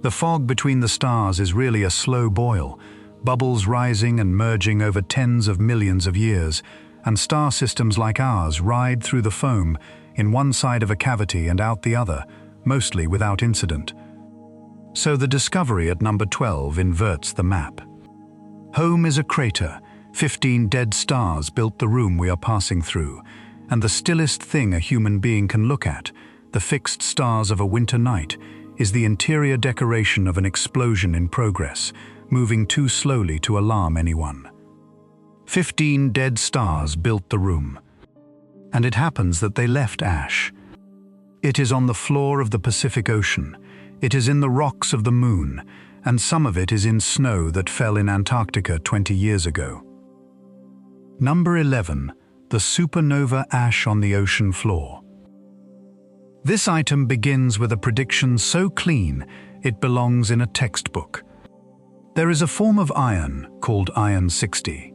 The fog between the stars is really a slow boil, bubbles rising and merging over tens of millions of years, and star systems like ours ride through the foam, in one side of a cavity and out the other, mostly without incident. So the discovery at number 12 inverts the map. Home is a crater, 15 dead stars built the room we are passing through, and the stillest thing a human being can look at, the fixed stars of a winter night, is the interior decoration of an explosion in progress, moving too slowly to alarm anyone. 15 dead stars built the room, and it happens that they left ash. It is on the floor of the Pacific Ocean, It is in the rocks of the Moon, and some of it is in snow that fell in Antarctica 20 years ago. Number 11. The supernova ash on the ocean floor. This item begins with a prediction so clean it belongs in a textbook. There is a form of iron called iron-60.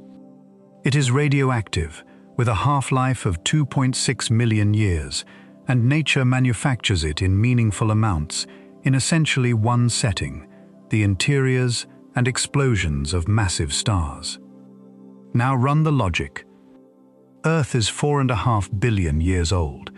It is radioactive, with a half-life of 2.6 million years, and nature manufactures it in meaningful amounts in essentially one setting: the interiors and explosions of massive stars. Now run the logic. Earth is 4.5 billion years old.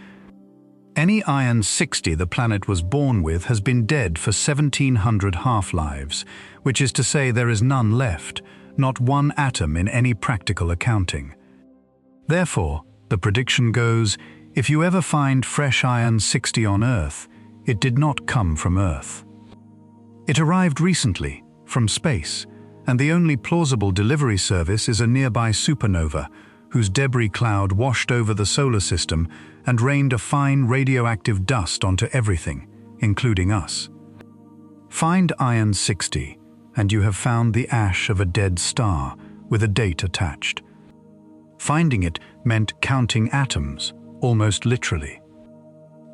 Any iron-60 the planet was born with has been dead for 1,700 half-lives, which is to say there is none left, not one atom in any practical accounting. Therefore, the prediction goes, if you ever find fresh iron-60 on Earth, it did not come from Earth. It arrived recently, from space, and the only plausible delivery service is a nearby supernova, whose debris cloud washed over the solar system and rained a fine radioactive dust onto everything, including us. Find iron-60, and you have found the ash of a dead star with a date attached. Finding it meant counting atoms, almost literally.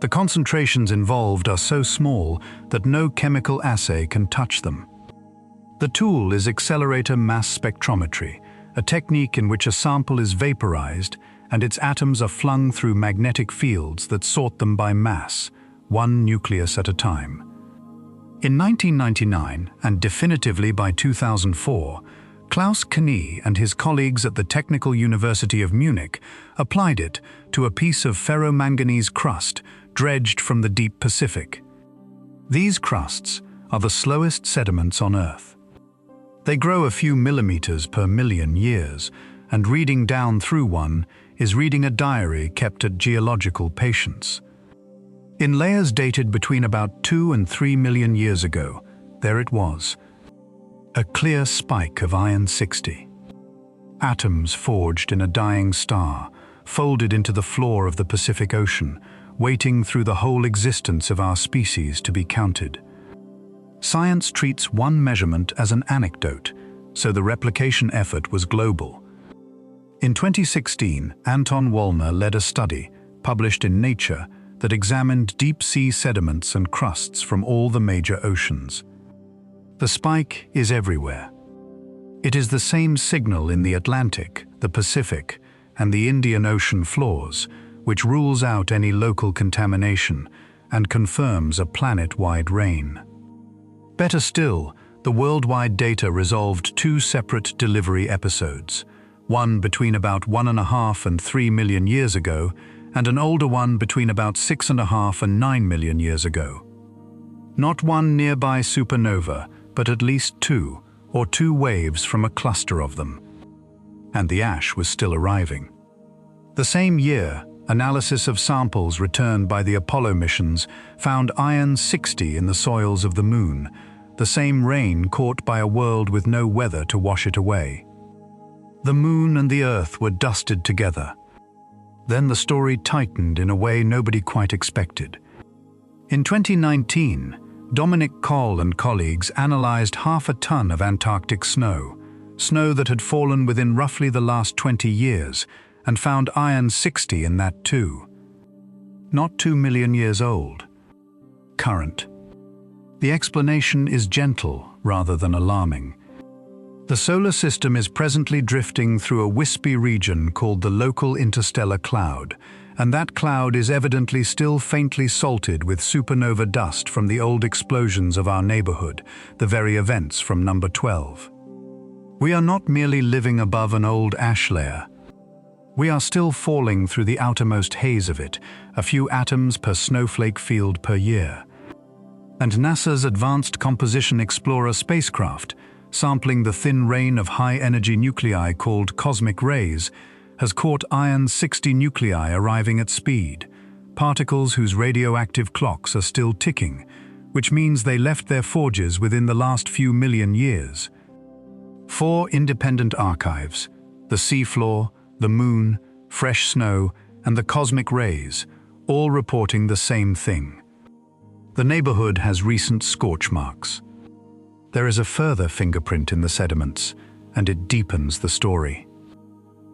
The concentrations involved are so small that no chemical assay can touch them. The tool is accelerator mass spectrometry, a technique in which a sample is vaporized and its atoms are flung through magnetic fields that sort them by mass, one nucleus at a time. In 1999, and definitively by 2004, Klaus Knie and his colleagues at the Technical University of Munich applied it to a piece of ferromanganese crust dredged from the deep Pacific. These crusts are the slowest sediments on Earth. They grow a few millimeters per million years, and reading down through one is reading a diary kept at geological patience. In layers dated between about 2 and 3 million years ago, there it was, a clear spike of iron-60. Atoms forged in a dying star, folded into the floor of the Pacific Ocean, waiting through the whole existence of our species to be counted. Science treats one measurement as an anecdote, so the replication effort was global. In 2016, Anton Wollner led a study, published in Nature, that examined deep-sea sediments and crusts from all the major oceans. The spike is everywhere. It is the same signal in the Atlantic, the Pacific, and the Indian Ocean floors, which rules out any local contamination and confirms a planet-wide rain. Better still, the worldwide data resolved 2 separate delivery episodes, one between about 1.5 and 3 million years ago, and an older one between about 6.5 and 9 million years ago. Not one nearby supernova, but at least 2, or 2 waves from a cluster of them. And the ash was still arriving. The same year, analysis of samples returned by the Apollo missions found iron-60 in the soils of the Moon, the same rain caught by a world with no weather to wash it away. The Moon and the Earth were dusted together. Then the story tightened in a way nobody quite expected. In 2019, Dominic Coll and colleagues analyzed 0.5 ton of Antarctic snow that had fallen within roughly the last 20 years, and found iron-60 in that too. Not 2 million years old. Current. The explanation is gentle rather than alarming. The solar system is presently drifting through a wispy region called the local interstellar cloud, and that cloud is evidently still faintly salted with supernova dust from the old explosions of our neighborhood, the very events from number 12. We are not merely living above an old ash layer. We are still falling through the outermost haze of it, a few atoms per snowflake field per year. And NASA's Advanced Composition Explorer spacecraft, sampling the thin rain of high-energy nuclei called cosmic rays, has caught iron-60 nuclei arriving at speed, particles whose radioactive clocks are still ticking, which means they left their forges within the last few million years. 4 independent archives, the seafloor, the Moon, fresh snow, and the cosmic rays, all reporting the same thing. The neighborhood has recent scorch marks. There is a further fingerprint in the sediments, and it deepens the story.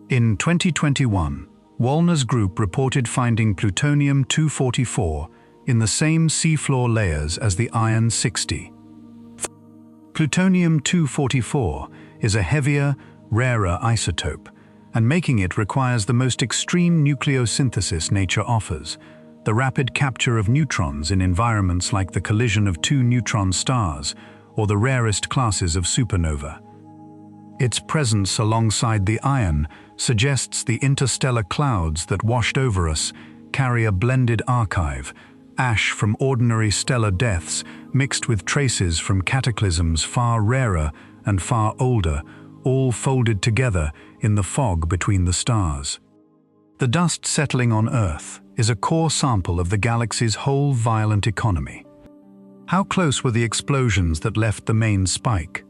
In 2021, Wallner's group reported finding plutonium-244 in the same seafloor layers as the iron-60. Plutonium-244 is a heavier, rarer isotope, and making it requires the most extreme nucleosynthesis nature offers, the rapid capture of neutrons in environments like the collision of two neutron stars or the rarest classes of supernova. Its presence alongside the iron suggests the interstellar clouds that washed over us carry a blended archive, ash from ordinary stellar deaths mixed with traces from cataclysms far rarer and far older, all folded together in the fog between the stars. The dust settling on Earth is a core sample of the galaxy's whole violent economy. How close were the explosions that left the main spike?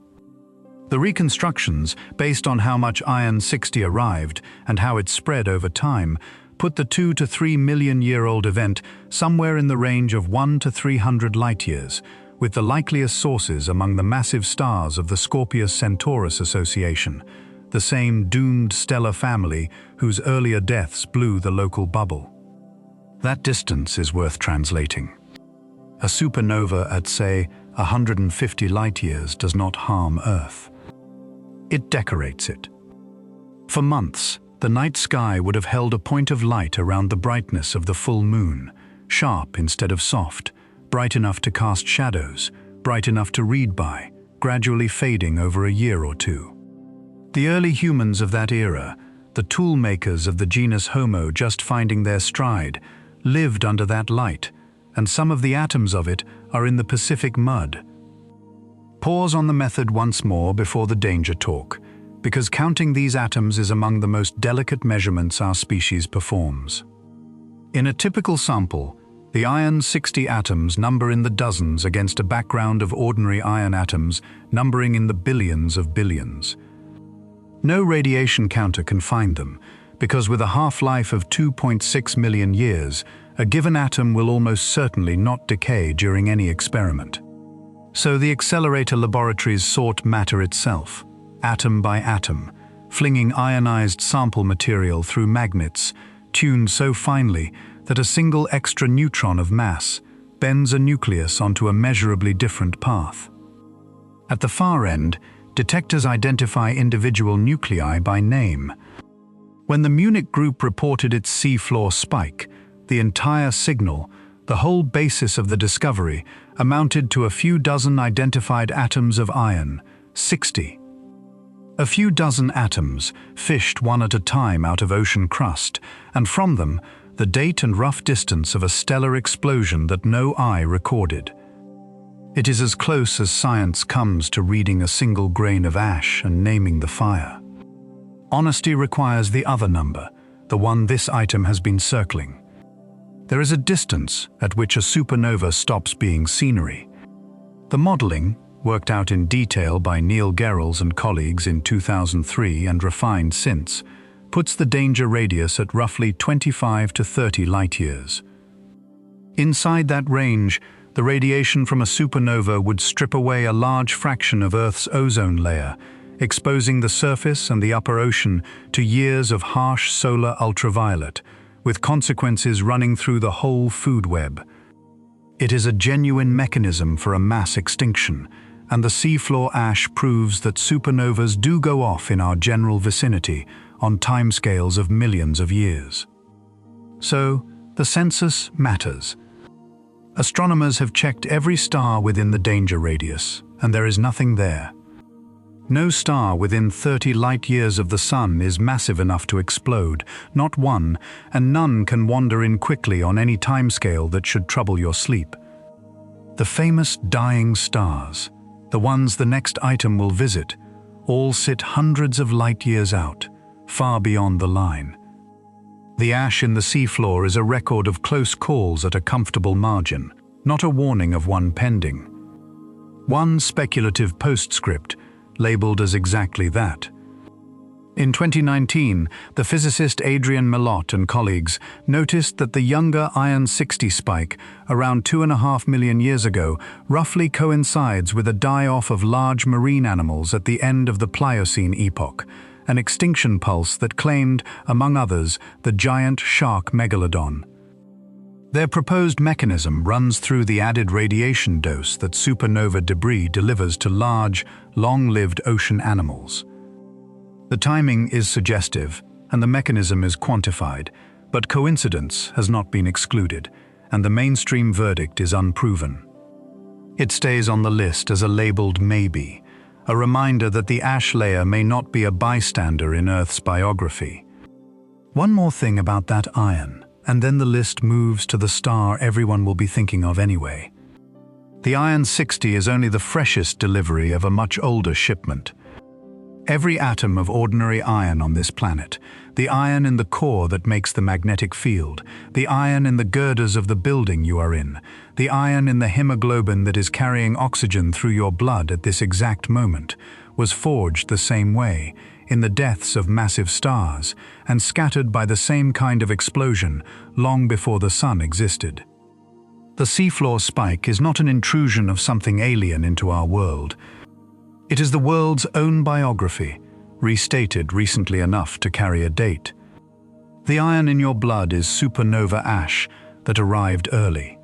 The reconstructions, based on how much iron-60 arrived and how it spread over time, put the 2 to 3 million-year-old event somewhere in the range of 1 to 300 light-years, with the likeliest sources among the massive stars of the Scorpius-Centaurus Association, the same doomed stellar family whose earlier deaths blew the local bubble. That distance is worth translating. A supernova at, say, 150 light-years does not harm Earth. It decorates it. For months, the night sky would have held a point of light around the brightness of the full moon, sharp instead of soft, bright enough to cast shadows, bright enough to read by, gradually fading over a year or two. The early humans of that era, the tool makers of the genus Homo just finding their stride, lived under that light, and some of the atoms of it are in the Pacific mud. Pause on the method once more before the danger talk, because counting these atoms is among the most delicate measurements our species performs. In a typical sample, the iron-60 atoms number in the dozens against a background of ordinary iron atoms numbering in the billions of billions. No radiation counter can find them, because with a half-life of 2.6 million years, a given atom will almost certainly not decay during any experiment. So the accelerator laboratories sort matter itself, atom by atom, flinging ionized sample material through magnets, tuned so finely that a single extra neutron of mass bends a nucleus onto a measurably different path. At the far end, detectors identify individual nuclei by name. When the Munich group reported its seafloor spike, the entire signal, the whole basis of the discovery, amounted to a few dozen identified atoms of iron, 60. A few dozen atoms, fished one at a time out of ocean crust, and from them, the date and rough distance of a stellar explosion that no eye recorded. It is as close as science comes to reading a single grain of ash and naming the fire. Honesty requires the other number, the one this item has been circling. There is a distance at which a supernova stops being scenery. The modeling, worked out in detail by Neil Gehrels and colleagues in 2003 and refined since, puts the danger radius at roughly 25 to 30 light-years. Inside that range, the radiation from a supernova would strip away a large fraction of Earth's ozone layer, exposing the surface and the upper ocean to years of harsh solar ultraviolet, with consequences running through the whole food web. It is a genuine mechanism for a mass extinction, and the seafloor ash proves that supernovas do go off in our general vicinity on timescales of millions of years. So, the census matters. Astronomers have checked every star within the danger radius, and there is nothing there. No star within 30 light-years of the Sun is massive enough to explode, not one, and none can wander in quickly on any timescale that should trouble your sleep. The famous dying stars, the ones the next item will visit, all sit hundreds of light-years out, far beyond the line. The ash in the seafloor is a record of close calls at a comfortable margin, not a warning of one pending. One speculative postscript, labeled as exactly that. In 2019, the physicist Adrian Melott and colleagues noticed that the younger Iron 60 spike, around 2.5 million years ago, roughly coincides with a die-off of large marine animals at the end of the Pliocene epoch, an extinction pulse that claimed, among others, the giant shark megalodon. Their proposed mechanism runs through the added radiation dose that supernova debris delivers to large, long-lived ocean animals. The timing is suggestive, and the mechanism is quantified, but coincidence has not been excluded, and the mainstream verdict is unproven. It stays on the list as a labeled maybe, a reminder that the ash layer may not be a bystander in Earth's biography. One more thing about that iron, and then the list moves to the star everyone will be thinking of anyway. The Iron 60 is only the freshest delivery of a much older shipment. Every atom of ordinary iron on this planet, the iron in the core that makes the magnetic field, the iron in the girders of the building you are in, the iron in the hemoglobin that is carrying oxygen through your blood at this exact moment, was forged the same way, in the deaths of massive stars, and scattered by the same kind of explosion long before the sun existed. The seafloor spike is not an intrusion of something alien into our world. It is the world's own biography, restated recently enough to carry a date. The iron in your blood is supernova ash that arrived early.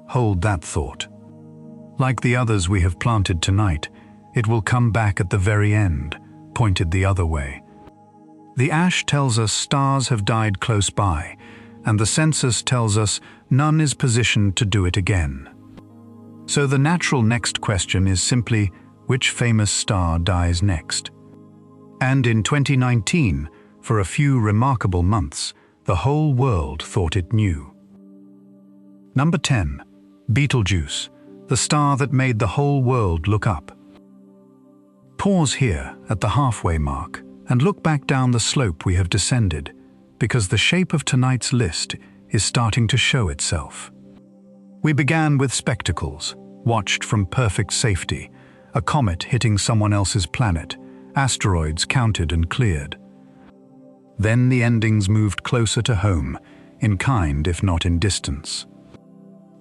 Hold that thought. Like the others we have planted tonight, it will come back at the very end, pointed the other way. The ash tells us stars have died close by, and the census tells us none is positioned to do it again. So the natural next question is simply, which famous star dies next? And in 2019, for a few remarkable months, the whole world thought it knew. Number 10. Betelgeuse, the star that made the whole world look up. Pause here at the halfway mark and look back down the slope we have descended, because the shape of tonight's list is starting to show itself. We began with spectacles, watched from perfect safety, a comet hitting someone else's planet, asteroids counted and cleared. Then the endings moved closer to home, in kind if not in distance.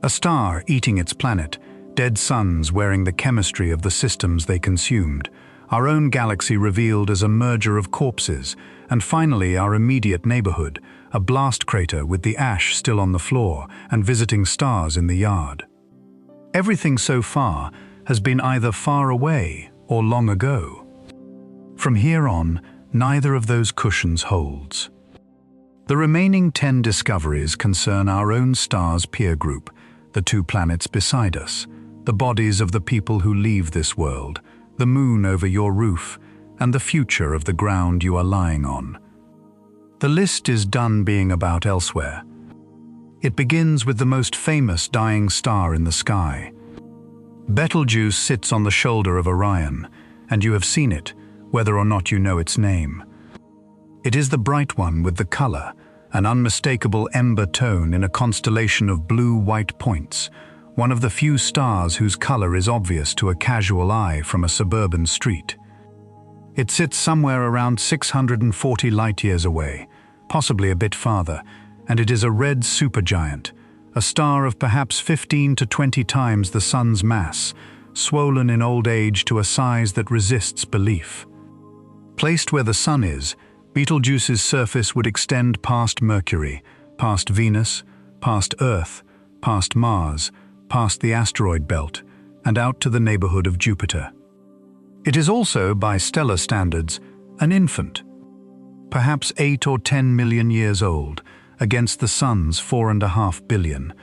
A star eating its planet, dead suns wearing the chemistry of the systems they consumed, our own galaxy revealed as a merger of corpses, and finally our immediate neighborhood, a blast crater with the ash still on the floor and visiting stars in the yard. Everything so far has been either far away or long ago. From here on, neither of those cushions holds. The remaining 10 discoveries concern our own star's peer group, the 2 planets beside us, the bodies of the people who leave this world, the moon over your roof, and the future of the ground you are lying on. The list is done being about elsewhere. It begins with the most famous dying star in the sky. Betelgeuse sits on the shoulder of Orion, and you have seen it, whether or not you know its name. It is the bright one with the color, an unmistakable ember tone in a constellation of blue-white points, one of the few stars whose color is obvious to a casual eye from a suburban street. It sits somewhere around 640 light-years away, possibly a bit farther, and it is a red supergiant, a star of perhaps 15 to 20 times the Sun's mass, swollen in old age to a size that resists belief. Placed where the Sun is, Betelgeuse's surface would extend past Mercury, past Venus, past Earth, past Mars, past the asteroid belt, and out to the neighborhood of Jupiter. It is also, by stellar standards, an infant, perhaps 8 or 10 million years old, against the Sun's 4.5 billion.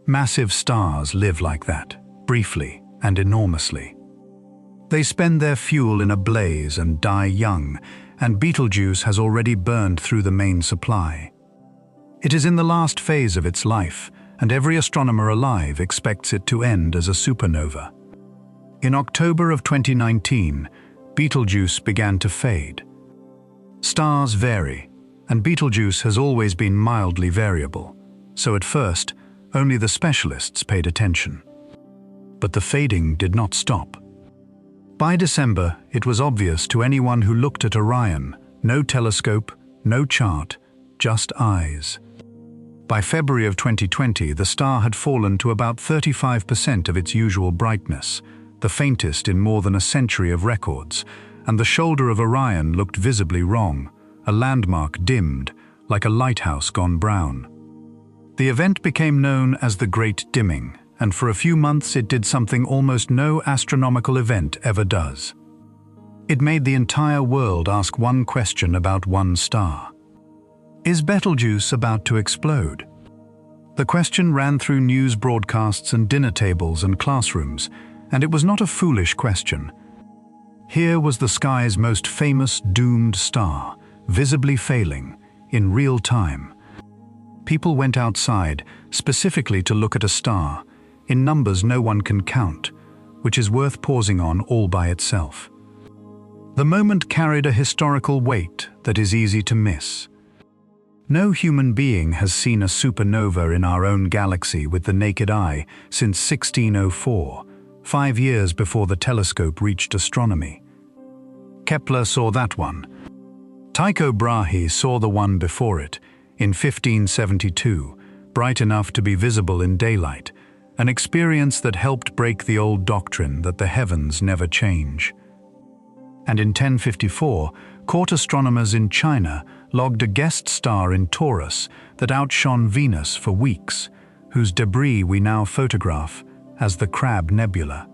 Massive stars live like that, briefly and enormously. They spend their fuel in a blaze and die young, and Betelgeuse has already burned through the main supply. It is in the last phase of its life, and every astronomer alive expects it to end as a supernova. In October of 2019, Betelgeuse began to fade. Stars vary, and Betelgeuse has always been mildly variable, so at first, only the specialists paid attention. But the fading did not stop. By December, it was obvious to anyone who looked at Orion: no telescope, no chart, just eyes. By February of 2020, the star had fallen to about 35% of its usual brightness, the faintest in more than a century of records, and the shoulder of Orion looked visibly wrong, a landmark dimmed, like a lighthouse gone brown. The event became known as the Great Dimming, and for a few months it did something almost no astronomical event ever does. It made the entire world ask one question about one star. Is Betelgeuse about to explode? The question ran through news broadcasts and dinner tables and classrooms, and it was not a foolish question. Here was the sky's most famous doomed star, visibly failing, in real time. People went outside, specifically to look at a star, in numbers no one can count, which is worth pausing on all by itself. The moment carried a historical weight that is easy to miss. No human being has seen a supernova in our own galaxy with the naked eye since 1604, 5 years before the telescope reached astronomy. Kepler saw that one. Tycho Brahe saw the one before it, in 1572, bright enough to be visible in daylight, an experience that helped break the old doctrine that the heavens never change. And in 1054, court astronomers in China logged a guest star in Taurus that outshone Venus for weeks, whose debris we now photograph as the Crab Nebula.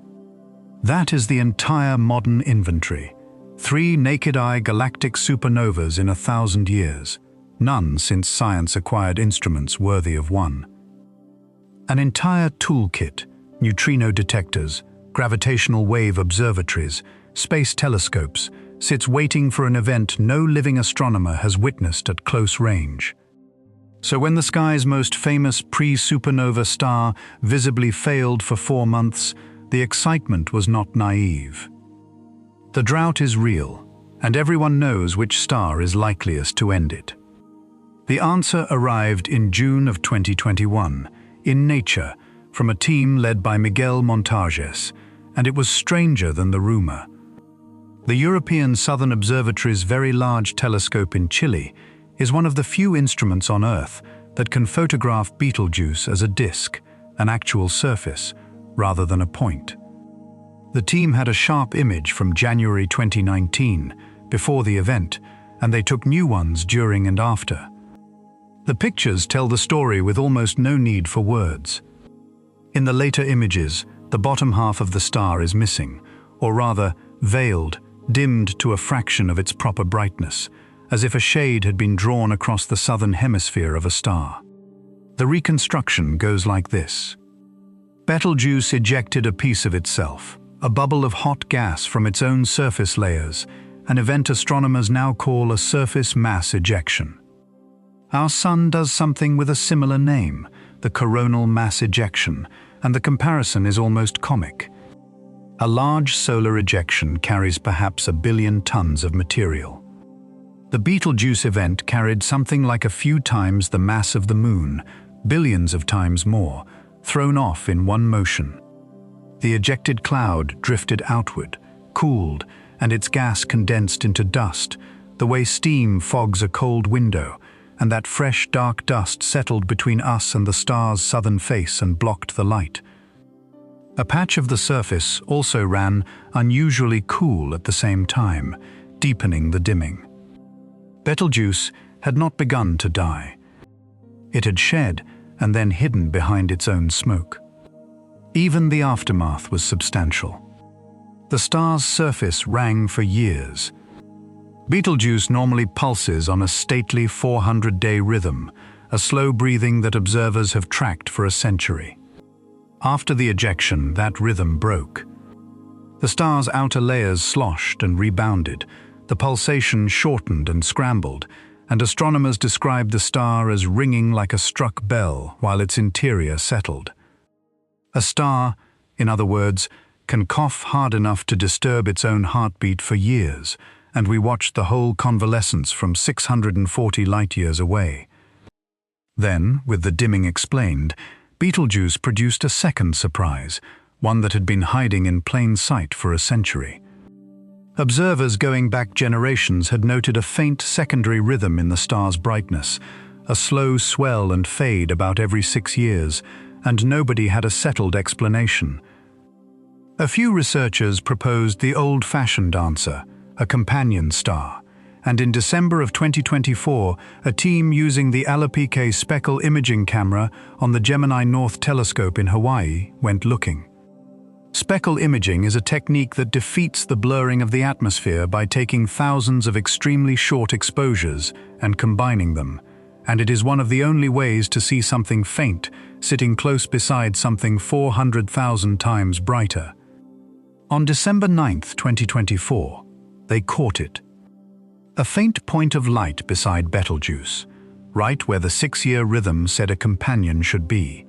That is the entire modern inventory. 3 naked-eye galactic supernovas in 1,000 years, none since science acquired instruments worthy of one. An entire toolkit: neutrino detectors, gravitational wave observatories, space telescopes, sits waiting for an event no living astronomer has witnessed at close range. So when the sky's most famous pre-supernova star visibly failed for 4 months, the excitement was not naive. The drought is real, and everyone knows which star is likeliest to end it. The answer arrived in June of 2021, in Nature, from a team led by Miguel Montages, and it was stranger than the rumor. The European Southern Observatory's Very Large Telescope in Chile is one of the few instruments on Earth that can photograph Betelgeuse as a disk, an actual surface, rather than a point. The team had a sharp image from January 2019, before the event, and they took new ones during and after. The pictures tell the story with almost no need for words. In the later images, the bottom half of the star is missing, or rather, veiled, dimmed to a fraction of its proper brightness, as if a shade had been drawn across the southern hemisphere of a star. The reconstruction goes like this. Betelgeuse ejected a piece of itself, a bubble of hot gas from its own surface layers, an event astronomers now call a surface mass ejection. Our Sun does something with a similar name, the coronal mass ejection, and the comparison is almost comic. A large solar ejection carries perhaps 1 billion tons of material. The Betelgeuse event carried something like a few times the mass of the Moon, billions of times more, thrown off in one motion. The ejected cloud drifted outward, cooled, and its gas condensed into dust, the way steam fogs a cold window, and that fresh dark dust settled between us and the star's southern face and blocked the light. A patch of the surface also ran unusually cool at the same time, deepening the dimming. Betelgeuse had not begun to die. It had shed and then hidden behind its own smoke. Even the aftermath was substantial. The star's surface rang for years. Betelgeuse normally pulses on a stately 400-day rhythm, a slow breathing that observers have tracked for a century. After the ejection, that rhythm broke. The star's outer layers sloshed and rebounded, the pulsation shortened and scrambled, and astronomers described the star as ringing like a struck bell while its interior settled. A star, in other words, can cough hard enough to disturb its own heartbeat for years, and we watched the whole convalescence from 640 light-years away. Then, with the dimming explained, Betelgeuse produced a second surprise, one that had been hiding in plain sight for a century. Observers going back generations had noted a faint secondary rhythm in the star's brightness, a slow swell and fade about every 6 years, and nobody had a settled explanation. A few researchers proposed the old-fashioned answer, a companion star, and in December of 2024, a team using the Alapike speckle imaging camera on the Gemini North Telescope in Hawaii went looking. Speckle imaging is a technique that defeats the blurring of the atmosphere by taking thousands of extremely short exposures and combining them, and it is one of the only ways to see something faint sitting close beside something 400,000 times brighter. On December 9, 2024, they caught it. A faint point of light beside Betelgeuse, right where the 6-year rhythm said a companion should be.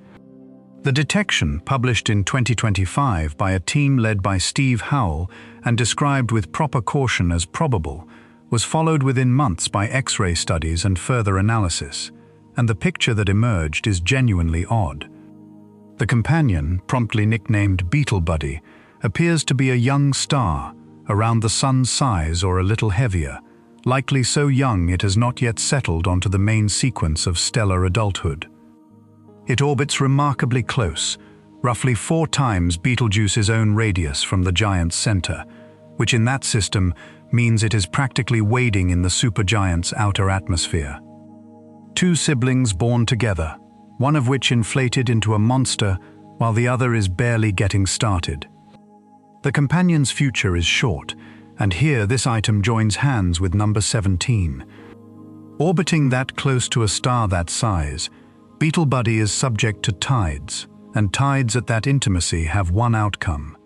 The detection, published in 2025 by a team led by Steve Howell and described with proper caution as probable, was followed within months by X-ray studies and further analysis, and the picture that emerged is genuinely odd. The companion, promptly nicknamed Betelgeuse, appears to be a young star, around the Sun's size or a little heavier, likely so young it has not yet settled onto the main sequence of stellar adulthood. It orbits remarkably close, roughly 4 times Betelgeuse's own radius from the giant's center, which in that system means it is practically wading in the supergiant's outer atmosphere. 2 siblings born together, one of which inflated into a monster while the other is barely getting started. The companion's future is short, and here this item joins hands with number 17. Orbiting that close to a star that size, Betelgeuse is subject to tides, and tides at that intimacy have one outcome.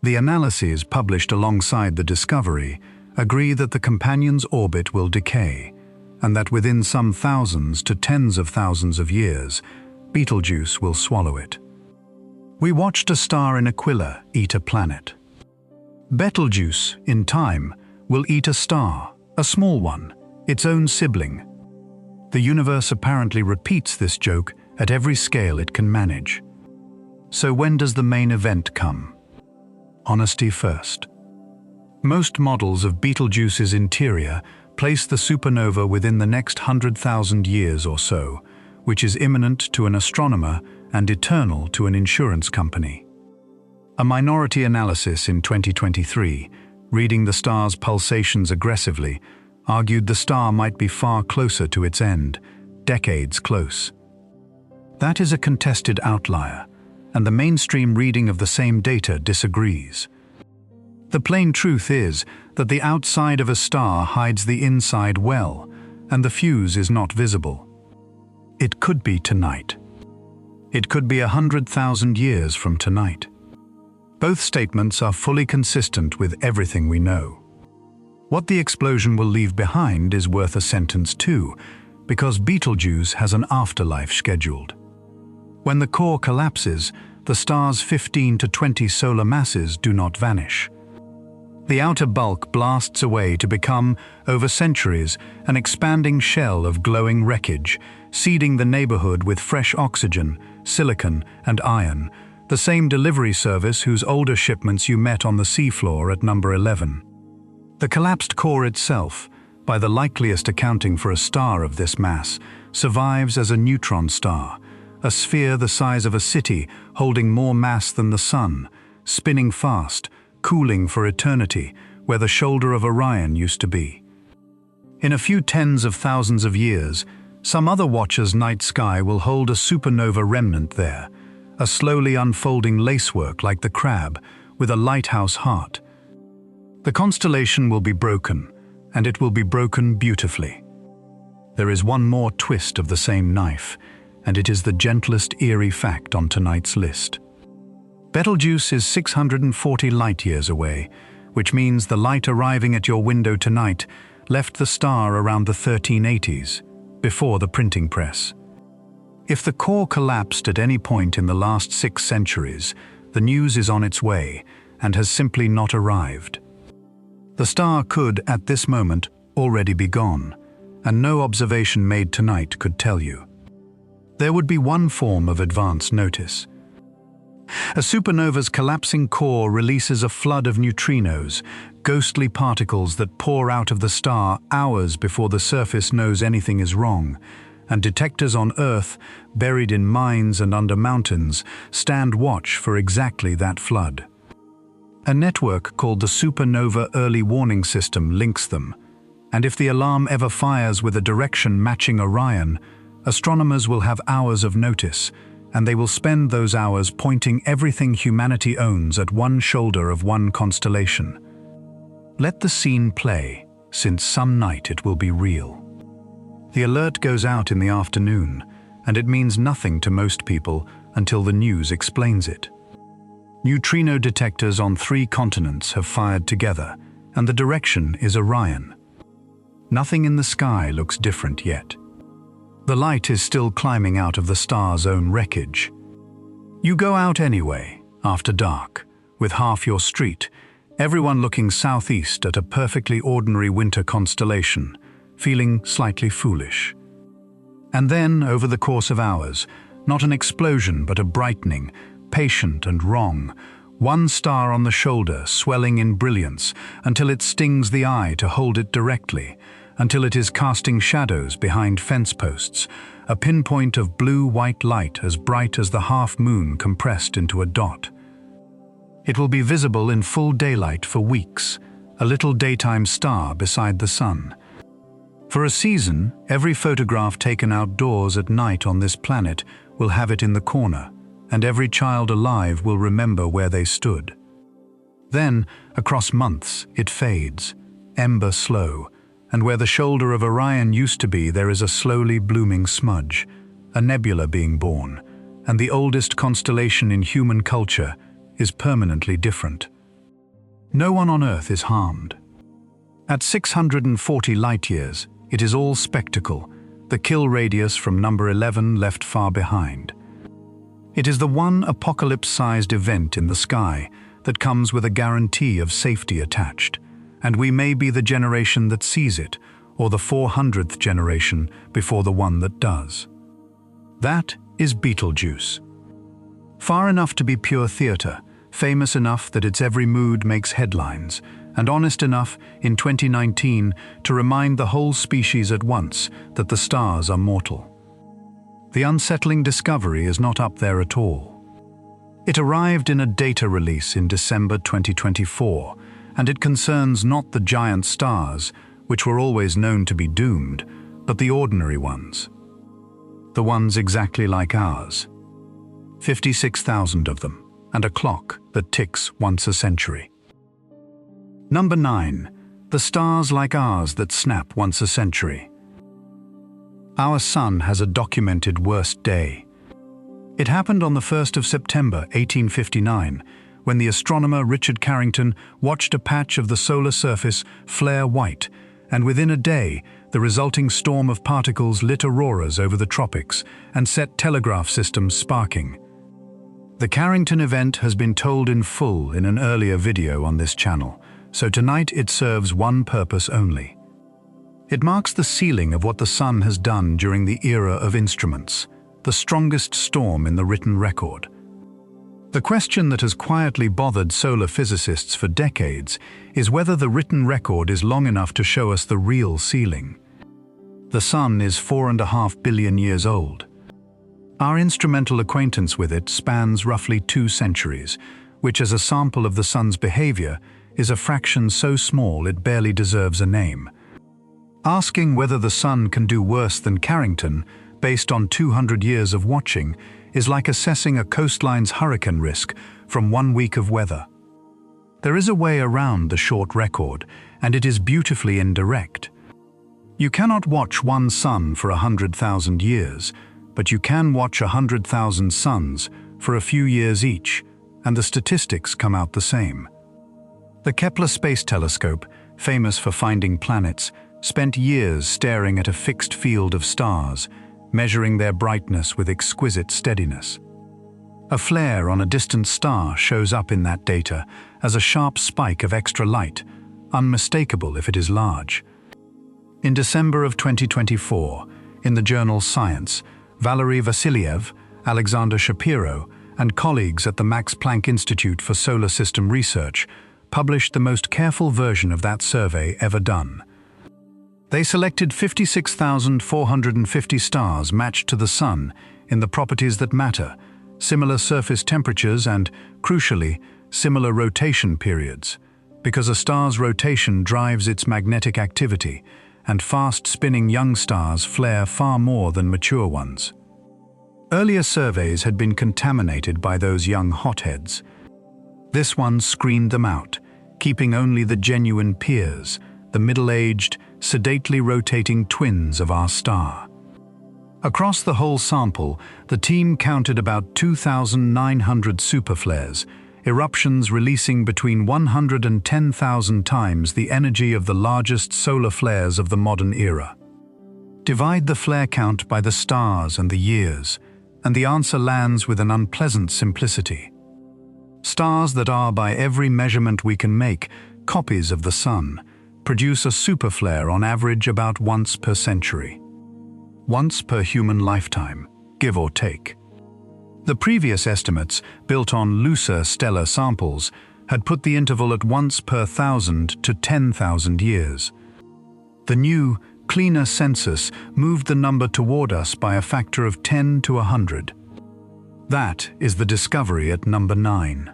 The analyses published alongside the discovery agree that the companion's orbit will decay, and that within some thousands to tens of thousands of years, Betelgeuse will swallow it. We watched a star in Aquila eat a planet. Betelgeuse, in time, will eat a star, a small one, its own sibling. The universe apparently repeats this joke at every scale it can manage. So when does the main event come? Honesty first. Most models of Betelgeuse's interior place the supernova within the next 100,000 years or so, which is imminent to an astronomer and eternal to an insurance company. A minority analysis in 2023, reading the star's pulsations aggressively, argued the star might be far closer to its end, decades close. That is a contested outlier, and the mainstream reading of the same data disagrees. The plain truth is that the outside of a star hides the inside well, and the fuse is not visible. It could be tonight. It could be 100,000 years from tonight. Both statements are fully consistent with everything we know. What the explosion will leave behind is worth a sentence too, because Betelgeuse has an afterlife scheduled. When the core collapses, the star's 15 to 20 solar masses do not vanish. The outer bulk blasts away to become, over centuries, an expanding shell of glowing wreckage, seeding the neighborhood with fresh oxygen, silicon, and iron, the same delivery service whose older shipments you met on the seafloor at number 11. The collapsed core itself, by the likeliest accounting for a star of this mass, survives as a neutron star, a sphere the size of a city holding more mass than the sun, spinning fast, cooling for eternity, where the shoulder of Orion used to be. In a few tens of thousands of years, some other watcher's night sky will hold a supernova remnant there, a slowly unfolding lacework like the crab, with a lighthouse heart. The constellation will be broken, and it will be broken beautifully. There is one more twist of the same knife, and it is the gentlest eerie fact on tonight's list. Betelgeuse is 640 light-years away, which means the light arriving at your window tonight left the star around the 1380s, before the printing press. If the core collapsed at any point in the last 6 centuries, the news is on its way and has simply not arrived. The star could, at this moment, already be gone, and no observation made tonight could tell you. There would be one form of advance notice. A supernova's collapsing core releases a flood of neutrinos, ghostly particles that pour out of the star hours before the surface knows anything is wrong, and detectors on Earth, buried in mines and under mountains, stand watch for exactly that flood. A network called the Supernova Early Warning System links them, and if the alarm ever fires with a direction matching Orion, astronomers will have hours of notice, and they will spend those hours pointing everything humanity owns at one shoulder of one constellation. Let the scene play, since some night it will be real. The alert goes out in the afternoon, and it means nothing to most people until the news explains it. Neutrino detectors on 3 continents have fired together, and the direction is Orion. Nothing in the sky looks different yet. The light is still climbing out of the star's own wreckage. You go out anyway, after dark, with half your street, everyone looking southeast at a perfectly ordinary winter constellation, feeling slightly foolish. And then, over the course of hours, not an explosion but a brightening, patient and wrong, one star on the shoulder swelling in brilliance until it stings the eye to hold it directly, until it is casting shadows behind fence posts, a pinpoint of blue-white light as bright as the half-moon compressed into a dot. It will be visible in full daylight for weeks, a little daytime star beside the sun. For a season, every photograph taken outdoors at night on this planet will have it in the corner, and every child alive will remember where they stood. Then, across months, it fades, ember slow, and where the shoulder of Orion used to be there is a slowly blooming smudge, a nebula being born, and the oldest constellation in human culture is permanently different. No one on Earth is harmed. At 640 light-years, it is all spectacle, the kill radius from number 11 left far behind. It is the one apocalypse-sized event in the sky that comes with a guarantee of safety attached, and we may be the generation that sees it, or the 400th generation before the one that does. That is Betelgeuse. Far enough to be pure theatre, famous enough that its every mood makes headlines, and honest enough in 2019 to remind the whole species at once that the stars are mortal. The unsettling discovery is not up there at all. It arrived in a data release in December 2024, and it concerns not the giant stars, which were always known to be doomed, but the ordinary ones. The ones exactly like ours. 56,000 of them, and a clock that ticks once a century. Number 9. The stars like ours that snap once a century. Our sun has a documented worst day. It happened on the 1st of September 1859, when the astronomer Richard Carrington watched a patch of the solar surface flare white, and within a day, the resulting storm of particles lit auroras over the tropics and set telegraph systems sparking. The Carrington event has been told in full in an earlier video on this channel, so tonight it serves one purpose only. It marks the ceiling of what the sun has done during the era of instruments, the strongest storm in the written record. The question that has quietly bothered solar physicists for decades is whether the written record is long enough to show us the real ceiling. The sun is 4.5 billion years old. Our instrumental acquaintance with it spans roughly 2 centuries, which as a sample of the sun's behavior is a fraction so small it barely deserves a name. Asking whether the sun can do worse than Carrington, based on 200 years of watching, is like assessing a coastline's hurricane risk from 1 week of weather. There is a way around the short record, and it is beautifully indirect. You cannot watch one sun for 100,000 years, but you can watch 100,000 suns for a few years each, and the statistics come out the same. The Kepler Space Telescope, famous for finding planets, spent years staring at a fixed field of stars, measuring their brightness with exquisite steadiness. A flare on a distant star shows up in that data as a sharp spike of extra light, unmistakable if it is large. In December of 2024, in the journal Science, Valery Vasiliev, Alexander Shapiro, and colleagues at the Max Planck Institute for Solar System Research published the most careful version of that survey ever done. They selected 56,450 stars matched to the Sun in the properties that matter, similar surface temperatures and, crucially, similar rotation periods, because a star's rotation drives its magnetic activity, and fast-spinning young stars flare far more than mature ones. Earlier surveys had been contaminated by those young hotheads. This one screened them out, keeping only the genuine peers, the middle-aged, sedately rotating twins of our star. Across the whole sample, the team counted about 2,900 superflares, eruptions releasing between 100 and 10,000 times the energy of the largest solar flares of the modern era. Divide the flare count by the stars and the years, and the answer lands with an unpleasant simplicity. Stars that are, by every measurement we can make, copies of the Sun, produce a superflare on average about once per century. Once per human lifetime, give or take. The previous estimates, built on looser stellar samples, had put the interval at once per 1,000 to 10,000 years. The new, cleaner census moved the number toward us by a factor of 10 to 100. That is the discovery at number 9.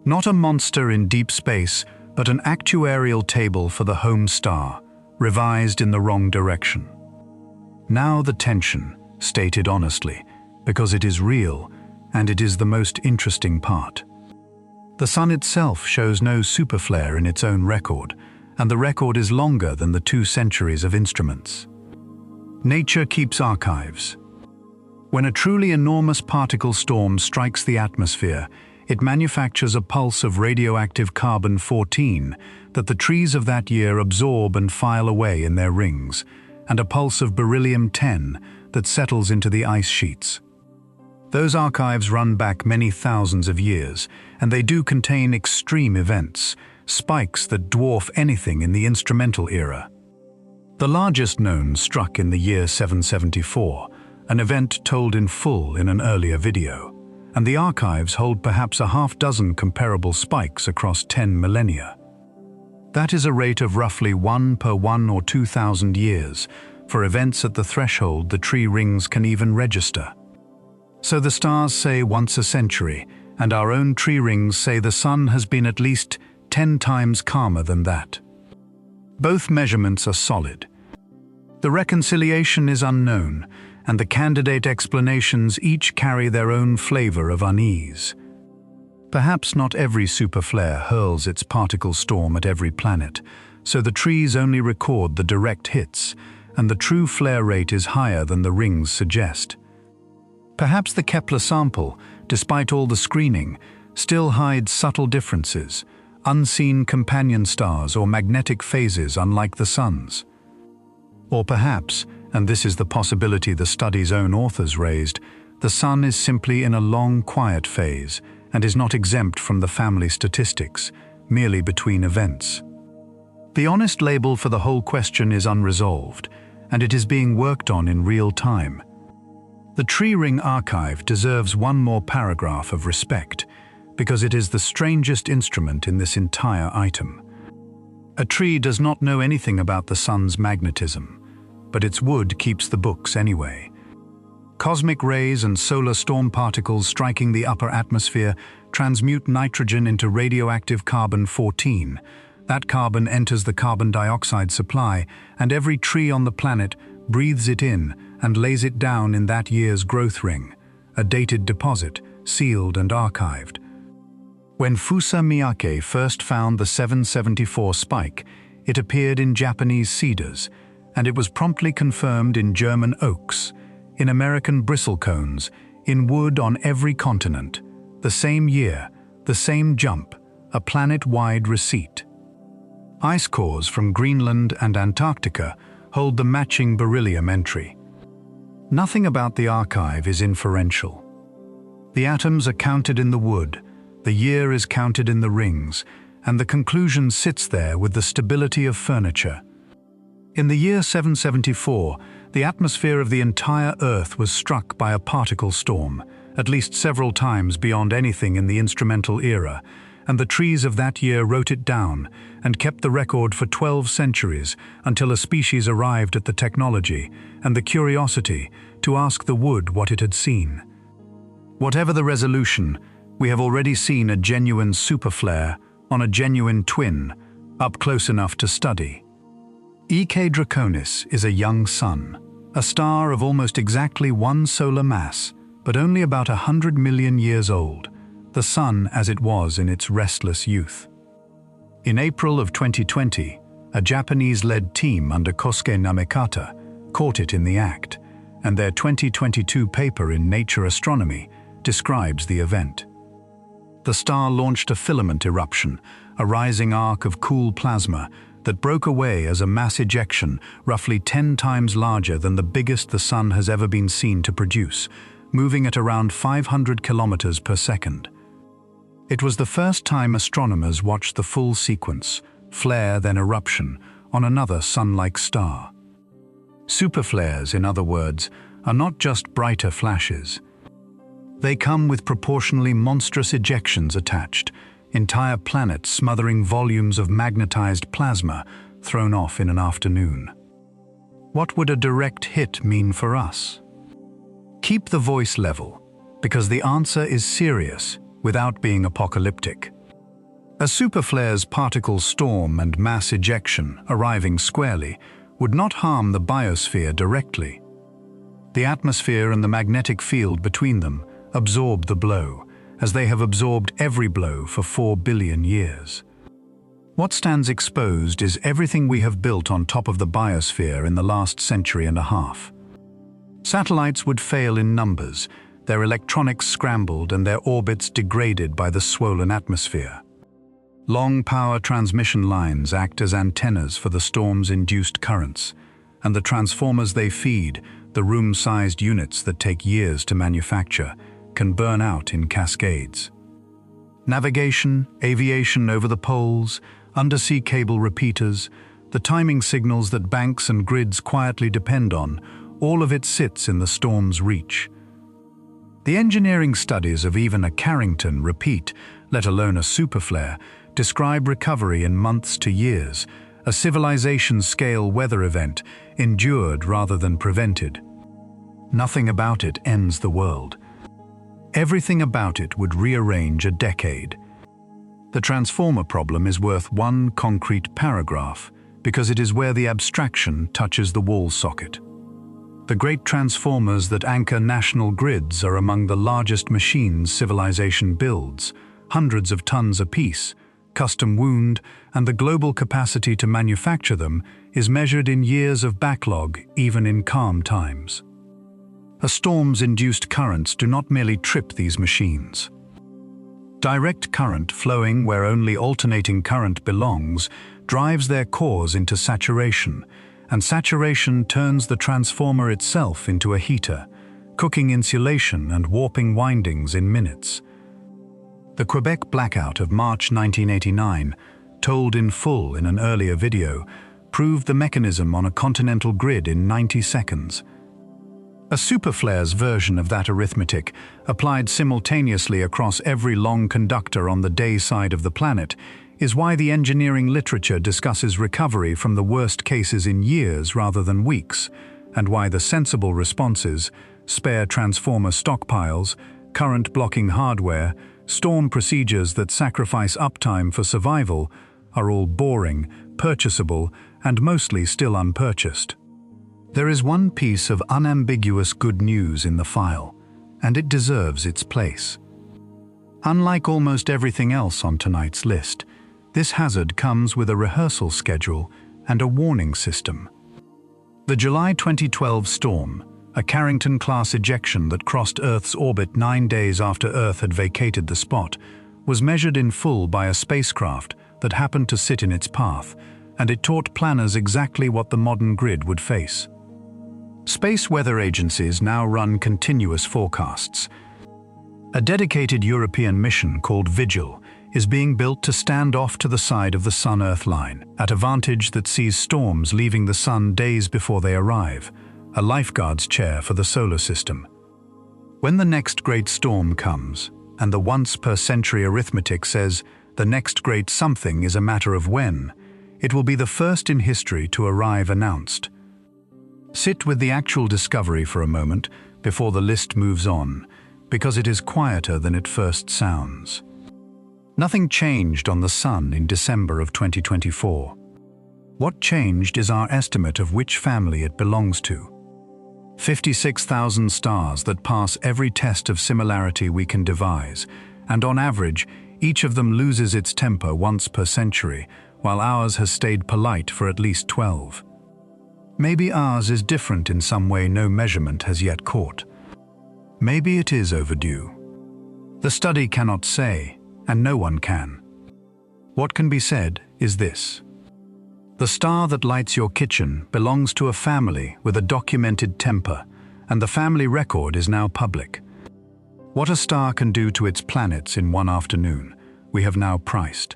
Not a monster in deep space, but an actuarial table for the home star, revised in the wrong direction. Now the tension, stated honestly, because it is real, and it is the most interesting part. The Sun itself shows no superflare in its own record, and the record is longer than the 2 centuries of instruments. Nature keeps archives. When a truly enormous particle storm strikes the atmosphere, it manufactures a pulse of radioactive carbon-14 that the trees of that year absorb and file away in their rings, and a pulse of beryllium-10 that settles into the ice sheets. Those archives run back many thousands of years, and they do contain extreme events, spikes that dwarf anything in the instrumental era. The largest known struck in the year 774, an event told in full in an earlier video, and the archives hold perhaps a half-dozen comparable spikes across 10 millennia. That is a rate of roughly 1 per 1 or 2,000 years, for events at the threshold the tree rings can even register. So the stars say once a century, and our own tree rings say the Sun has been at least 10 times calmer than that. Both measurements are solid. The reconciliation is unknown, and the candidate explanations each carry their own flavor of unease. Perhaps not every superflare hurls its particle storm at every planet, so the trees only record the direct hits, and the true flare rate is higher than the rings suggest. Perhaps the Kepler sample, despite all the screening, still hides subtle differences, unseen companion stars or magnetic phases unlike the Sun's. Or perhaps, and this is the possibility the study's own authors raised, the Sun is simply in a long, quiet phase and is not exempt from the family statistics, merely between events. The honest label for the whole question is unresolved, and it is being worked on in real time. The tree ring archive deserves one more paragraph of respect, because it is the strangest instrument in this entire item. A tree does not know anything about the Sun's magnetism, but its wood keeps the books anyway. Cosmic rays and solar storm particles striking the upper atmosphere transmute nitrogen into radioactive carbon-14. That carbon enters the carbon dioxide supply, and every tree on the planet breathes it in and lays it down in that year's growth ring, a dated deposit, sealed and archived. When Fusa Miyake first found the 774 spike, it appeared in Japanese cedars, and it was promptly confirmed in German oaks, in American bristlecones, in wood on every continent. The same year, the same jump, a planet-wide receipt. Ice cores from Greenland and Antarctica hold the matching beryllium entry. Nothing about the archive is inferential. The atoms are counted in the wood, the year is counted in the rings, and the conclusion sits there with the stability of furniture. In the year 774, the atmosphere of the entire Earth was struck by a particle storm, at least several times beyond anything in the instrumental era, and the trees of that year wrote it down and kept the record for 12 centuries until a species arrived at the technology and the curiosity to ask the wood what it had seen. Whatever the resolution, we have already seen a genuine superflare on a genuine twin, up close enough to study. E.K. Draconis is a young sun, a star of almost exactly one solar mass, but only about 100 million years old, the Sun as it was in its restless youth. In April of 2020, a Japanese-led team under Kosuke Namekata caught it in the act, and their 2022 paper in Nature Astronomy describes the event. The star launched a filament eruption, a rising arc of cool plasma that broke away as a mass ejection roughly 10 times larger than the biggest the Sun has ever been seen to produce, moving at around 500 kilometers per second. It was the first time astronomers watched the full sequence, flare then eruption, on another Sun-like star. Superflares, in other words, are not just brighter flashes. They come with proportionally monstrous ejections attached, entire planets smothering volumes of magnetized plasma thrown off in an afternoon. What would a direct hit mean for us? Keep the voice level, because the answer is serious without being apocalyptic. A superflare's particle storm and mass ejection arriving squarely would not harm the biosphere directly. The atmosphere and the magnetic field between them absorb the blow, as they have absorbed every blow for 4 billion years. What stands exposed is everything we have built on top of the biosphere in the last century and a half. Satellites would fail in numbers, their electronics scrambled and their orbits degraded by the swollen atmosphere. Long power transmission lines act as antennas for the storm's induced currents, and the transformers they feed, the room-sized units that take years to manufacture, can burn out in cascades. Navigation, aviation over the poles, undersea cable repeaters, the timing signals that banks and grids quietly depend on, all of it sits in the storm's reach. The engineering studies of even a Carrington repeat, let alone a superflare, describe recovery in months to years, a civilization-scale weather event endured rather than prevented. Nothing about it ends the world. Everything about it would rearrange a decade. The transformer problem is worth one concrete paragraph, because it is where the abstraction touches the wall socket. The great transformers that anchor national grids are among the largest machines civilization builds, hundreds of tons apiece, custom wound, and the global capacity to manufacture them is measured in years of backlog, even in calm times. A storm's induced currents do not merely trip these machines. Direct current flowing where only alternating current belongs drives their cores into saturation, and saturation turns the transformer itself into a heater, cooking insulation and warping windings in minutes. The Quebec blackout of March 1989, told in full in an earlier video, proved the mechanism on a continental grid in 90 seconds. A superflare's version of that arithmetic, applied simultaneously across every long conductor on the day side of the planet, is why the engineering literature discusses recovery from the worst cases in years rather than weeks, and why the sensible responses, spare transformer stockpiles, current-blocking hardware, storm procedures that sacrifice uptime for survival, are all boring, purchasable, and mostly still unpurchased. There is one piece of unambiguous good news in the file, and it deserves its place. Unlike almost everything else on tonight's list, this hazard comes with a rehearsal schedule and a warning system. The July 2012 storm, a Carrington-class ejection that crossed Earth's orbit 9 days after Earth had vacated the spot, was measured in full by a spacecraft that happened to sit in its path, and it taught planners exactly what the modern grid would face. Space weather agencies now run continuous forecasts. A dedicated European mission called Vigil is being built to stand off to the side of the Sun-Earth line, at a vantage that sees storms leaving the Sun days before they arrive, a lifeguard's chair for the solar system. When the next great storm comes, and the once-per-century arithmetic says the next great something is a matter of when, it will be the first in history to arrive announced. Sit with the actual discovery for a moment before the list moves on, because it is quieter than it first sounds. Nothing changed on the Sun in December of 2024. What changed is our estimate of which family it belongs to. 56,000 stars that pass every test of similarity we can devise, and on average, each of them loses its temper once per century, while ours has stayed polite for at least 12. Maybe ours is different in some way no measurement has yet caught. Maybe it is overdue. The study cannot say, and no one can. What can be said is this. The star that lights your kitchen belongs to a family with a documented temper, and the family record is now public. What a star can do to its planets in one afternoon, we have now priced.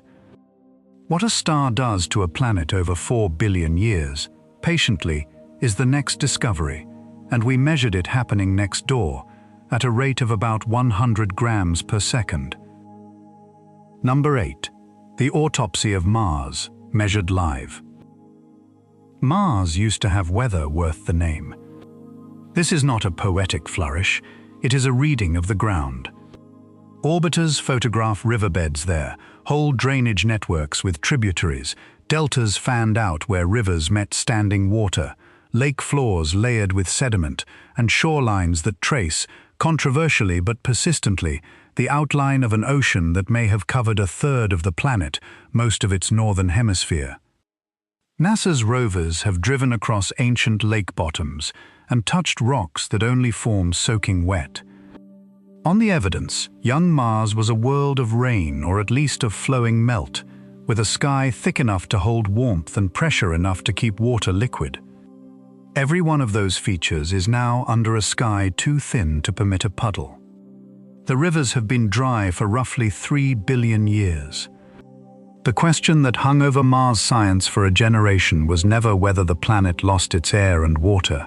What a star does to a planet over 4 billion years, patiently, is the next discovery, and we measured it happening next door at a rate of about 100 grams per second. Number 8. The Autopsy of Mars, measured live. Mars used to have weather worth the name. This is not a poetic flourish, it is a reading of the ground. Orbiters photograph riverbeds there, whole drainage networks with tributaries, deltas fanned out where rivers met standing water, lake floors layered with sediment, and shorelines that trace, controversially but persistently, the outline of an ocean that may have covered a third of the planet, most of its northern hemisphere. NASA's rovers have driven across ancient lake bottoms and touched rocks that only form soaking wet. On the evidence, young Mars was a world of rain or at least of flowing melt, with a sky thick enough to hold warmth and pressure enough to keep water liquid. Every one of those features is now under a sky too thin to permit a puddle. The rivers have been dry for roughly 3 billion years. The question that hung over Mars science for a generation was never whether the planet lost its air and water.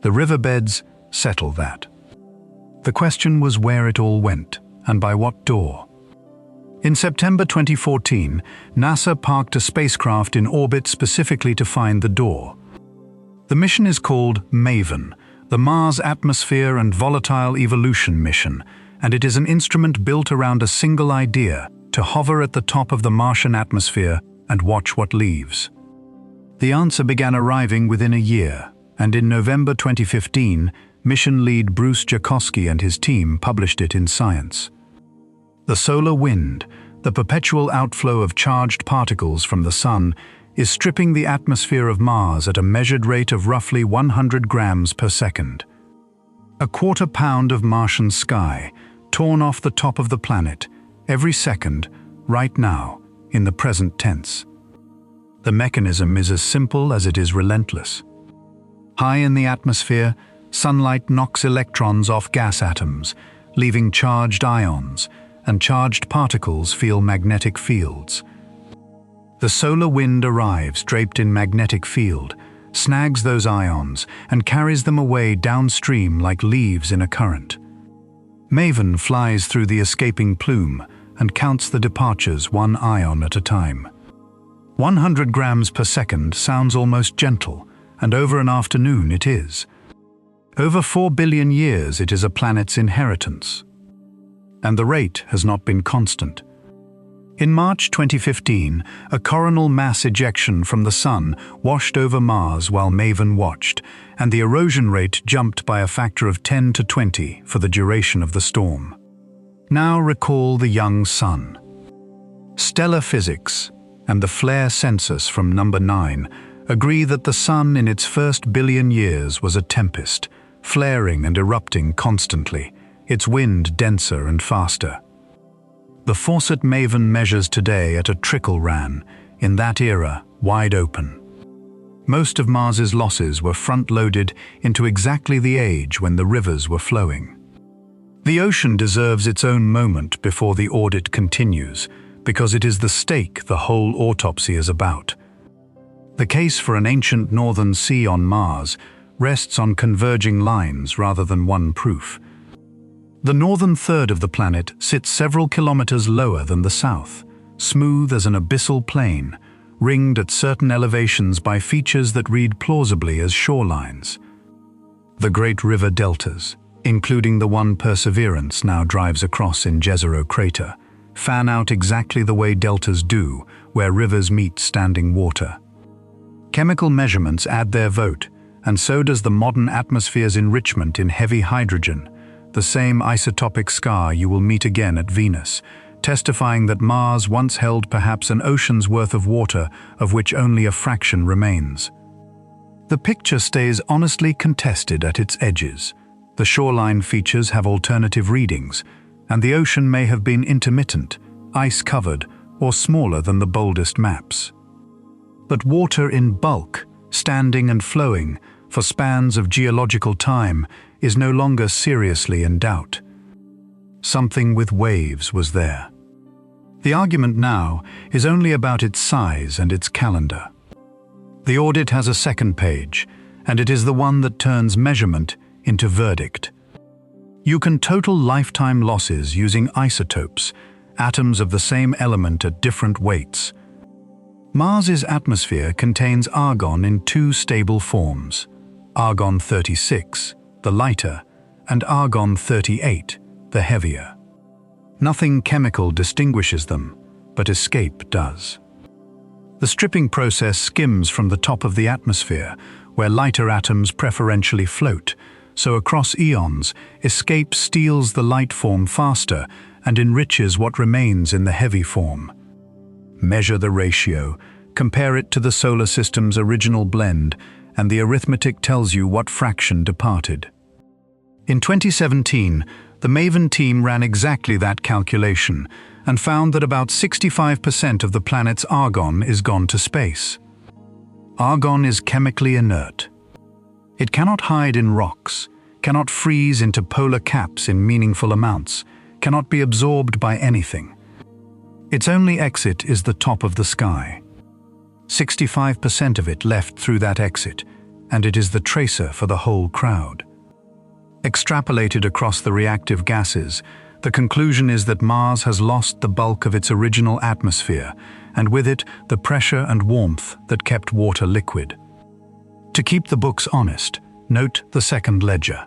The riverbeds settle that. The question was where it all went, and by what door. In September 2014, NASA parked a spacecraft in orbit specifically to find the door. The mission is called MAVEN, the Mars Atmosphere and Volatile Evolution Mission, and it is an instrument built around a single idea: to hover at the top of the Martian atmosphere and watch what leaves. The answer began arriving within a year, and in November 2015, mission lead Bruce Jakosky and his team published it in Science. The solar wind, the perpetual outflow of charged particles from the Sun, is stripping the atmosphere of Mars at a measured rate of roughly 100 grams per second. A quarter pound of Martian sky, torn off the top of the planet, every second, right now, in the present tense. The mechanism is as simple as it is relentless. High in the atmosphere, sunlight knocks electrons off gas atoms, leaving charged ions, and charged particles feel magnetic fields. The solar wind arrives draped in magnetic field, snags those ions, and carries them away downstream like leaves in a current. MAVEN flies through the escaping plume and counts the departures one ion at a time. 100 grams per second sounds almost gentle, and over an afternoon it is. Over 4 billion years it is a planet's inheritance. And the rate has not been constant. In March 2015, a coronal mass ejection from the Sun washed over Mars while MAVEN watched, and the erosion rate jumped by a factor of 10 to 20 for the duration of the storm. Now recall the young Sun. Stellar physics and the flare census from number 9 agree that the Sun in its first billion years was a tempest, flaring and erupting constantly, its wind denser and faster. The faucet MAVEN measures today at a trickle ran, in that era, wide open. Most of Mars's losses were front-loaded into exactly the age when the rivers were flowing. The ocean deserves its own moment before the audit continues, because it is the stake the whole autopsy is about. The case for an ancient northern sea on Mars rests on converging lines rather than one proof. The northern third of the planet sits several kilometers lower than the south, smooth as an abyssal plain, ringed at certain elevations by features that read plausibly as shorelines. The great river deltas, including the one Perseverance now drives across in Jezero crater, fan out exactly the way deltas do, where rivers meet standing water. Chemical measurements add their vote, and so does the modern atmosphere's enrichment in heavy hydrogen, the same isotopic scar you will meet again at Venus, testifying that Mars once held perhaps an ocean's worth of water of which only a fraction remains. The picture stays honestly contested at its edges. The shoreline features have alternative readings, and the ocean may have been intermittent, ice-covered, or smaller than the boldest maps. But water in bulk, standing and flowing, for spans of geological time, is no longer seriously in doubt. Something with waves was there. The argument now is only about its size and its calendar. The audit has a second page, and it is the one that turns measurement into verdict. You can total lifetime losses using isotopes, atoms of the same element at different weights. Mars's atmosphere contains argon in two stable forms, argon-36, the lighter, and argon-38, the heavier. Nothing chemical distinguishes them, but escape does. The stripping process skims from the top of the atmosphere, where lighter atoms preferentially float, so across eons, escape steals the light form faster and enriches what remains in the heavy form. Measure the ratio, compare it to the solar system's original blend, and the arithmetic tells you what fraction departed. In 2017, the MAVEN team ran exactly that calculation and found that about 65% of the planet's argon is gone to space. Argon is chemically inert. It cannot hide in rocks, cannot freeze into polar caps in meaningful amounts, cannot be absorbed by anything. Its only exit is the top of the sky. 65% of it left through that exit, and it is the tracer for the whole crowd. Extrapolated across the reactive gases, the conclusion is that Mars has lost the bulk of its original atmosphere, and with it the pressure and warmth that kept water liquid. To keep the books honest, note the second ledger.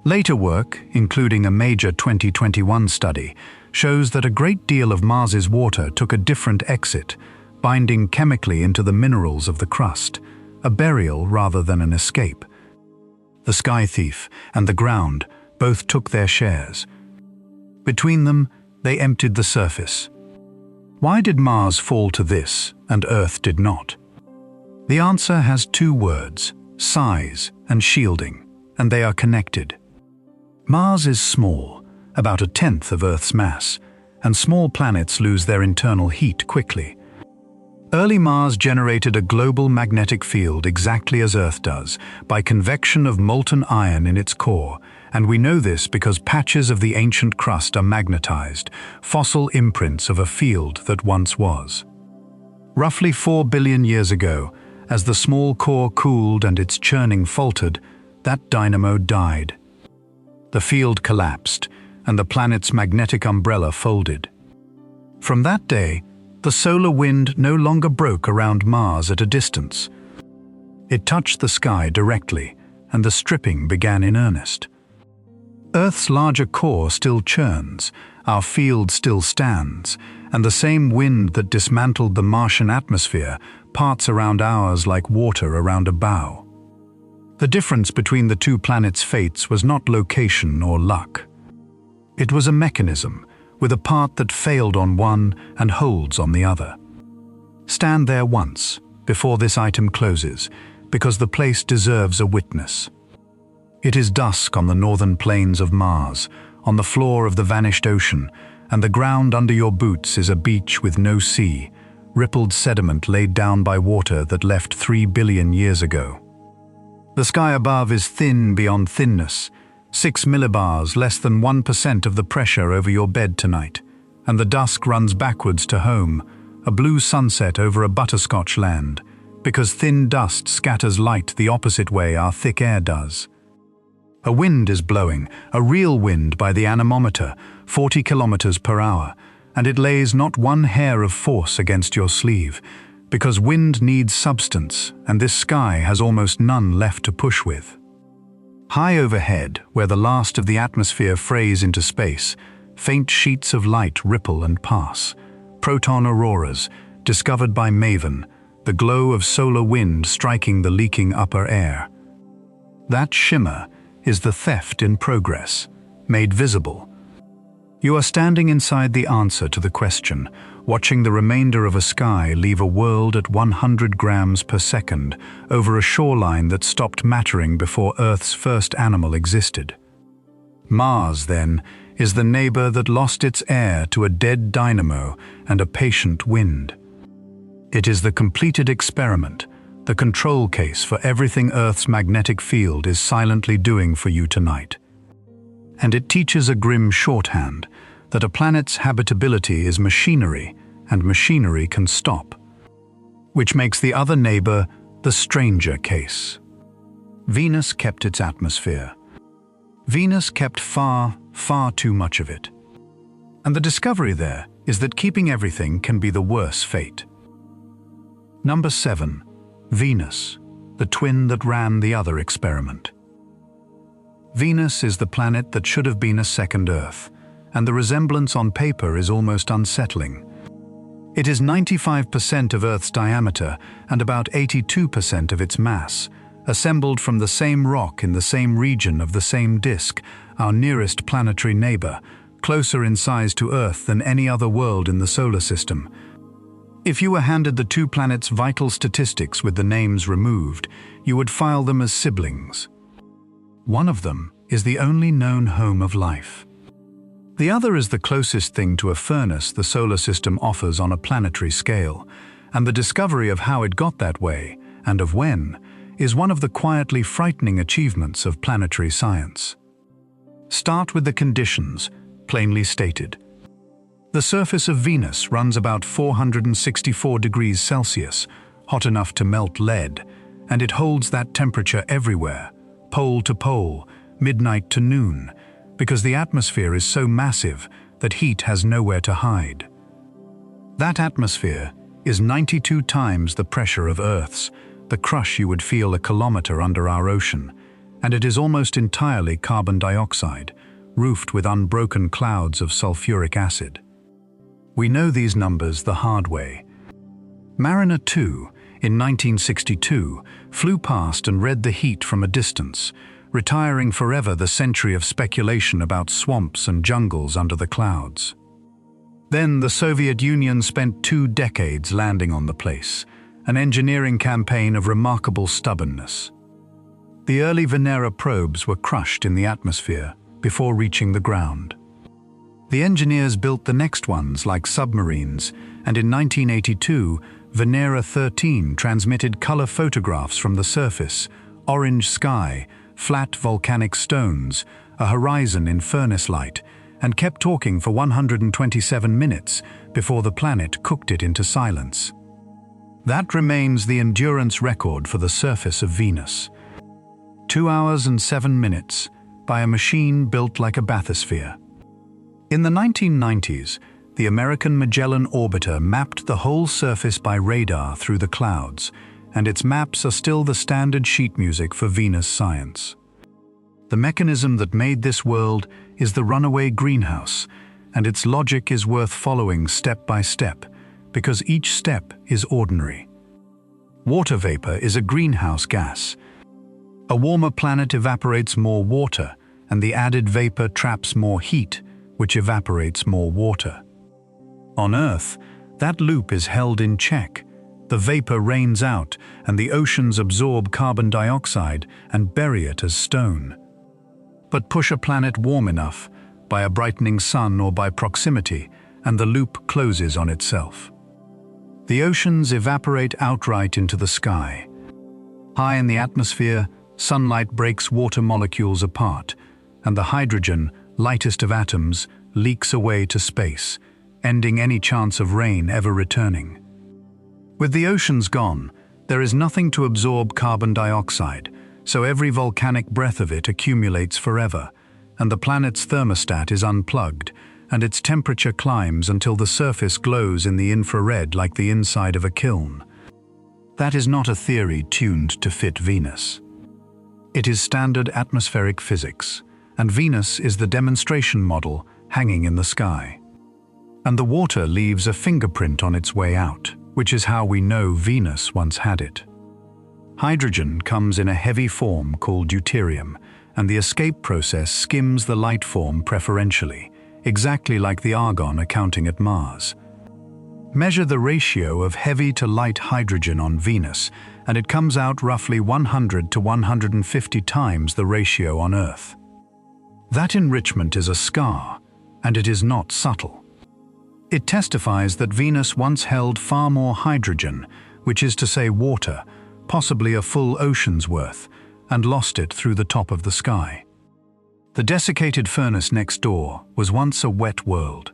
Later work, including a major 2021 study, shows that a great deal of Mars's water took a different exit, binding chemically into the minerals of the crust, a burial rather than an escape. The sky thief and the ground both took their shares. Between them, they emptied the surface. Why did Mars fall to this and Earth did not? The answer has two words, size and shielding, and they are connected. Mars is small, about 1/10 of Earth's mass, and small planets lose their internal heat quickly. Early Mars generated a global magnetic field exactly as Earth does, by convection of molten iron in its core, and we know this because patches of the ancient crust are magnetized, fossil imprints of a field that once was. Roughly 4 billion years ago, as the small core cooled and its churning faltered, that dynamo died. The field collapsed, and the planet's magnetic umbrella folded. From that day, the solar wind no longer broke around Mars at a distance. It touched the sky directly, and the stripping began in earnest. Earth's larger core still churns, our field still stands, and the same wind that dismantled the Martian atmosphere parts around ours like water around a bow. The difference between the two planets' fates was not location or luck. It was a mechanism, with a part that failed on one and holds on the other. Stand there once, before this item closes, because the place deserves a witness. It is dusk on the northern plains of Mars, on the floor of the vanished ocean, and the ground under your boots is a beach with no sea, rippled sediment laid down by water that left 3 billion years ago. The sky above is thin beyond thinness, 6 millibars, less than 1% of the pressure over your bed tonight, and the dusk runs backwards to home, a blue sunset over a butterscotch land, because thin dust scatters light the opposite way our thick air does. A wind is blowing, a real wind by the anemometer, 40 kilometers per hour, and it lays not one hair of force against your sleeve, because wind needs substance, and this sky has almost none left to push with. High overhead, where the last of the atmosphere frays into space, faint sheets of light ripple and pass. Proton auroras, discovered by Maven, the glow of solar wind striking the leaking upper air. That shimmer is the theft in progress, made visible. You are standing inside the answer to the question, watching the remainder of a sky leave a world at 100 grams per second over a shoreline that stopped mattering before Earth's first animal existed. Mars, then, is the neighbor that lost its air to a dead dynamo and a patient wind. It is the completed experiment, the control case for everything Earth's magnetic field is silently doing for you tonight. And it teaches a grim shorthand that a planet's habitability is machinery, and machinery can stop. Which makes the other neighbor the stranger case. Venus kept its atmosphere. Venus kept far, far too much of it. And the discovery there is that keeping everything can be the worse fate. Number 7. Venus, the twin that ran the other experiment. Venus is the planet that should have been a second Earth, and the resemblance on paper is almost unsettling. It is 95% of Earth's diameter and about 82% of its mass, assembled from the same rock in the same region of the same disk, our nearest planetary neighbor, closer in size to Earth than any other world in the solar system. If you were handed the two planets' vital statistics with the names removed, you would file them as siblings. One of them is the only known home of life. The other is the closest thing to a furnace the solar system offers on a planetary scale, and the discovery of how it got that way, and of when, is one of the quietly frightening achievements of planetary science. Start with the conditions, plainly stated. The surface of Venus runs about 464 degrees Celsius, hot enough to melt lead, and it holds that temperature everywhere, pole to pole, midnight to noon, because the atmosphere is so massive that heat has nowhere to hide. That atmosphere is 92 times the pressure of Earth's, the crush you would feel a kilometer under our ocean, and it is almost entirely carbon dioxide, roofed with unbroken clouds of sulfuric acid. We know these numbers the hard way. Mariner 2, in 1962, flew past and read the heat from a distance, retiring forever the century of speculation about swamps and jungles under the clouds. Then the Soviet Union spent 2 decades landing on the place, an engineering campaign of remarkable stubbornness. The early Venera probes were crushed in the atmosphere before reaching the ground. The engineers built the next ones like submarines, and in 1982, Venera 13 transmitted color photographs from the surface, orange sky, flat volcanic stones, a horizon in furnace light, and kept talking for 127 minutes before the planet cooked it into silence. That remains the endurance record for the surface of Venus. 2 hours and 7 minutes by a machine built like a bathysphere. In the 1990s, the American Magellan orbiter mapped the whole surface by radar through the clouds, and its maps are still the standard sheet music for Venus science. The mechanism that made this world is the runaway greenhouse, and its logic is worth following step by step, because each step is ordinary. Water vapor is a greenhouse gas. A warmer planet evaporates more water, and the added vapor traps more heat, which evaporates more water. On Earth, that loop is held in check. The vapor rains out, and the oceans absorb carbon dioxide and bury it as stone. But push a planet warm enough, by a brightening sun or by proximity, and the loop closes on itself. The oceans evaporate outright into the sky. High in the atmosphere, sunlight breaks water molecules apart, and the hydrogen, lightest of atoms, leaks away to space, ending any chance of rain ever returning. With the oceans gone, there is nothing to absorb carbon dioxide, so every volcanic breath of it accumulates forever, and the planet's thermostat is unplugged, and its temperature climbs until the surface glows in the infrared like the inside of a kiln. That is not a theory tuned to fit Venus. It is standard atmospheric physics, and Venus is the demonstration model hanging in the sky. And the water leaves a fingerprint on its way out, which is how we know Venus once had it. Hydrogen comes in a heavy form called deuterium, and the escape process skims the light form preferentially, exactly like the argon accounting at Mars. Measure the ratio of heavy to light hydrogen on Venus, and it comes out roughly 100 to 150 times the ratio on Earth. That enrichment is a scar, and it is not subtle. It testifies that Venus once held far more hydrogen, which is to say water, possibly a full ocean's worth, and lost it through the top of the sky. The desiccated furnace next door was once a wet world.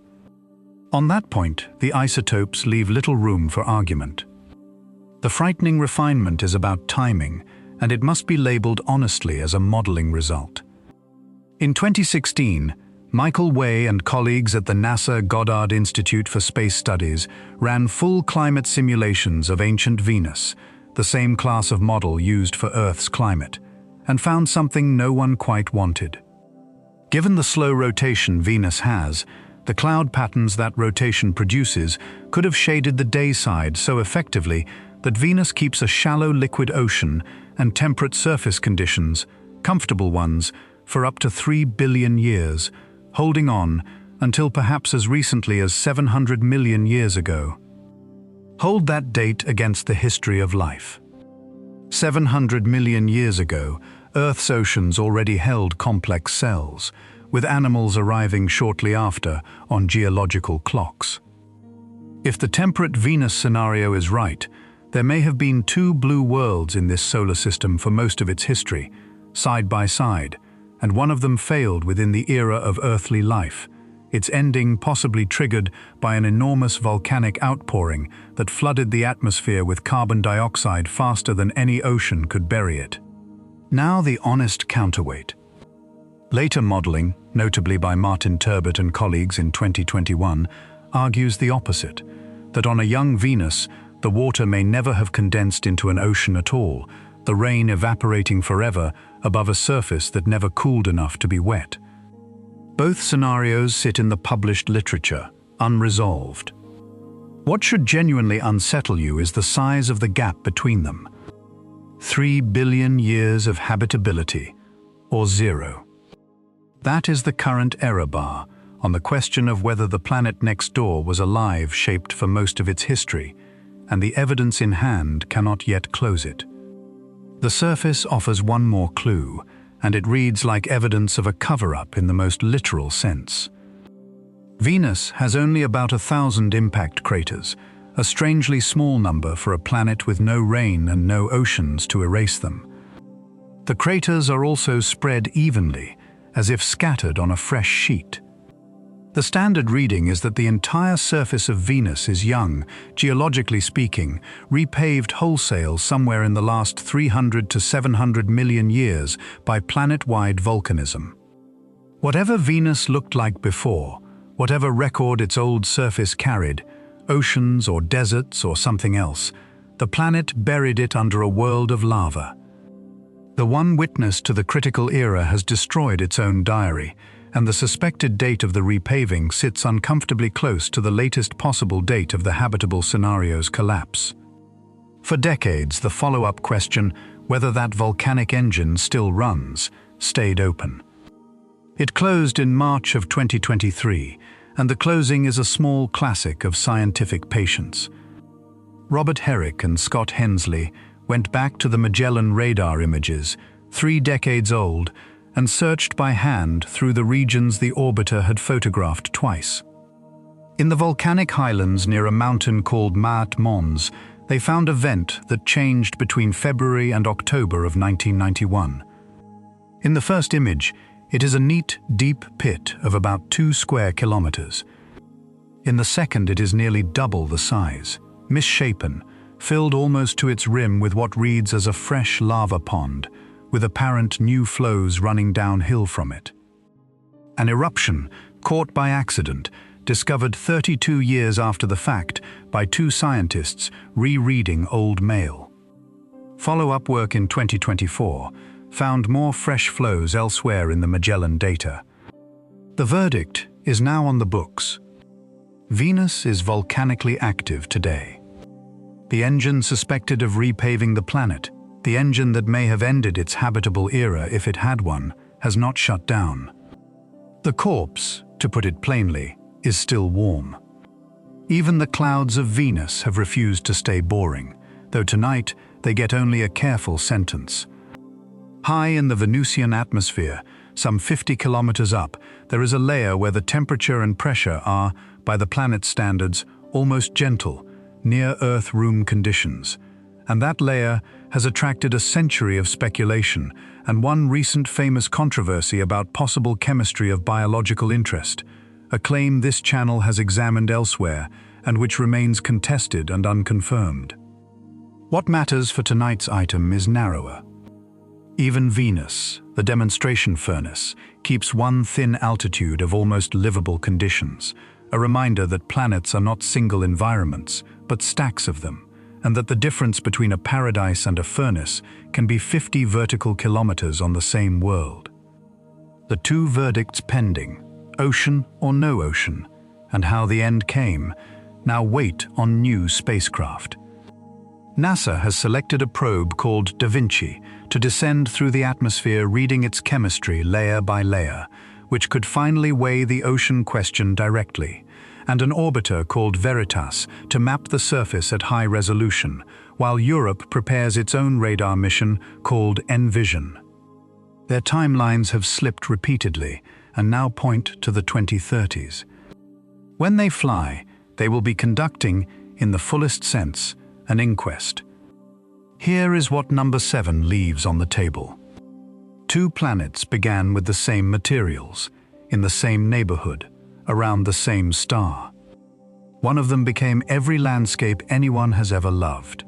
On that point, the isotopes leave little room for argument. The frightening refinement is about timing, and it must be labeled honestly as a modeling result. In 2016, Michael Way and colleagues at the NASA Goddard Institute for Space Studies ran full climate simulations of ancient Venus, the same class of model used for Earth's climate, and found something no one quite wanted. Given the slow rotation Venus has, the cloud patterns that rotation produces could have shaded the day side so effectively that Venus keeps a shallow liquid ocean and temperate surface conditions, comfortable ones, for up to 3 billion years, holding on until perhaps as recently as 700 million years ago. Hold that date against the history of life. 700 million years ago, Earth's oceans already held complex cells, with animals arriving shortly after on geological clocks. If the temperate Venus scenario is right, there may have been two blue worlds in this solar system for most of its history, side by side, and one of them failed within the era of earthly life, its ending possibly triggered by an enormous volcanic outpouring that flooded the atmosphere with carbon dioxide faster than any ocean could bury it. Now the honest counterweight. Later modeling, notably by Martin Turbot and colleagues in 2021, argues the opposite, that on a young Venus, the water may never have condensed into an ocean at all, the rain evaporating forever above a surface that never cooled enough to be wet. Both scenarios sit in the published literature, unresolved. What should genuinely unsettle you is the size of the gap between them. 3 billion years of habitability, or 0. That is the current error bar on the question of whether the planet next door was alive, shaped for most of its history, and the evidence in hand cannot yet close it. The surface offers one more clue, and it reads like evidence of a cover-up in the most literal sense. Venus has only about 1,000 impact craters, a strangely small number for a planet with no rain and no oceans to erase them. The craters are also spread evenly, as if scattered on a fresh sheet. The standard reading is that the entire surface of Venus is young, geologically speaking, repaved wholesale somewhere in the last 300 to 700 million years by planet-wide volcanism. Whatever Venus looked like before, whatever record its old surface carried, oceans or deserts or something else, the planet buried it under a world of lava. The one witness to the critical era has destroyed its own diary, and the suspected date of the repaving sits uncomfortably close to the latest possible date of the habitable scenario's collapse. For decades, the follow-up question, whether that volcanic engine still runs, stayed open. It closed in March of 2023, and the closing is a small classic of scientific patience. Robert Herrick and Scott Hensley went back to the Magellan radar images, 3 decades old, and searched by hand through the regions the orbiter had photographed twice. In the volcanic highlands near a mountain called Maat Mons, they found a vent that changed between February and October of 1991. In the first image, it is a neat, deep pit of about 2 square kilometers. In the second, it is nearly double the size, misshapen, filled almost to its rim with what reads as a fresh lava pond, with apparent new flows running downhill from it. An eruption, caught by accident, discovered 32 years after the fact by two scientists rereading old mail. Follow-up work in 2024 found more fresh flows elsewhere in the Magellan data. The verdict is now on the books. Venus is volcanically active today. The engine suspected of repaving the planet, the engine that may have ended its habitable era if it had one, has not shut down. The corpse, to put it plainly, is still warm. Even the clouds of Venus have refused to stay boring, though tonight they get only a careful sentence. High in the Venusian atmosphere, some 50 kilometers up, there is a layer where the temperature and pressure are, by the planet's standards, almost gentle, near-Earth room conditions. And that layer has attracted a century of speculation and one recent famous controversy about possible chemistry of biological interest, a claim this channel has examined elsewhere and which remains contested and unconfirmed. What matters for tonight's item is narrower. Even Venus, the demonstration furnace, keeps one thin altitude of almost livable conditions, a reminder that planets are not single environments, but stacks of them, and that the difference between a paradise and a furnace can be 50 vertical kilometers on the same world. The two verdicts pending, ocean or no ocean, and how the end came, now wait on new spacecraft. NASA has selected a probe called Da Vinci to descend through the atmosphere, reading its chemistry layer by layer, which could finally weigh the ocean question directly, and an orbiter called Veritas to map the surface at high resolution, while Europe prepares its own radar mission called Envision. Their timelines have slipped repeatedly and now point to the 2030s. When they fly, they will be conducting, in the fullest sense, an inquest. Here is what number 7 leaves on the table. Two planets began with the same materials, in the same neighborhood, around the same star. One of them became every landscape anyone has ever loved.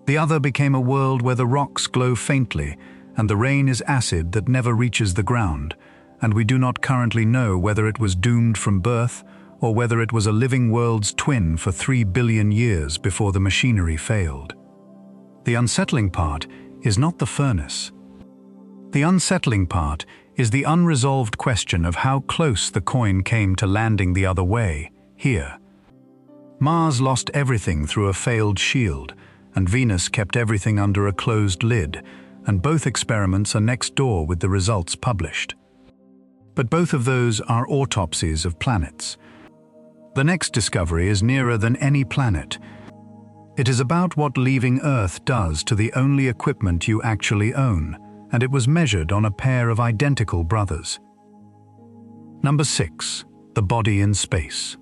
The other became a world where the rocks glow faintly and the rain is acid that never reaches the ground, and we do not currently know whether it was doomed from birth or whether it was a living world's twin for 3 billion years before the machinery failed. The unsettling part is not the furnace. The unsettling part is the unresolved question of how close the coin came to landing the other way, here. Mars lost everything through a failed shield, and Venus kept everything under a closed lid, and both experiments are next door with the results published. But both of those are autopsies of planets. The next discovery is nearer than any planet. It is about what leaving Earth does to the only equipment you actually own, and it was measured on a pair of identical brothers. Number 6, the body in space.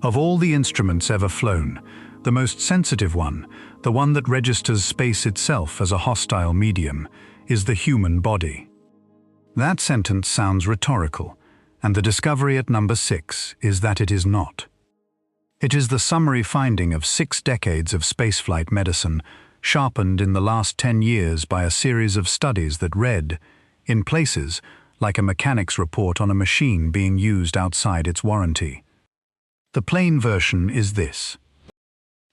Of all the instruments ever flown, the most sensitive one, the one that registers space itself as a hostile medium, is the human body. That sentence sounds rhetorical, and the discovery at number 6 is that it is not. It is the summary finding of 6 decades of spaceflight medicine, sharpened in the last 10 years by a series of studies that read, in places, like a mechanic's report on a machine being used outside its warranty. The plain version is this.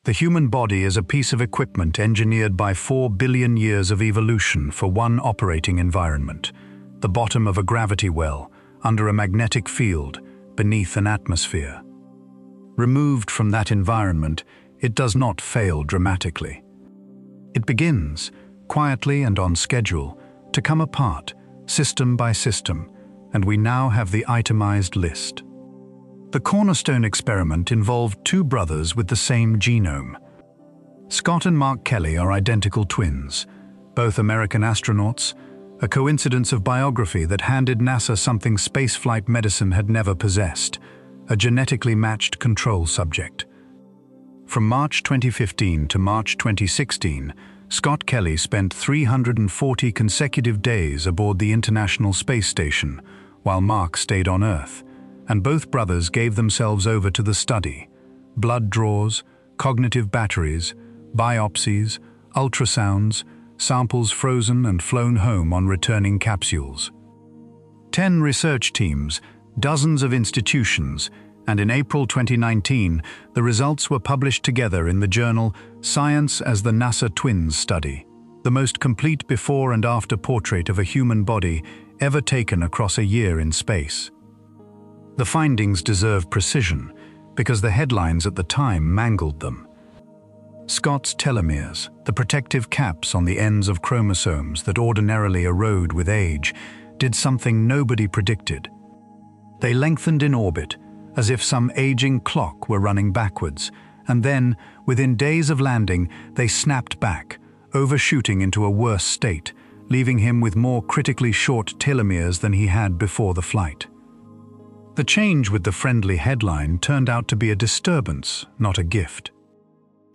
The human body is a piece of equipment engineered by 4 billion years of evolution for one operating environment, the bottom of a gravity well, under a magnetic field, beneath an atmosphere. Removed from that environment, it does not fail dramatically. It begins, quietly and on schedule, to come apart, system by system, and we now have the itemized list. The cornerstone experiment involved 2 brothers with the same genome. Scott and Mark Kelly are identical twins, both American astronauts, a coincidence of biography that handed NASA something spaceflight medicine had never possessed, a genetically matched control subject. From March 2015 to March 2016, Scott Kelly spent 340 consecutive days aboard the International Space Station, while Mark stayed on Earth, and both brothers gave themselves over to the study: blood draws, cognitive batteries, biopsies, ultrasounds, samples frozen and flown home on returning capsules. 10 research teams, dozens of institutions, and in April 2019, the results were published together in the journal Science as the NASA Twins Study, the most complete before and after portrait of a human body ever taken across a year in space. The findings deserve precision because the headlines at the time mangled them. Scott's telomeres, the protective caps on the ends of chromosomes that ordinarily erode with age, did something nobody predicted. They lengthened in orbit, as if some aging clock were running backwards, and then, within days of landing, they snapped back, overshooting into a worse state, leaving him with more critically short telomeres than he had before the flight. The change with the friendly headline turned out to be a disturbance, not a gift.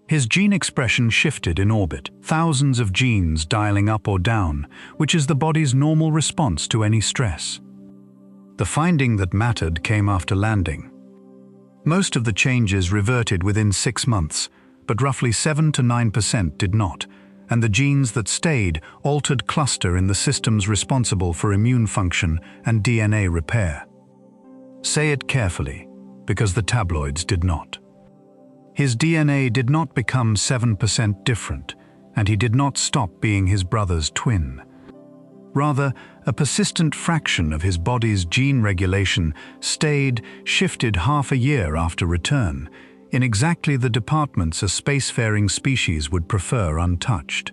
His gene expression shifted in orbit, thousands of genes dialing up or down, which is the body's normal response to any stress. The finding that mattered came after landing. Most of the changes reverted within 6 months, but roughly 7 to 9% did not, and the genes that stayed altered cluster in the systems responsible for immune function and DNA repair. Say it carefully, because the tabloids did not. His DNA did not become 7% different, and he did not stop being his brother's twin. Rather, a persistent fraction of his body's gene regulation shifted half a year after return, in exactly the departments a spacefaring species would prefer untouched.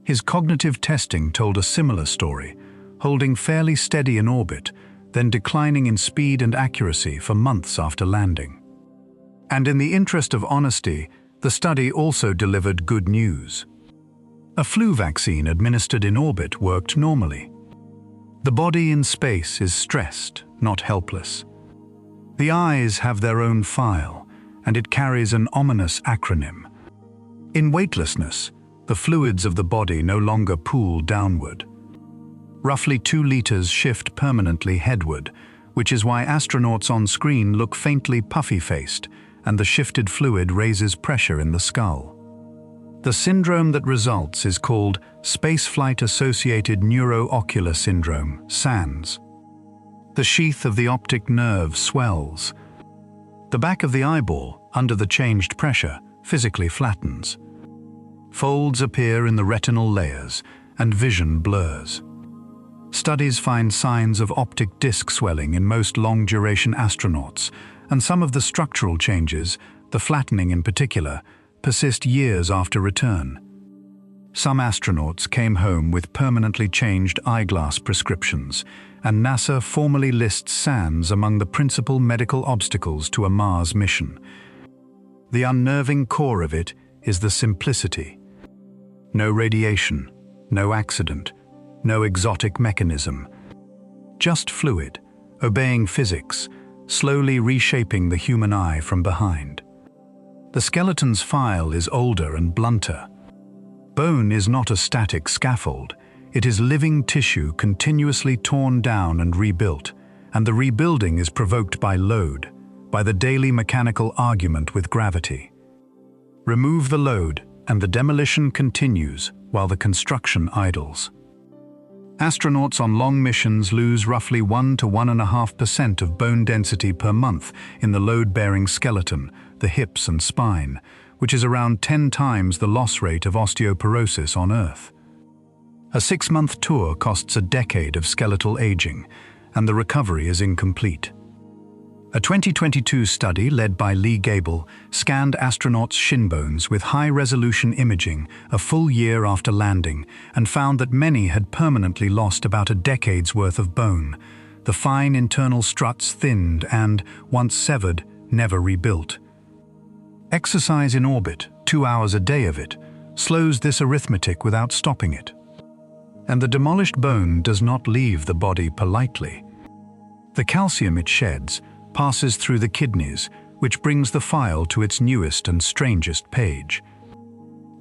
His cognitive testing told a similar story, holding fairly steady in orbit, then declining in speed and accuracy for months after landing. And in the interest of honesty, the study also delivered good news. A flu vaccine administered in orbit worked normally. The body in space is stressed, not helpless. The eyes have their own file, and it carries an ominous acronym. In weightlessness, the fluids of the body no longer pool downward. Roughly 2 liters shift permanently headward, which is why astronauts on screen look faintly puffy-faced, and the shifted fluid raises pressure in the skull. The syndrome that results is called Spaceflight-Associated Neuroocular Syndrome, SANS. The sheath of the optic nerve swells. The back of the eyeball, under the changed pressure, physically flattens. Folds appear in the retinal layers, and vision blurs. Studies find signs of optic disc swelling in most long-duration astronauts, and some of the structural changes, the flattening in particular, persist years after return. Some astronauts came home with permanently changed eyeglass prescriptions, and NASA formally lists SANS among the principal medical obstacles to a Mars mission. The unnerving core of it is the simplicity. No radiation, no accident, no exotic mechanism. Just fluid, obeying physics, slowly reshaping the human eye from behind. The skeleton's file is older and blunter. Bone is not a static scaffold. It is living tissue continuously torn down and rebuilt, and the rebuilding is provoked by load, by the daily mechanical argument with gravity. Remove the load, and the demolition continues while the construction idles. Astronauts on long missions lose roughly 1 to 1.5% of bone density per month in the load-bearing skeleton, the hips and spine, which is around 10 times the loss rate of osteoporosis on Earth. A 6-month tour costs a decade of skeletal aging, and the recovery is incomplete. A 2022 study led by Lee Gable scanned astronauts' shin bones with high-resolution imaging a full year after landing and found that many had permanently lost about a decade's worth of bone. The fine internal struts thinned and, once severed, never rebuilt. Exercise in orbit, 2 hours a day of it, slows this arithmetic without stopping it. And the demolished bone does not leave the body politely. The calcium it sheds passes through the kidneys, which brings the file to its newest and strangest page.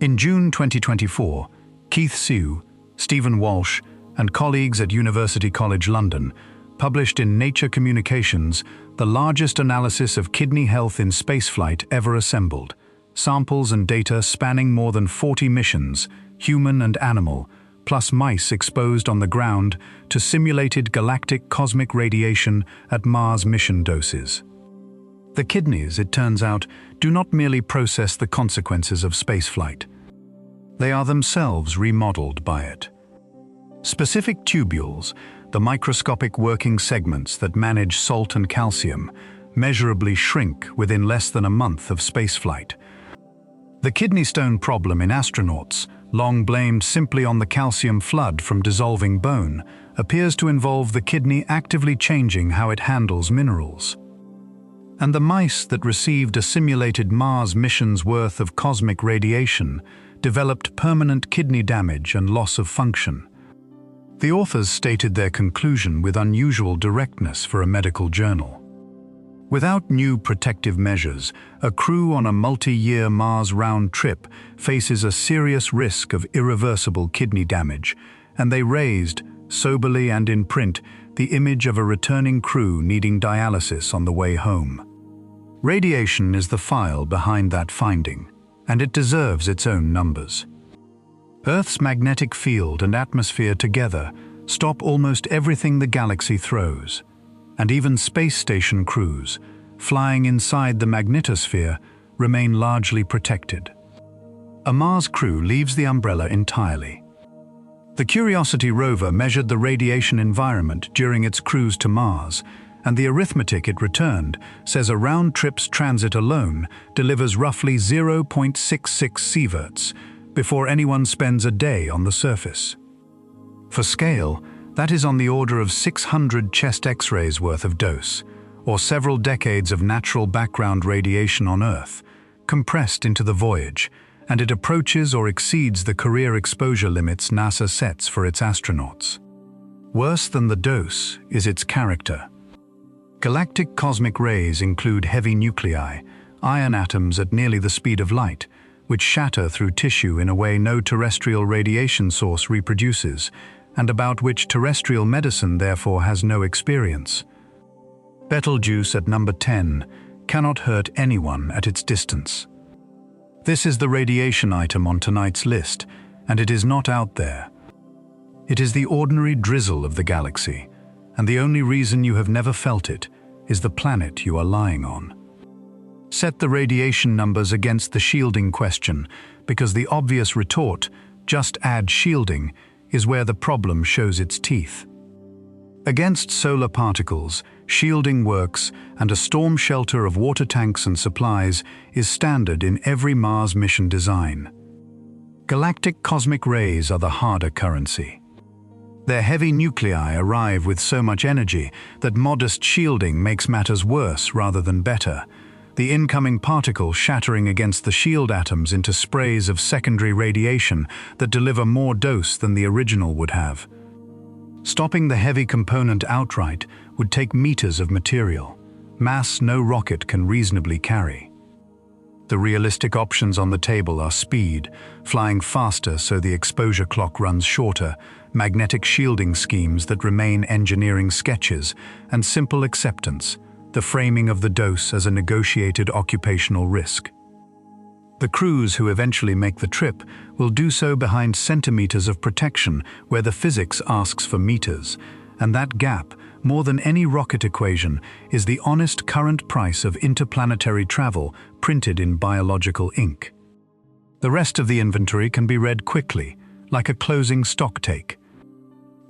In June 2024, Keith Sue, Stephen Walsh, and colleagues at University College London published in Nature Communications the largest analysis of kidney health in spaceflight ever assembled, samples and data spanning more than 40 missions, human and animal, plus mice exposed on the ground to simulated galactic cosmic radiation at Mars mission doses. The kidneys, it turns out, do not merely process the consequences of spaceflight. They are themselves remodeled by it. Specific tubules, the microscopic working segments that manage salt and calcium, measurably shrink within less than a month of spaceflight. The kidney stone problem in astronauts, long blamed simply on the calcium flood from dissolving bone, appears to involve the kidney actively changing how it handles minerals. And the mice that received a simulated Mars mission's worth of cosmic radiation developed permanent kidney damage and loss of function. The authors stated their conclusion with unusual directness for a medical journal. Without new protective measures, a crew on a multi-year Mars round trip faces a serious risk of irreversible kidney damage, and they raised, soberly and in print, the image of a returning crew needing dialysis on the way home. Radiation is the file behind that finding, and it deserves its own numbers. Earth's magnetic field and atmosphere together stop almost everything the galaxy throws, and even space station crews, flying inside the magnetosphere, remain largely protected. A Mars crew leaves the umbrella entirely. The Curiosity rover measured the radiation environment during its cruise to Mars, and the arithmetic it returned says a round trip's transit alone delivers roughly 0.66 sieverts before anyone spends a day on the surface. For scale, that is on the order of 600 chest X-rays worth of dose, or several decades of natural background radiation on Earth, compressed into the voyage, and it approaches or exceeds the career exposure limits NASA sets for its astronauts. Worse than the dose is its character. Galactic cosmic rays include heavy nuclei, iron atoms at nearly the speed of light, which shatter through tissue in a way no terrestrial radiation source reproduces, and about which terrestrial medicine therefore has no experience. Betelgeuse at number 10 cannot hurt anyone at its distance. This is the radiation item on tonight's list, and it is not out there. It is the ordinary drizzle of the galaxy, and the only reason you have never felt it is the planet you are lying on. Set the radiation numbers against the shielding question, because the obvious retort, just add shielding, is where the problem shows its teeth. Against solar particles, shielding works, and a storm shelter of water tanks and supplies is standard in every Mars mission design. Galactic cosmic rays are the harder currency. Their heavy nuclei arrive with so much energy that modest shielding makes matters worse rather than better, the incoming particle shattering against the shield atoms into sprays of secondary radiation that deliver more dose than the original would have. Stopping the heavy component outright would take meters of material, mass no rocket can reasonably carry. The realistic options on the table are speed, flying faster so the exposure clock runs shorter, magnetic shielding schemes that remain engineering sketches, and simple acceptance, the framing of the dose as a negotiated occupational risk. The crews who eventually make the trip will do so behind centimeters of protection where the physics asks for meters, and that gap, more than any rocket equation, is the honest current price of interplanetary travel printed in biological ink. The rest of the inventory can be read quickly, like a closing stocktake.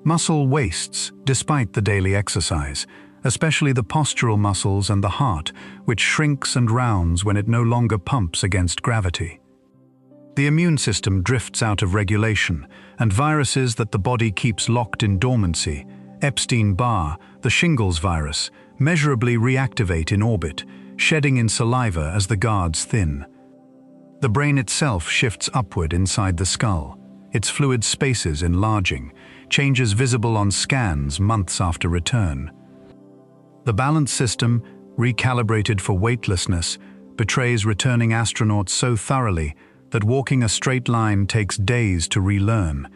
Muscle wastes despite the daily exercise, especially the postural muscles and the heart, which shrinks and rounds when it no longer pumps against gravity. The immune system drifts out of regulation, and viruses that the body keeps locked in dormancy, Epstein-Barr, the shingles virus, measurably reactivate in orbit, shedding in saliva as the guards thin. The brain itself shifts upward inside the skull, its fluid spaces enlarging, changes visible on scans months after return. The balance system, recalibrated for weightlessness, betrays returning astronauts so thoroughly that walking a straight line takes days to relearn,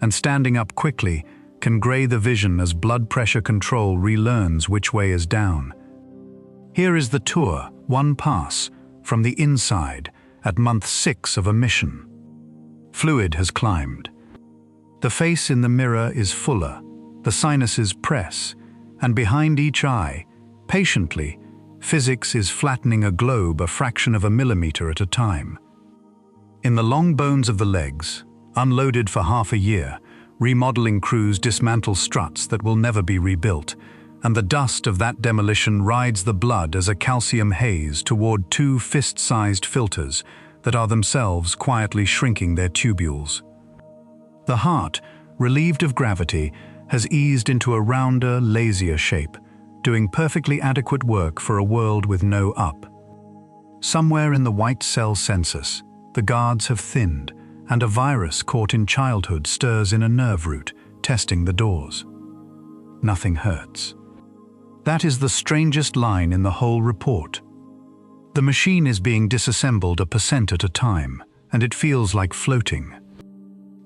and standing up quickly can gray the vision as blood pressure control relearns which way is down. Here is the tour, one pass, from the inside, at month 6 of a mission. Fluid has climbed. The face in the mirror is fuller, the sinuses press, and behind each eye, patiently, physics is flattening a globe a fraction of a millimeter at a time. In the long bones of the legs, unloaded for half a year, remodeling crews dismantle struts that will never be rebuilt, and the dust of that demolition rides the blood as a calcium haze toward two fist-sized filters that are themselves quietly shrinking their tubules. The heart, relieved of gravity, has eased into a rounder, lazier shape, doing perfectly adequate work for a world with no up. Somewhere in the white cell census, the guards have thinned, and a virus caught in childhood stirs in a nerve root, testing the doors. Nothing hurts. That is the strangest line in the whole report. The machine is being disassembled 1% at a time, and it feels like floating.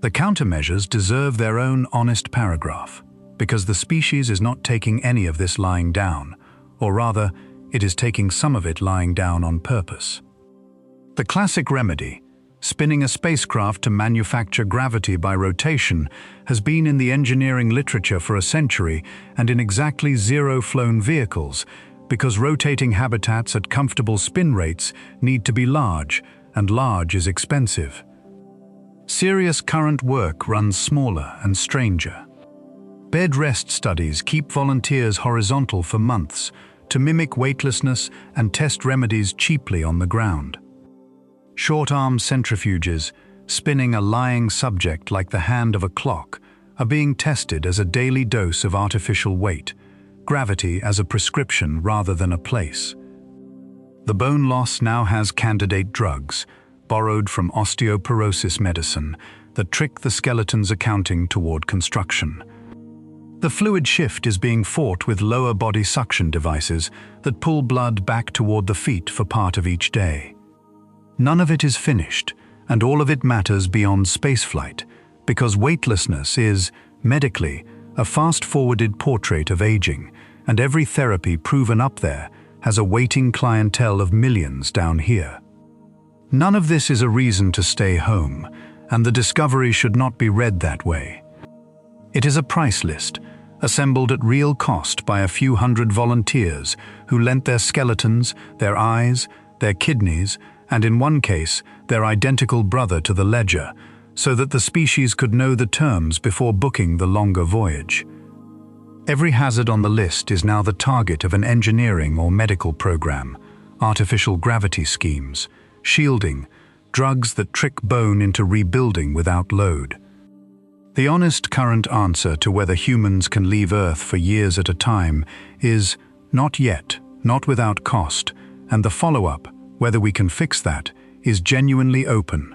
The countermeasures deserve their own honest paragraph, because the species is not taking any of this lying down, or rather, it is taking some of it lying down on purpose. The classic remedy, spinning a spacecraft to manufacture gravity by rotation, has been in the engineering literature for a century and in exactly zero flown vehicles, because rotating habitats at comfortable spin rates need to be large, and large is expensive. Serious current work runs smaller and stranger. Bed rest studies keep volunteers horizontal for months to mimic weightlessness and test remedies cheaply on the ground. Short-arm centrifuges, spinning a lying subject like the hand of a clock, are being tested as a daily dose of artificial weight, gravity as a prescription rather than a place. The bone loss now has candidate drugs, borrowed from osteoporosis medicine, that trick the skeleton's accounting toward construction. The fluid shift is being fought with lower body suction devices that pull blood back toward the feet for part of each day. None of it is finished, and all of it matters beyond spaceflight, because weightlessness is, medically, a fast-forwarded portrait of aging, and every therapy proven up there has a waiting clientele of millions down here. None of this is a reason to stay home, and the discovery should not be read that way. It is a price list, assembled at real cost by a few hundred volunteers who lent their skeletons, their eyes, their kidneys, and in one case, their identical brother to the ledger, so that the species could know the terms before booking the longer voyage. Every hazard on the list is now the target of an engineering or medical program, artificial gravity schemes, shielding, drugs that trick bone into rebuilding without load. The honest current answer to whether humans can leave Earth for years at a time is not yet, not without cost, and the follow-up, whether we can fix that, is genuinely open.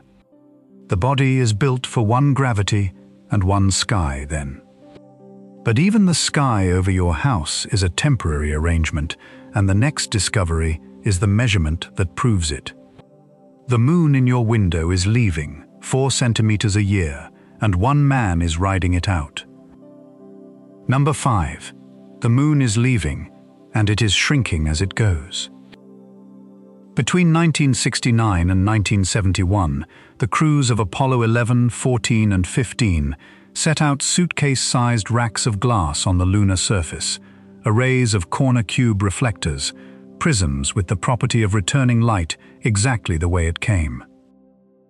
The body is built for one gravity and one sky then. But even the sky over your house is a temporary arrangement, and the next discovery is the measurement that proves it. The moon in your window is leaving 4 centimeters a year, and one man is riding it out. Number 5. The moon is leaving, and it is shrinking as it goes. Between 1969 and 1971, the crews of Apollo 11, 14, and 15 set out suitcase-sized racks of glass on the lunar surface, arrays of corner cube reflectors, prisms with the property of returning light exactly the way it came.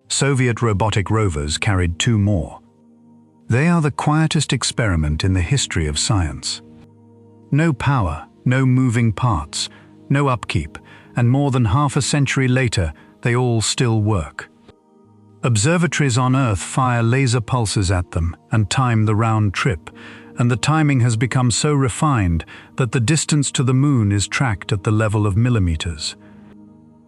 Soviet robotic rovers carried 2 more. They are the quietest experiment in the history of science. No power, no moving parts, no upkeep, and more than half a century later, they all still work. Observatories on Earth fire laser pulses at them and time the round trip, and the timing has become so refined that the distance to the moon is tracked at the level of millimeters.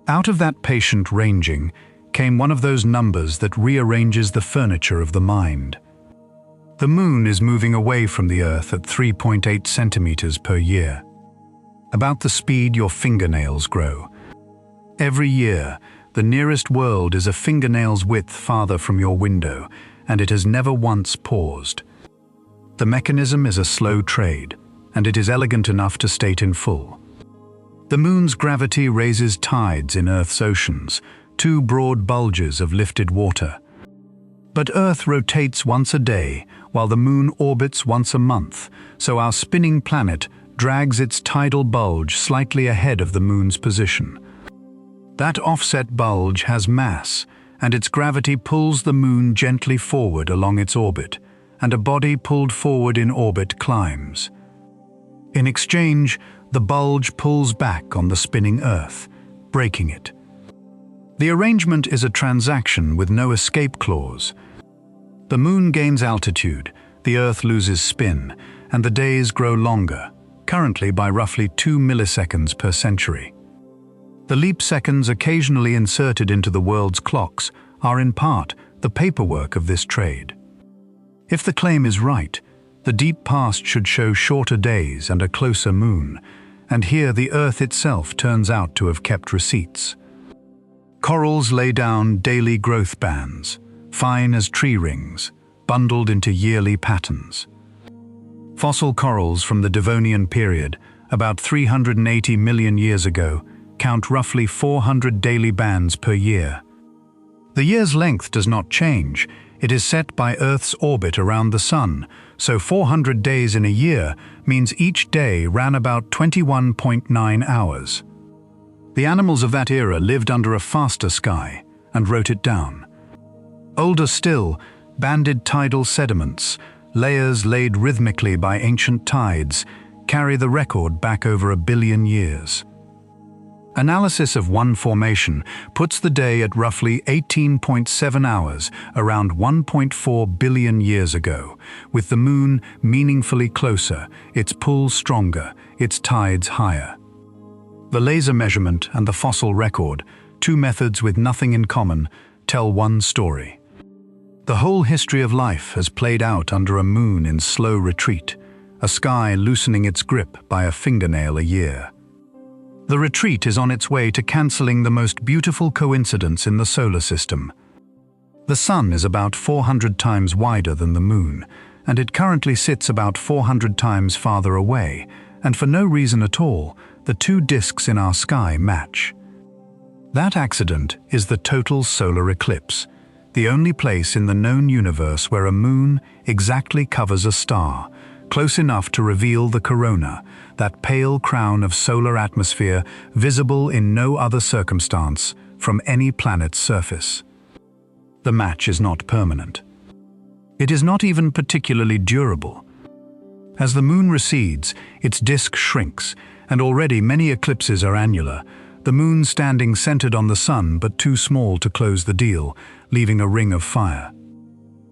Out of that patient ranging came one of those numbers that rearranges the furniture of the mind. The moon is moving away from the Earth at 3.8 centimeters per year, about the speed your fingernails grow. Every year, the nearest world is a fingernail's width farther from your window, and it has never once paused. The mechanism is a slow trade, and it is elegant enough to state in full. The moon's gravity raises tides in Earth's oceans, 2 broad bulges of lifted water. But Earth rotates once a day, while the Moon orbits once a month, so our spinning planet drags its tidal bulge slightly ahead of the Moon's position. That offset bulge has mass, and its gravity pulls the Moon gently forward along its orbit, and a body pulled forward in orbit climbs. In exchange, the bulge pulls back on the spinning Earth, breaking it. The arrangement is a transaction with no escape clause. The Moon gains altitude, the Earth loses spin, and the days grow longer, currently by roughly 2 milliseconds per century. The leap seconds occasionally inserted into the world's clocks are in part the paperwork of this trade. If the claim is right, the deep past should show shorter days and a closer Moon, and here the Earth itself turns out to have kept receipts. Corals lay down daily growth bands, fine as tree rings, bundled into yearly patterns. Fossil corals from the Devonian period, about 380 million years ago, count roughly 400 daily bands per year. The year's length does not change. It is set by Earth's orbit around the Sun, so 400 days in a year means each day ran about 21.9 hours. The animals of that era lived under a faster sky and wrote it down. Older still, banded tidal sediments, layers laid rhythmically by ancient tides, carry the record back over 1 billion years. Analysis of one formation puts the day at roughly 18.7 hours around 1.4 billion years ago, with the Moon meaningfully closer, its pull stronger, its tides higher. The laser measurement and the fossil record, two methods with nothing in common, tell one story. The whole history of life has played out under a Moon in slow retreat, a sky loosening its grip by a fingernail a year. The retreat is on its way to cancelling the most beautiful coincidence in the solar system. The Sun is about 400 times wider than the Moon, and it currently sits about 400 times farther away, and for no reason at all, the two disks in our sky match. That accident is the total solar eclipse, the only place in the known universe where a Moon exactly covers a star, close enough to reveal the corona, that pale crown of solar atmosphere visible in no other circumstance from any planet's surface. The match is not permanent. It is not even particularly durable. As the Moon recedes, its disk shrinks, and already many eclipses are annular, the Moon standing centered on the Sun but too small to close the deal, leaving a ring of fire.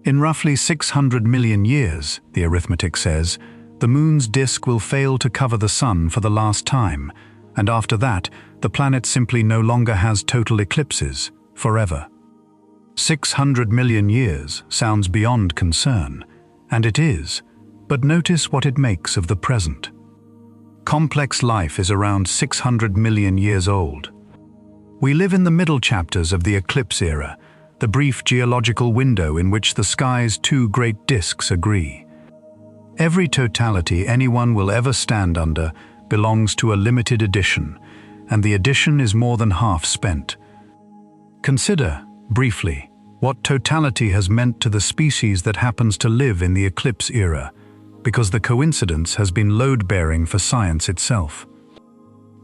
In roughly 600 million years, the arithmetic says, the Moon's disk will fail to cover the Sun for the last time, and after that, the planet simply no longer has total eclipses, forever. 600 million years sounds beyond concern, and it is, but notice what it makes of the present. Complex life is around 600 million years old. We live in the middle chapters of the eclipse era, the brief geological window in which the sky's two great disks agree. Every totality anyone will ever stand under belongs to a limited edition, and the edition is more than half spent. Consider, briefly, what totality has meant to the species that happens to live in the eclipse era, because the coincidence has been load-bearing for science itself.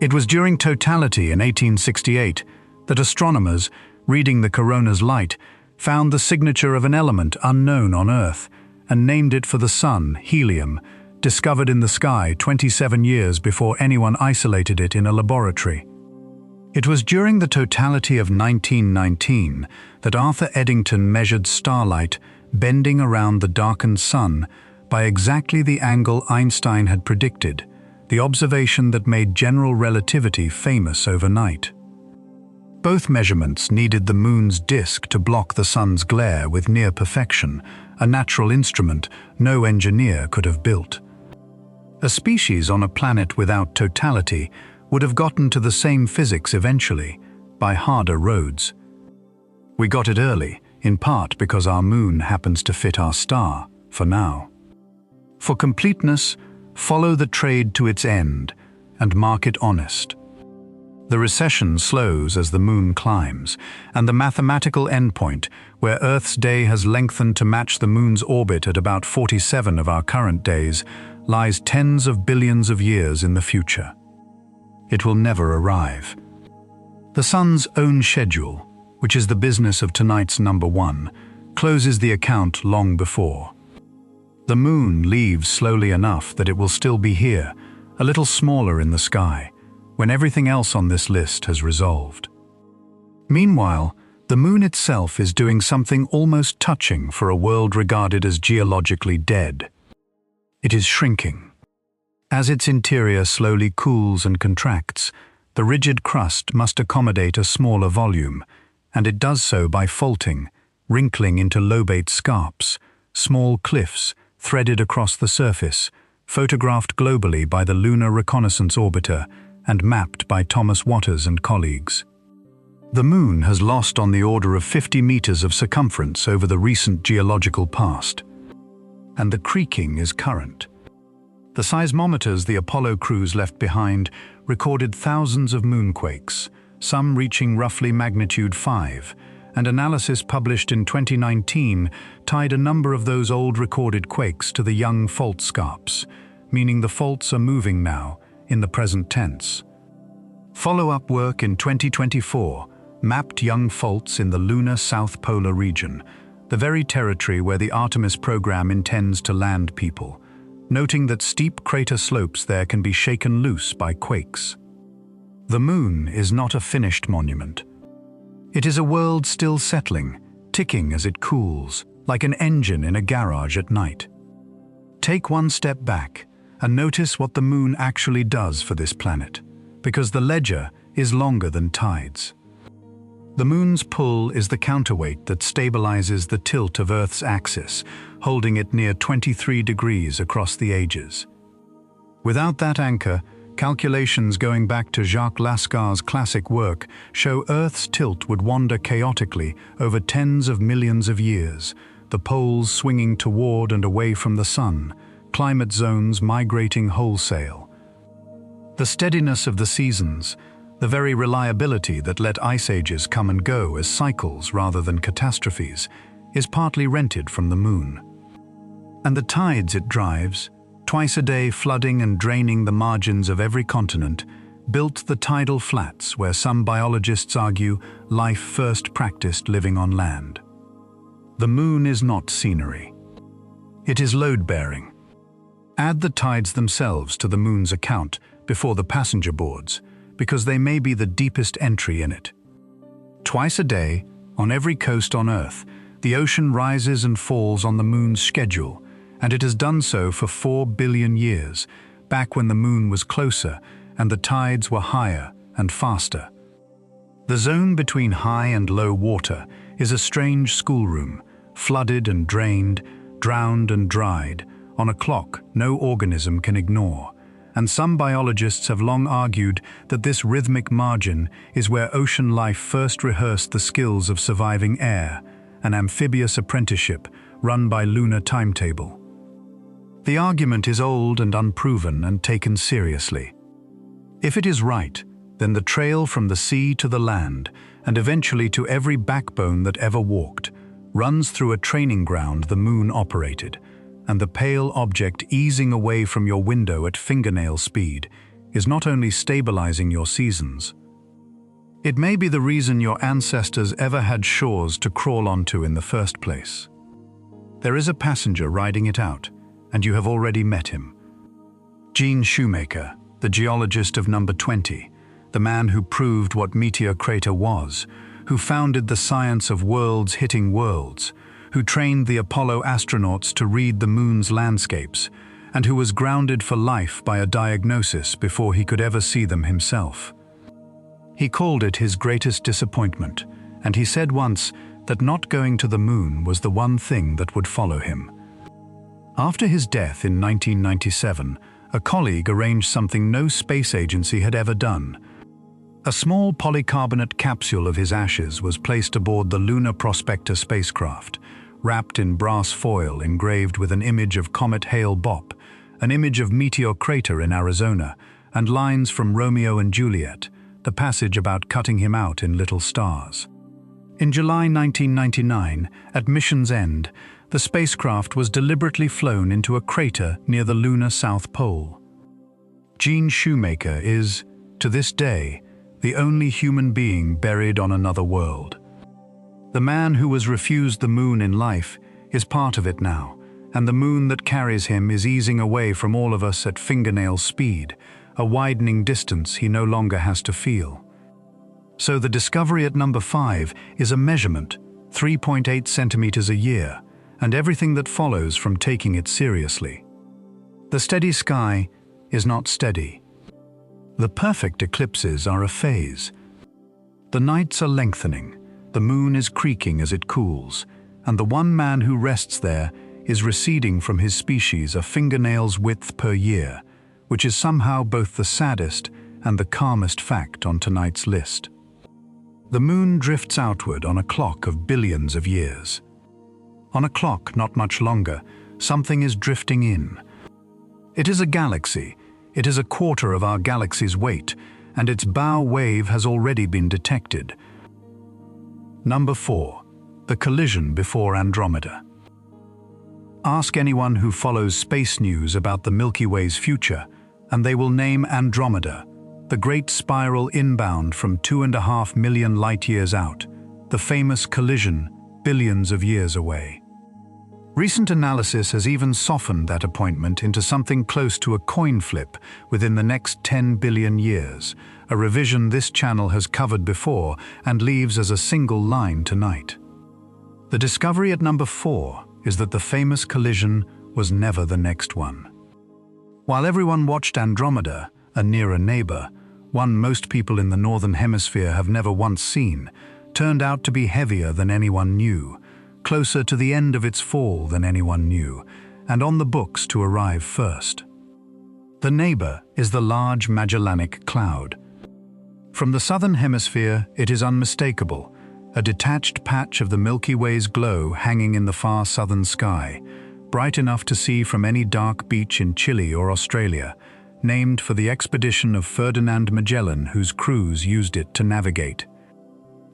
It was during totality in 1868 that astronomers, reading the corona's light, found the signature of an element unknown on Earth and named it for the Sun, helium, discovered in the sky 27 years before anyone isolated it in a laboratory. It was during the totality of 1919 that Arthur Eddington measured starlight bending around the darkened Sun by exactly the angle Einstein had predicted, the observation that made general relativity famous overnight. Both measurements needed the Moon's disk to block the Sun's glare with near perfection, a natural instrument no engineer could have built. A species on a planet without totality would have gotten to the same physics eventually, by harder roads. We got it early, in part because our Moon happens to fit our star, for now. For completeness, follow the trade to its end, and mark it honest. The recession slows as the moon climbs, and the mathematical endpoint, where Earth's day has lengthened to match the moon's orbit at about 47 of our current days, lies tens of billions of years in the future. It will never arrive. The sun's own schedule, which is the business of tonight's number one, closes the account long before. The moon leaves slowly enough that it will still be here, a little smaller in the sky, when everything else on this list has resolved. Meanwhile, the moon itself is doing something almost touching for a world regarded as geologically dead. It is shrinking. As its interior slowly cools and contracts, the rigid crust must accommodate a smaller volume, and it does so by faulting, wrinkling into lobate scarps, small cliffs threaded across the surface, photographed globally by the Lunar Reconnaissance Orbiter and mapped by Thomas Waters and colleagues. The moon has lost on the order of 50 meters of circumference over the recent geological past, and the creaking is current. The seismometers the Apollo crews left behind recorded thousands of moonquakes, some reaching roughly magnitude 5, and analysis published in 2019 tied a number of those old recorded quakes to the young fault scarps, meaning the faults are moving now, in the present tense. Follow-up work in 2024 mapped young faults in the lunar South Polar region, the very territory where the Artemis program intends to land people, noting that steep crater slopes there can be shaken loose by quakes. The moon is not a finished monument. It is a world still settling, ticking as it cools, like an engine in a garage at night. Take one step back and notice what the moon actually does for this planet, because the ledger is longer than tides. The moon's pull is the counterweight that stabilizes the tilt of Earth's axis, holding it near 23 degrees across the ages. Without that anchor, calculations going back to Jacques Lascar's classic work show Earth's tilt would wander chaotically over tens of millions of years, the poles swinging toward and away from the sun, climate zones migrating wholesale. The steadiness of the seasons, the very reliability that let ice ages come and go as cycles rather than catastrophes, is partly rented from the moon. And the tides it drives, twice a day flooding and draining the margins of every continent, built the tidal flats where some biologists argue life first practiced living on land. The moon is not scenery. It is load-bearing. Add the tides themselves to the moon's account before the passenger boards, because they may be the deepest entry in it. Twice a day, on every coast on Earth, the ocean rises and falls on the moon's schedule, and it has done so for 4 billion years, back when the moon was closer and the tides were higher and faster. The zone between high and low water is a strange schoolroom, flooded and drained, drowned and dried, on a clock no organism can ignore. And some biologists have long argued that this rhythmic margin is where ocean life first rehearsed the skills of surviving air, an amphibious apprenticeship run by lunar timetable. The argument is old and unproven and taken seriously. If it is right, then the trail from the sea to the land, and eventually to every backbone that ever walked, runs through a training ground the moon operated, and the pale object easing away from your window at fingernail speed is not only stabilizing your seasons. It may be the reason your ancestors ever had shores to crawl onto in the first place. There is a passenger riding it out, and you have already met him. Gene Shoemaker, the geologist of number 20, the man who proved what meteor crater was, who founded the science of worlds hitting worlds, who trained the Apollo astronauts to read the moon's landscapes, and who was grounded for life by a diagnosis before he could ever see them himself. He called it his greatest disappointment, and he said once that not going to the moon was the one thing that would follow him. After his death in 1997, a colleague arranged something no space agency had ever done. A small polycarbonate capsule of his ashes was placed aboard the Lunar Prospector spacecraft, wrapped in brass foil engraved with an image of Comet Hale-Bopp, an image of meteor crater in Arizona, and lines from Romeo and Juliet, the passage about cutting him out in little stars. In July 1999, at mission's end, the spacecraft was deliberately flown into a crater near the lunar South Pole. Gene Shoemaker is, to this day, the only human being buried on another world. The man who was refused the moon in life is part of it now, and the moon that carries him is easing away from all of us at fingernail speed, a widening distance he no longer has to feel. So the discovery at number 5 is a measurement, 3.8 centimeters a year, and everything that follows from taking it seriously. The steady sky is not steady. The perfect eclipses are a phase. The nights are lengthening, the moon is creaking as it cools, and the one man who rests there is receding from his species a fingernail's width per year, which is somehow both the saddest and the calmest fact on tonight's list. The moon drifts outward on a clock of billions of years. On a clock not much longer, something is drifting in. It is a galaxy. It is a quarter of our galaxy's weight, and its bow wave has already been detected. Number 4. The collision before Andromeda. Ask anyone who follows space news about the Milky Way's future, and they will name Andromeda, the great spiral inbound from 2.5 million light-years out, the famous collision billions of years away. Recent analysis has even softened that appointment into something close to a coin flip within the next 10 billion years, a revision this channel has covered before and leaves as a single line tonight. The discovery at number 4 is that the famous collision was never the next one. While everyone watched Andromeda, a nearer neighbor, one most people in the northern hemisphere have never once seen, turned out to be heavier than anyone knew, closer to the end of its fall than anyone knew, and on the books to arrive first. The neighbor is the Large Magellanic Cloud. From the southern hemisphere, it is unmistakable, a detached patch of the Milky Way's glow hanging in the far southern sky, bright enough to see from any dark beach in Chile or Australia, named for the expedition of Ferdinand Magellan, whose crews used it to navigate.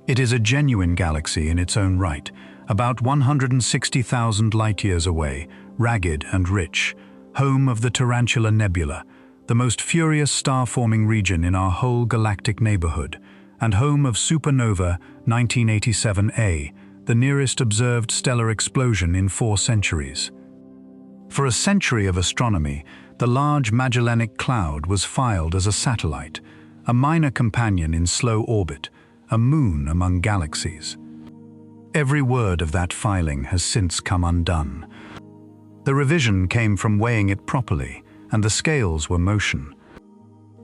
It is a genuine galaxy in its own right, about 160,000 light-years away, ragged and rich, home of the Tarantula Nebula, the most furious star-forming region in our whole galactic neighborhood, and home of Supernova 1987A, the nearest observed stellar explosion in 4 centuries. For a century of astronomy, the Large Magellanic Cloud was filed as a satellite, a minor companion in slow orbit, a moon among galaxies. Every word of that filing has since come undone. The revision came from weighing it properly, and the scales were motion.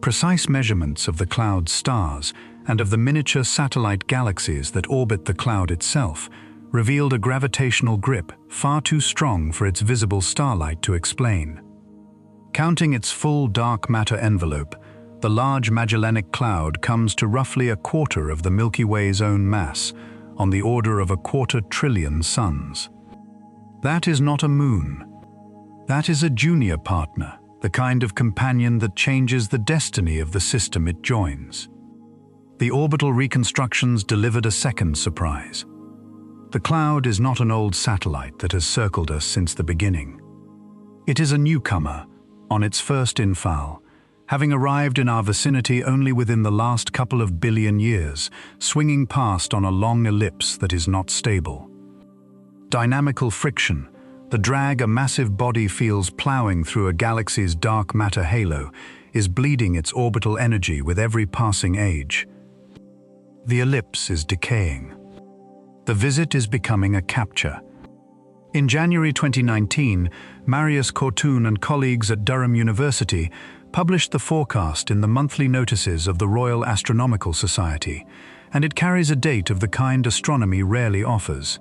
Precise measurements of the cloud's stars and of the miniature satellite galaxies that orbit the cloud itself revealed a gravitational grip far too strong for its visible starlight to explain. Counting its full dark matter envelope, the Large Magellanic Cloud comes to roughly a quarter of the Milky Way's own mass, on the order of 250 trillion suns. That is not a moon. That is a junior partner, the kind of companion that changes the destiny of the system it joins. The orbital reconstructions delivered a second surprise. The cloud is not an old satellite that has circled us since the beginning. It is a newcomer, on its first infall, having arrived in our vicinity only within the last couple of billion years, swinging past on a long ellipse that is not stable. Dynamical friction, the drag a massive body feels plowing through a galaxy's dark matter halo, is bleeding its orbital energy with every passing age. The ellipse is decaying. The visit is becoming a capture. In January 2019, Marius Cortoon and colleagues at Durham University published the forecast in the monthly notices of the Royal Astronomical Society, and it carries a date of the kind astronomy rarely offers.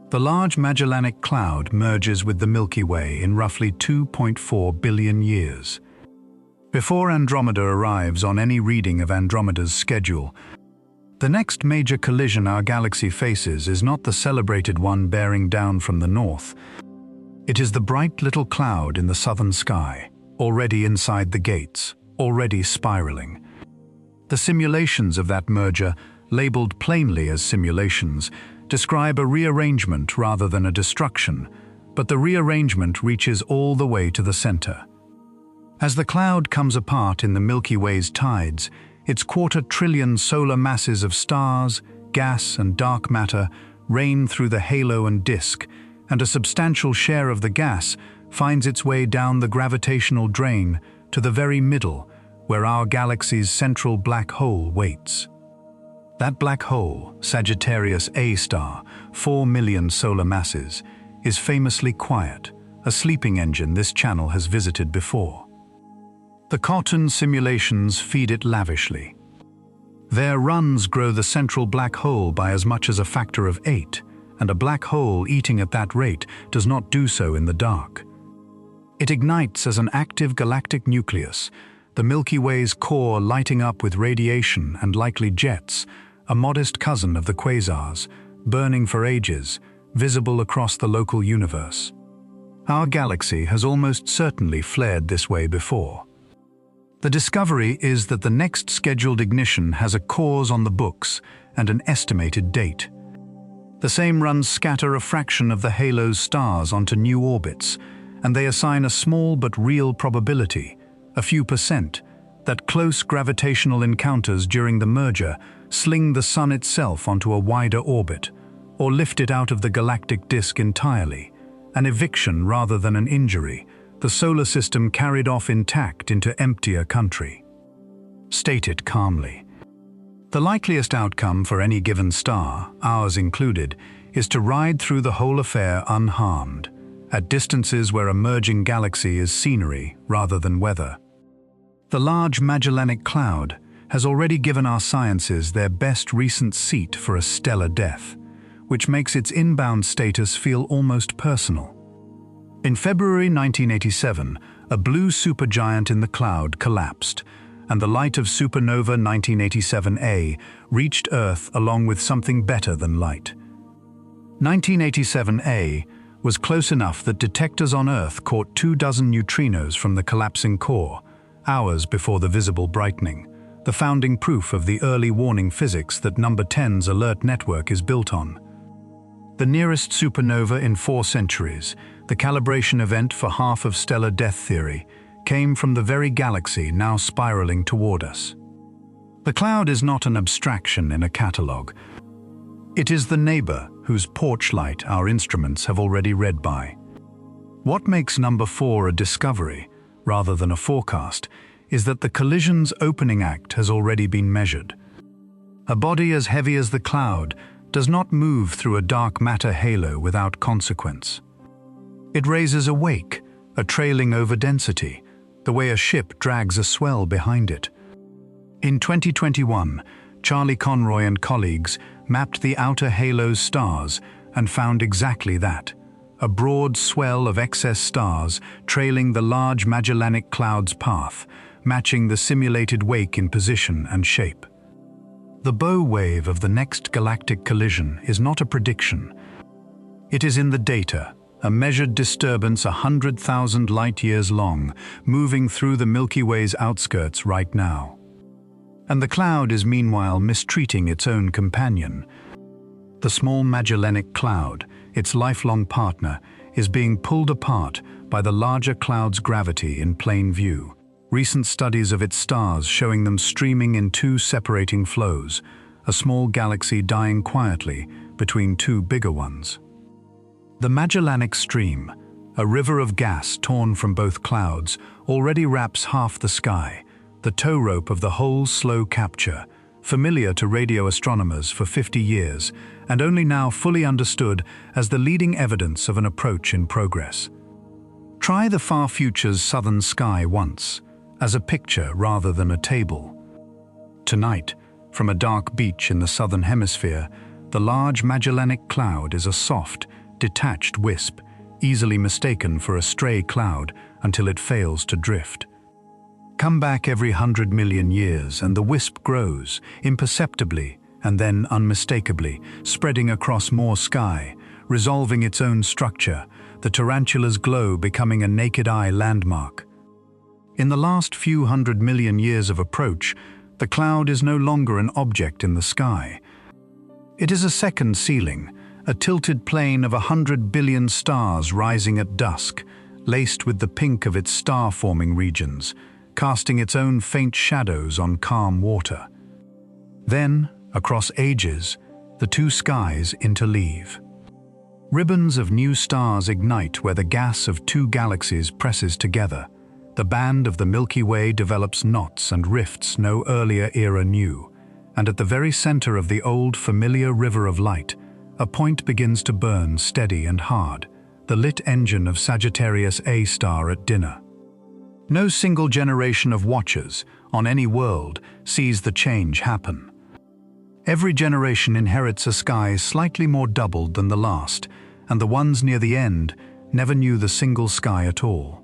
The Large Magellanic Cloud merges with the Milky Way in roughly 2.4 billion years. Before Andromeda arrives on any reading of Andromeda's schedule, the next major collision our galaxy faces is not the celebrated one bearing down from the north. It is the bright little cloud in the southern sky, already inside the gates, already spiraling. The simulations of that merger, labeled plainly as simulations, describe a rearrangement rather than a destruction, but the rearrangement reaches all the way to the center. As the cloud comes apart in the Milky Way's tides, its quarter-trillion solar masses of stars, gas, and dark matter rain through the halo and disk, and a substantial share of the gas finds its way down the gravitational drain to the very middle, where our galaxy's central black hole waits. That black hole, Sagittarius A star, 4 million solar masses, is famously quiet, a sleeping engine this channel has visited before. The cotton simulations feed it lavishly. Their runs grow the central black hole by as much as a factor of 8, and a black hole eating at that rate does not do so in the dark. It ignites as an active galactic nucleus, the Milky Way's core lighting up with radiation and likely jets, a modest cousin of the quasars, burning for ages, visible across the local universe. Our galaxy has almost certainly flared this way before. The discovery is that the next scheduled ignition has a cause on the books and an estimated date. The same runs scatter a fraction of the halo's stars onto new orbits, and they assign a small but real probability, a few percent, that close gravitational encounters during the merger sling the Sun itself onto a wider orbit, or lift it out of the galactic disk entirely, an eviction rather than an injury, the solar system carried off intact into emptier country. Stated calmly. The likeliest outcome for any given star, ours included, is to ride through the whole affair unharmed, at distances where a merging galaxy is scenery rather than weather. The Large Magellanic Cloud has already given our sciences their best recent seat for a stellar death, which makes its inbound status feel almost personal. In February 1987, a blue supergiant in the cloud collapsed, and the light of Supernova 1987A reached Earth along with something better than light. 1987A was close enough that detectors on Earth caught 24 neutrinos from the collapsing core, hours before the visible brightening, the founding proof of the early warning physics that Number 10's alert network is built on. The nearest supernova in 4 centuries, the calibration event for half of stellar death theory, came from the very galaxy now spiraling toward us. The cloud is not an abstraction in a catalogue. It is the neighbor whose porch light our instruments have already read by. What makes Number 4 a discovery, rather than a forecast, is that the collision's opening act has already been measured. A body as heavy as the cloud does not move through a dark matter halo without consequence. It raises a wake, a trailing overdensity, the way a ship drags a swell behind it. In 2021, Charlie Conroy and colleagues mapped the outer halo's stars and found exactly that, a broad swell of excess stars trailing the Large Magellanic Cloud's path, matching the simulated wake in position and shape. The bow wave of the next galactic collision is not a prediction. It is in the data, a measured disturbance 100,000 light-years long, moving through the Milky Way's outskirts right now. And the cloud is meanwhile mistreating its own companion. The small Magellanic Cloud, its lifelong partner, is being pulled apart by the larger cloud's gravity in plain view. Recent studies of its stars showing them streaming in 2 separating flows, a small galaxy dying quietly between 2 bigger ones. The Magellanic Stream, a river of gas torn from both clouds, already wraps half the sky, the tow rope of the whole slow capture, familiar to radio astronomers for 50 years, and only now fully understood as the leading evidence of an approach in progress. Try the far future's southern sky once, as a picture rather than a table. Tonight, from a dark beach in the southern hemisphere, the Large Magellanic Cloud is a soft, detached wisp, easily mistaken for a stray cloud until it fails to drift. Come back every 100 million years and the wisp grows, imperceptibly and then unmistakably, spreading across more sky, resolving its own structure, the tarantula's glow becoming a naked-eye landmark. In the last few 100 million years of approach, The cloud is no longer an object in the sky. It is a second ceiling, a tilted plane of 100 billion stars rising at dusk, laced with the pink of its star-forming regions, casting its own faint shadows on calm water. Then, across ages, the two skies interleave. Ribbons of new stars ignite where the gas of two galaxies presses together. The band of the Milky Way develops knots and rifts no earlier era knew, and at the very center of the old familiar river of light, a point begins to burn steady and hard, the lit engine of Sagittarius A star at dinner. No single generation of watchers, on any world, sees the change happen. Every generation inherits a sky slightly more doubled than the last, and the ones near the end never knew the single sky at all.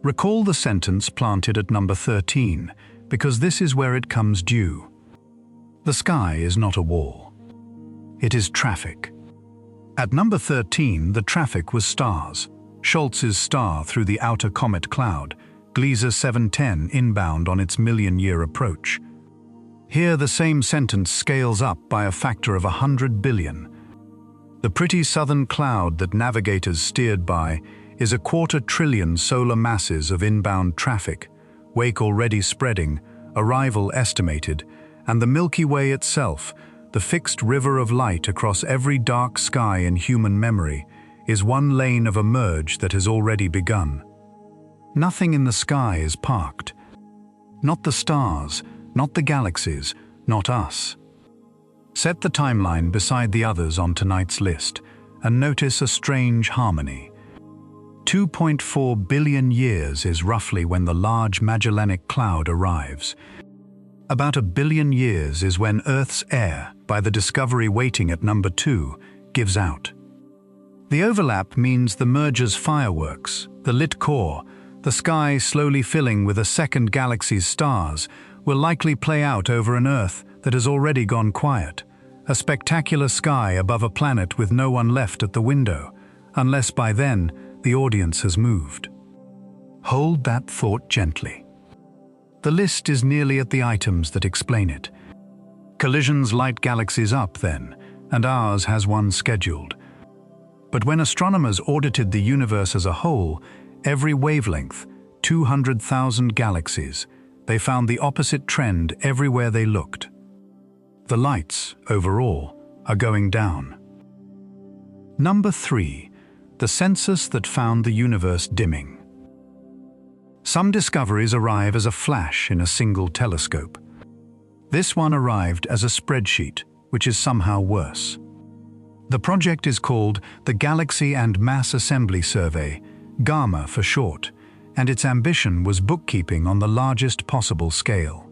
Recall the sentence planted at number 13, because this is where it comes due. The sky is not a wall. It is traffic. At number 13, the traffic was stars. Schultz's star through the outer comet cloud, Gliese 710 inbound on its million-year approach. Here the same sentence scales up by a factor of 100 billion. The pretty southern cloud that navigators steered by is 1/4 trillion solar masses of inbound traffic, wake already spreading, arrival estimated, and the Milky Way itself, the fixed river of light across every dark sky in human memory, is one lane of a merge that has already begun. Nothing in the sky is parked. Not the stars, not the galaxies, not us. Set the timeline beside the others on tonight's list and notice a strange harmony. 2.4 billion years is roughly when the Large Magellanic Cloud arrives. About 1 billion years is when Earth's air, by the discovery waiting at number 2, gives out. The overlap means the merger's fireworks, the lit core, the sky slowly filling with a second galaxy's stars, will likely play out over an Earth that has already gone quiet, a spectacular sky above a planet with no one left at the window, unless by then the audience has moved. Hold that thought gently. The list is nearly at the items that explain it. Collisions light galaxies up then, and ours has one scheduled. But when astronomers audited the universe as a whole, every wavelength, 200,000 galaxies, they found the opposite trend everywhere they looked. The lights, overall, are going down. Number 3. The census that found the universe dimming. Some discoveries arrive as a flash in a single telescope. This one arrived as a spreadsheet, which is somehow worse. The project is called the Galaxy and Mass Assembly Survey, GAMA for short, and its ambition was bookkeeping on the largest possible scale.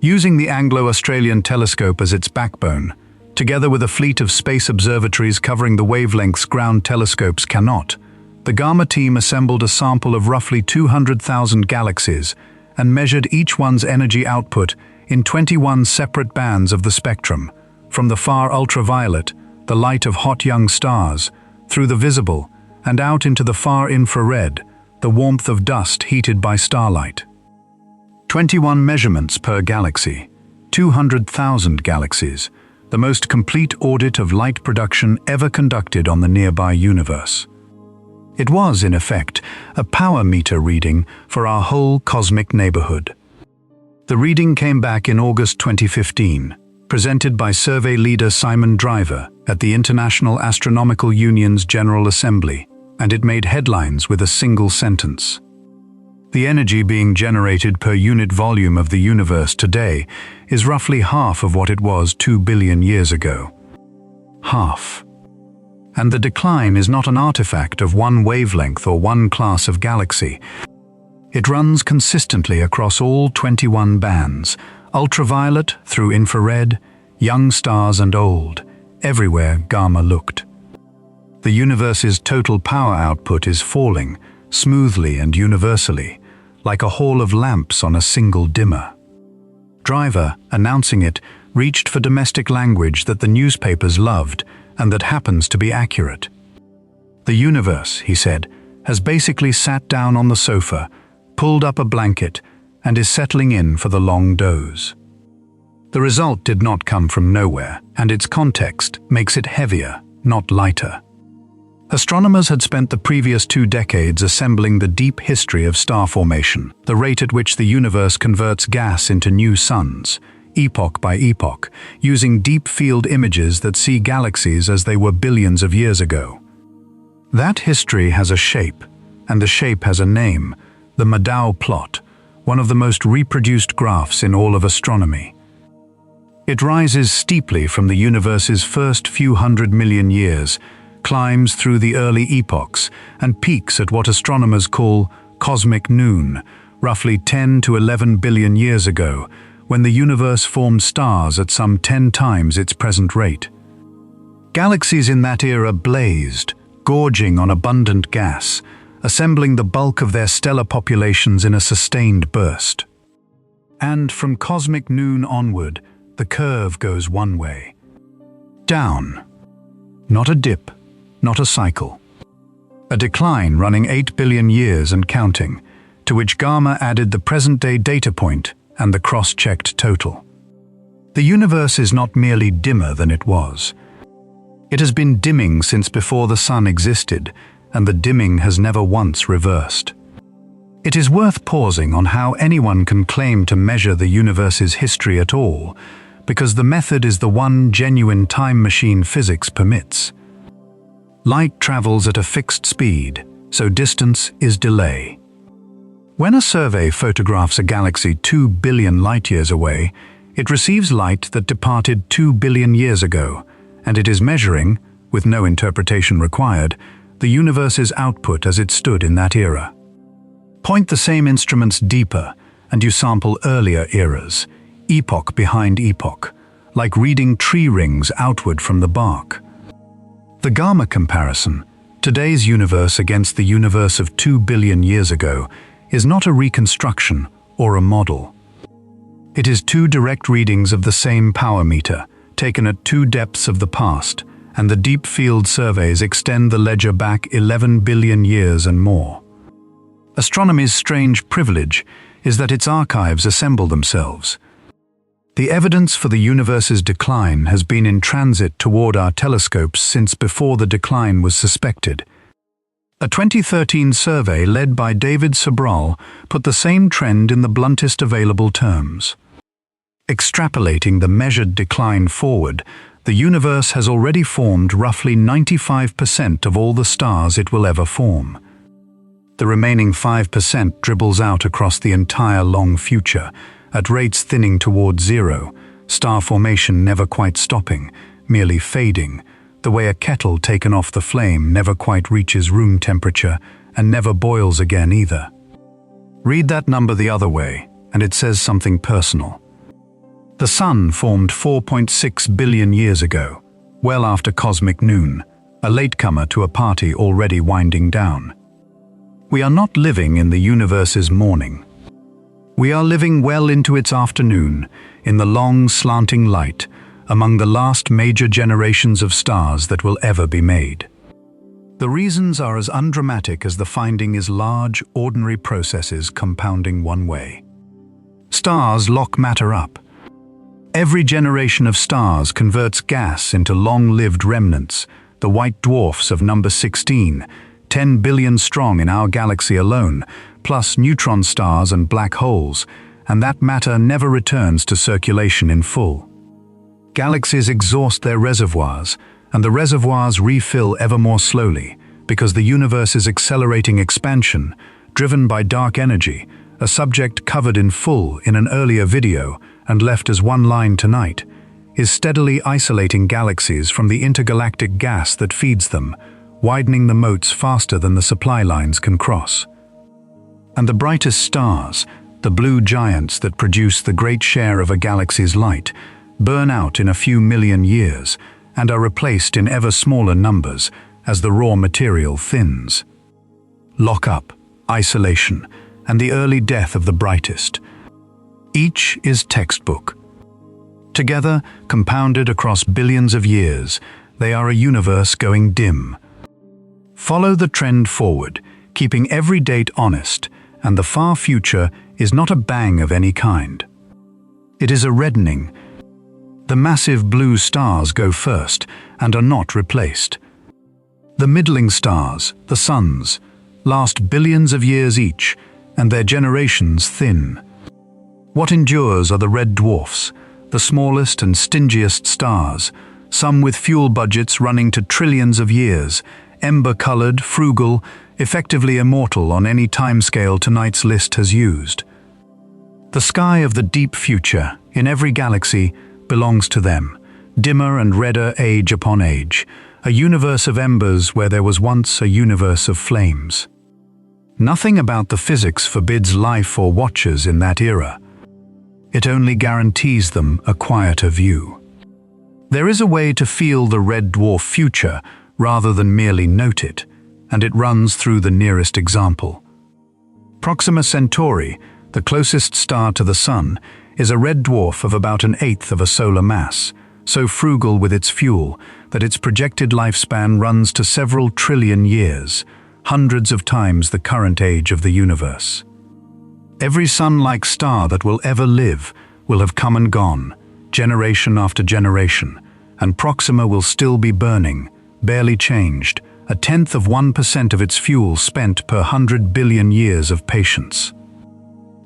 Using the Anglo-Australian telescope as its backbone, together with a fleet of space observatories covering the wavelengths ground telescopes cannot, the GAMA team assembled a sample of roughly 200,000 galaxies and measured each one's energy output in 21 separate bands of the spectrum, from the far ultraviolet, the light of hot young stars, through the visible, and out into the far infrared, the warmth of dust heated by starlight. 21 measurements per galaxy, 200,000 galaxies, the most complete audit of light production ever conducted on the nearby universe. It was, in effect, a power meter reading for our whole cosmic neighborhood. The reading came back in August 2015, presented by survey leader Simon Driver at the International Astronomical Union's General Assembly, and it made headlines with a single sentence. The energy being generated per unit volume of the universe today is roughly half of what it was 2 billion years ago. Half. And the decline is not an artifact of one wavelength or one class of galaxy. It runs consistently across all 21 bands, ultraviolet through infrared, young stars and old, everywhere GAMA looked. The universe's total power output is falling, smoothly and universally, like a hall of lamps on a single dimmer. Driver, announcing it, reached for domestic language that the newspapers loved and that happens to be accurate. The universe, he said, has basically sat down on the sofa, pulled up a blanket, and is settling in for the long doze. The result did not come from nowhere, and its context makes it heavier, not lighter. Astronomers had spent the previous 2 decades assembling the deep history of star formation, the rate at which the universe converts gas into new suns, epoch by epoch, using deep field images that see galaxies as they were billions of years ago. That history has a shape, and the shape has a name, the Maddow plot, one of the most reproduced graphs in all of astronomy. It rises steeply from the universe's first few 100 million years, climbs through the early epochs, and peaks at what astronomers call cosmic noon, roughly 10 to 11 billion years ago, when the universe formed stars at some 10 times its present rate. Galaxies in that era blazed, gorging on abundant gas, assembling the bulk of their stellar populations in a sustained burst. And from cosmic noon onward, the curve goes one way. Down. Not a dip, not a cycle. A decline running 8 billion years and counting, to which Gamma added the present-day data point and the cross-checked total. The universe is not merely dimmer than it was. It has been dimming since before the sun existed, and the dimming has never once reversed. It is worth pausing on how anyone can claim to measure the universe's history at all, because the method is the one genuine time machine physics permits. Light travels at a fixed speed, so distance is delay. When a survey photographs a galaxy 2 billion light-years away, it receives light that departed 2 billion years ago, and it is measuring, with no interpretation required, the universe's output as it stood in that era. Point the same instruments deeper, and you sample earlier eras, epoch behind epoch, like reading tree rings outward from the bark. The Gamma comparison, today's universe against the universe of 2 billion years ago, is not a reconstruction or a model. It is 2 direct readings of the same power meter, taken at 2 depths of the past, and the deep field surveys extend the ledger back 11 billion years and more. Astronomy's strange privilege is that its archives assemble themselves. The evidence for the universe's decline has been in transit toward our telescopes since before the decline was suspected. A 2013 survey led by David Sobral put the same trend in the bluntest available terms. Extrapolating the measured decline forward, the universe has already formed roughly 95% of all the stars it will ever form. The remaining 5% dribbles out across the entire long future, at rates thinning toward zero, star formation never quite stopping, merely fading, the way a kettle taken off the flame never quite reaches room temperature and never boils again either. Read that number the other way, and it says something personal. The Sun formed 4.6 billion years ago, well after cosmic noon, a latecomer to a party already winding down. We are not living in the universe's morning. We are living well into its afternoon, in the long slanting light, among the last major generations of stars that will ever be made. The reasons are as undramatic as the finding is large, ordinary processes compounding one way. Stars lock matter up. Every generation of stars converts gas into long-lived remnants, the white dwarfs of number 16, 10 billion strong in our galaxy alone, plus neutron stars and black holes, and that matter never returns to circulation in full. Galaxies exhaust their reservoirs, and the reservoirs refill ever more slowly, because the universe's accelerating expansion, driven by dark energy, a subject covered in full in an earlier video and left as one line tonight, is steadily isolating galaxies from the intergalactic gas that feeds them, widening the moats faster than the supply lines can cross. And the brightest stars, the blue giants that produce the great share of a galaxy's light, burn out in a few million years and are replaced in ever smaller numbers as the raw material thins. Lock up, isolation, and the early death of the brightest. Each is textbook. Together, compounded across billions of years, they are a universe going dim. Follow the trend forward, keeping every date honest, and the far future is not a bang of any kind. It is a reddening. The massive blue stars go first and are not replaced. The middling stars, the suns, last billions of years each, and their generations thin. What endures are the red dwarfs, the smallest and stingiest stars, some with fuel budgets running to trillions of years, ember-colored, frugal, effectively immortal on any timescale tonight's list has used. The sky of the deep future, in every galaxy, belongs to them, dimmer and redder age upon age, a universe of embers where there was once a universe of flames. Nothing about the physics forbids life or watchers in that era. It only guarantees them a quieter view. There is a way to feel the red dwarf future rather than merely note it, and it runs through the nearest example. Proxima Centauri, the closest star to the Sun, is a red dwarf of about an eighth of a solar mass, so frugal with its fuel that its projected lifespan runs to several trillion years, hundreds of times the current age of the universe. Every sun-like star that will ever live will have come and gone, generation after generation, and Proxima will still be burning, barely changed, 0.1% of its fuel spent per 100 billion years of patience.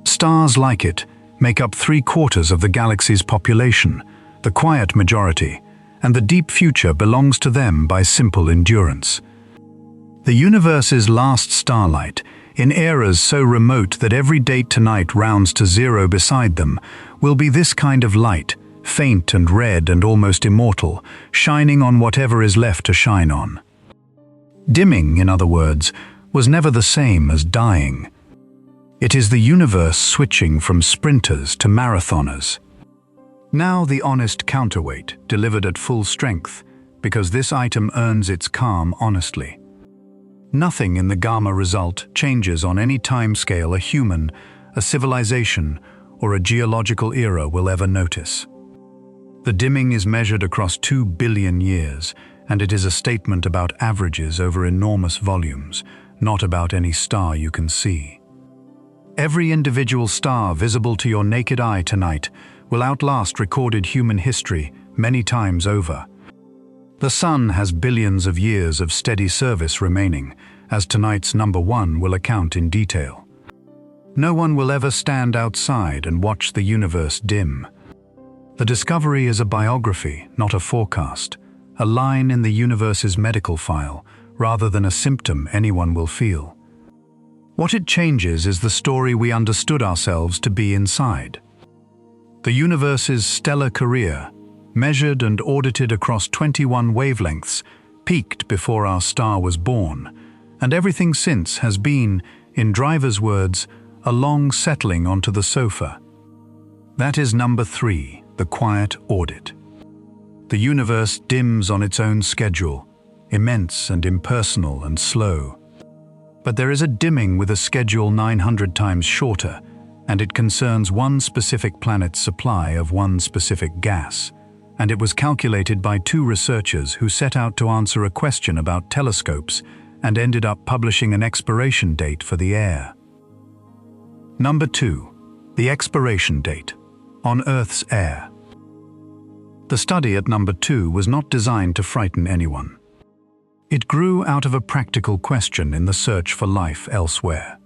Stars like it make up 3/4 of the galaxy's population, the quiet majority, and the deep future belongs to them by simple endurance. The universe's last starlight, in eras so remote that every date tonight rounds to zero beside them, will be this kind of light, faint and red and almost immortal, shining on whatever is left to shine on. Dimming, in other words, was never the same as dying. It is the universe switching from sprinters to marathoners. Now the honest counterweight, delivered at full strength, because this item earns its calm honestly. Nothing in the gamma result changes on any timescale a human, a civilization, or a geological era will ever notice. The dimming is measured across 2 billion years, and it is a statement about averages over enormous volumes, not about any star you can see. Every individual star visible to your naked eye tonight will outlast recorded human history many times over. The Sun has billions of years of steady service remaining, as tonight's number 1 will account in detail. No one will ever stand outside and watch the universe dim. The discovery is a biography, not a forecast, a line in the universe's medical file, rather than a symptom anyone will feel. What it changes is the story we understood ourselves to be inside. The universe's stellar career, measured and audited across 21 wavelengths, peaked before our star was born, and everything since has been, in Driver's words, a long settling onto the sofa. That is number 3, the quiet audit. The universe dims on its own schedule, immense and impersonal and slow. But there is a dimming with a schedule 900 times shorter, and it concerns one specific planet's supply of one specific gas. And it was calculated by 2 researchers who set out to answer a question about telescopes and ended up publishing an expiration date for the air. Number 2, the expiration date, on Earth's air. The study at number 2 was not designed to frighten anyone. It grew out of a practical question in the search for life elsewhere.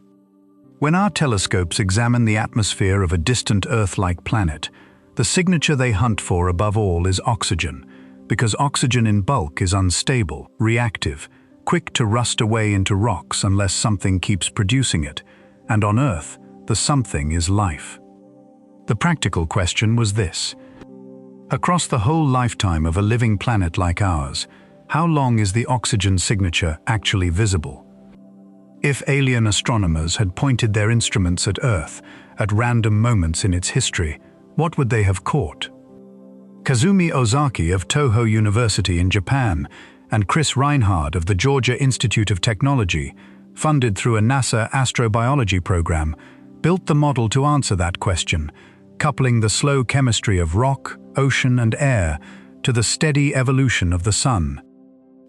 When our telescopes examine the atmosphere of a distant Earth-like planet, the signature they hunt for above all is oxygen, because oxygen in bulk is unstable, reactive, quick to rust away into rocks unless something keeps producing it, and on Earth, the something is life. The practical question was this: across the whole lifetime of a living planet like ours, how long is the oxygen signature actually visible? If alien astronomers had pointed their instruments at Earth at random moments in its history, what would they have caught? Kazumi Ozaki of Toho University in Japan and Chris Reinhard of the Georgia Institute of Technology, funded through a NASA astrobiology program, built the model to answer that question, coupling the slow chemistry of rock, ocean, and air to the steady evolution of the Sun.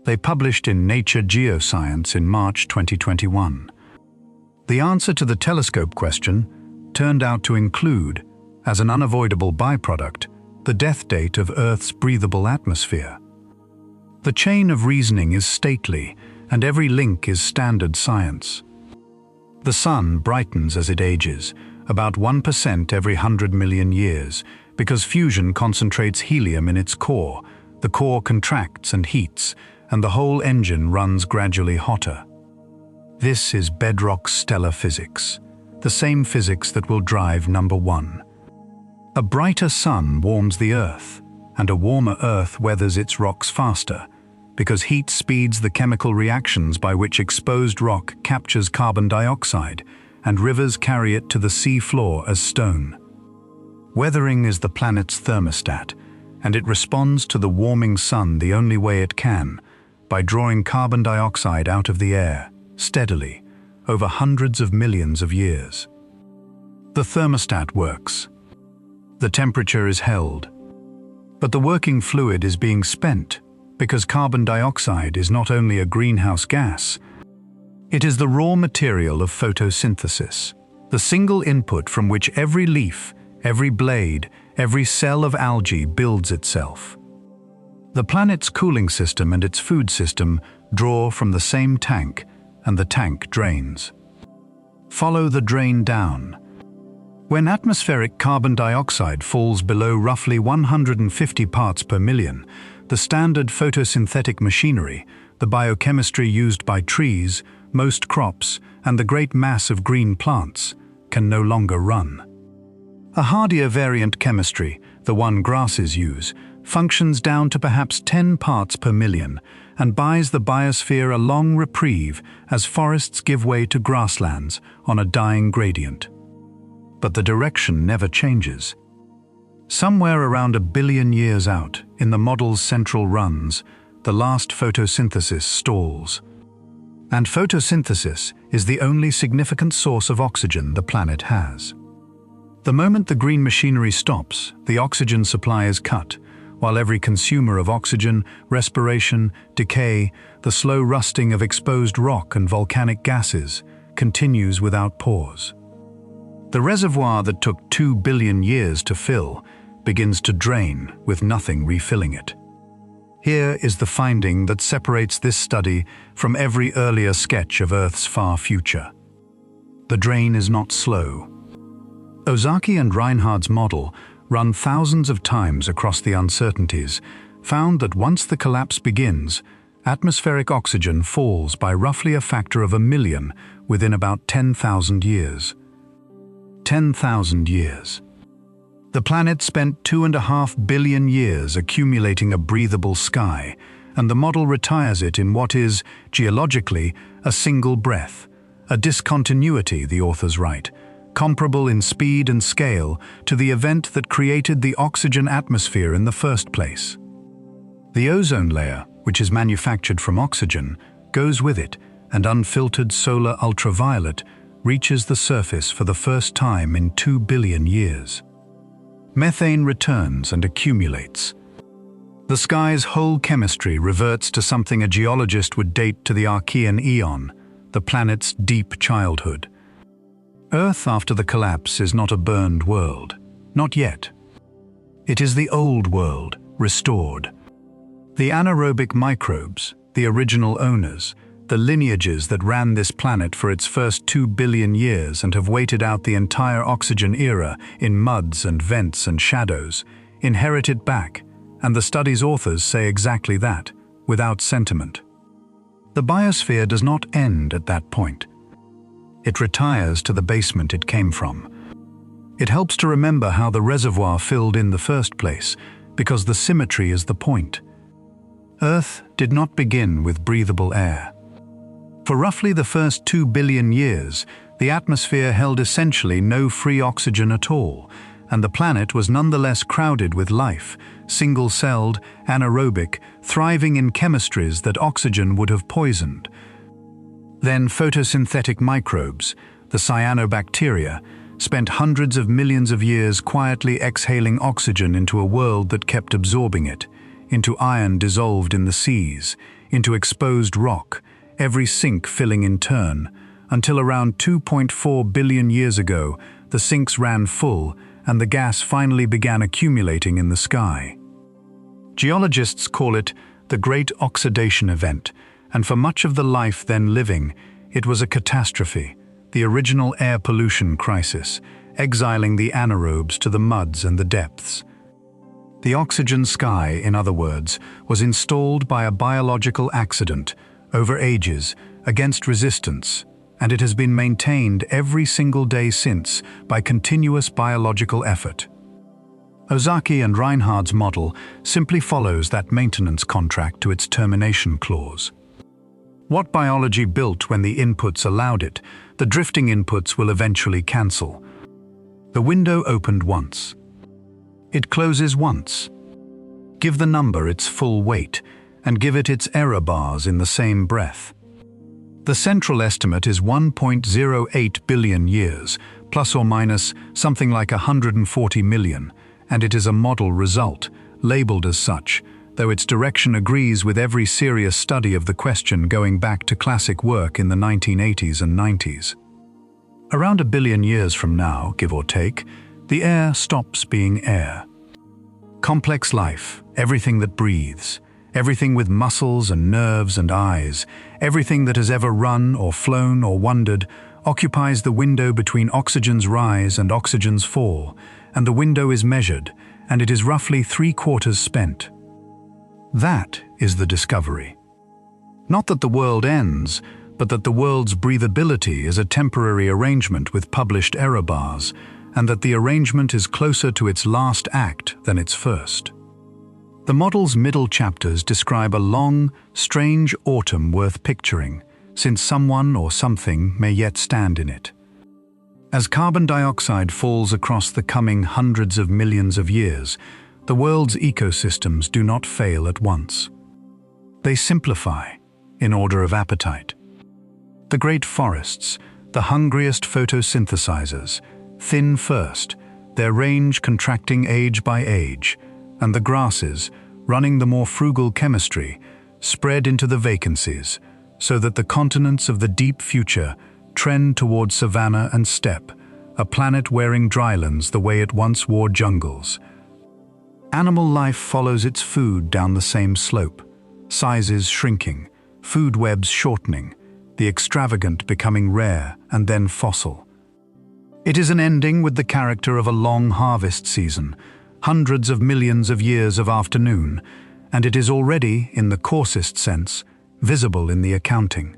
They published in Nature Geoscience in March 2021. The answer to the telescope question, turned out to include, as an unavoidable byproduct, the death date of Earth's breathable atmosphere. The chain of reasoning is stately, and every link is standard science. The Sun brightens as it ages, about 1% every 100 million years, because fusion concentrates helium in its core. The core contracts and heats, and the whole engine runs gradually hotter. This is bedrock stellar physics, the same physics that will drive number 1. A brighter sun warms the Earth, and a warmer Earth weathers its rocks faster, because heat speeds the chemical reactions by which exposed rock captures carbon dioxide, and rivers carry it to the sea floor as stone. Weathering is the planet's thermostat, and it responds to the warming sun the only way it can, by drawing carbon dioxide out of the air, steadily, over hundreds of millions of years. The thermostat works. The temperature is held. But the working fluid is being spent, because carbon dioxide is not only a greenhouse gas, it is the raw material of photosynthesis, the single input from which every leaf, every blade, every cell of algae builds itself. The planet's cooling system and its food system draw from the same tank, and the tank drains. Follow the drain down. When atmospheric carbon dioxide falls below roughly 150 parts per million, the standard photosynthetic machinery, the biochemistry used by trees, most crops, and the great mass of green plants, can no longer run. A hardier variant chemistry, the one grasses use, functions down to perhaps 10 parts per million and buys the biosphere a long reprieve as forests give way to grasslands on a dying gradient. But the direction never changes. Somewhere around 1 billion years out, in the model's central runs, the last photosynthesis stalls. And photosynthesis is the only significant source of oxygen the planet has. The moment the green machinery stops, the oxygen supply is cut, while every consumer of oxygen, respiration, decay, the slow rusting of exposed rock and volcanic gases, continues without pause. The reservoir that took 2 billion years to fill begins to drain with nothing refilling it. Here is the finding that separates this study from every earlier sketch of Earth's far future. The drain is not slow. Ozaki and Reinhardt's model, run thousands of times across the uncertainties, found that once the collapse begins, atmospheric oxygen falls by roughly a factor of 1 million within about 10,000 years. 10,000 years. The planet spent 2.5 billion years accumulating a breathable sky, and the model retires it in what is, geologically, a single breath, a discontinuity, the authors write, comparable in speed and scale to the event that created the oxygen atmosphere in the first place. The ozone layer, which is manufactured from oxygen, goes with it, and unfiltered solar ultraviolet reaches the surface for the first time in 2 billion years. Methane returns and accumulates. The sky's whole chemistry reverts to something a geologist would date to the Archean eon, the planet's deep childhood. Earth after the collapse is not a burned world, not yet. It is the old world, restored. The anaerobic microbes, the original owners, the lineages that ran this planet for its first 2 billion years and have waited out the entire oxygen era in muds and vents and shadows, inherit it back, and the study's authors say exactly that, without sentiment. The biosphere does not end at that point. It retires to the basement it came from. It helps to remember how the reservoir filled in the first place, because the symmetry is the point. Earth did not begin with breathable air. For roughly the first 2 billion years, the atmosphere held essentially no free oxygen at all, and the planet was nonetheless crowded with life, single-celled, anaerobic, thriving in chemistries that oxygen would have poisoned. Then photosynthetic microbes, the cyanobacteria, spent hundreds of millions of years quietly exhaling oxygen into a world that kept absorbing it, into iron dissolved in the seas, into exposed rock, every sink filling in turn, until around 2.4 billion years ago, the sinks ran full, and the gas finally began accumulating in the sky. Geologists call it the Great Oxidation Event, and for much of the life then living, it was a catastrophe, the original air pollution crisis, exiling the anaerobes to the muds and the depths. The oxygen sky, in other words, was installed by a biological accident, over ages, against resistance, and it has been maintained every single day since by continuous biological effort. Ozaki and Reinhardt's model simply follows that maintenance contract to its termination clause. What biology built when the inputs allowed it, the drifting inputs will eventually cancel. The window opened once. It closes once. Give the number its full weight, and give it its error bars in the same breath. The central estimate is 1.08 billion years, plus or minus something like 140 million, and it is a model result, labeled as such, though its direction agrees with every serious study of the question going back to classic work in the 1980s and 90s. Around a billion years from now, give or take, the air stops being air. Complex life, everything that breathes, everything with muscles and nerves and eyes, everything that has ever run or flown or wondered, occupies the window between oxygen's rise and oxygen's fall, and the window is measured, and it is roughly 3/4 spent. That is the discovery. Not that the world ends, but that the world's breathability is a temporary arrangement with published error bars, and that the arrangement is closer to its last act than its first. The model's middle chapters describe a long, strange autumn worth picturing, since someone or something may yet stand in it. As carbon dioxide falls across the coming hundreds of millions of years, the world's ecosystems do not fail at once. They simplify, in order of appetite. The great forests, the hungriest photosynthesizers, thin first, their range contracting age by age, and the grasses, running the more frugal chemistry, spread into the vacancies, so that the continents of the deep future trend toward savanna and steppe, a planet wearing drylands the way it once wore jungles. Animal life follows its food down the same slope, sizes shrinking, food webs shortening, the extravagant becoming rare and then fossil. It is an ending with the character of a long harvest season, hundreds of millions of years of afternoon, and it is already, in the coarsest sense, visible in the accounting.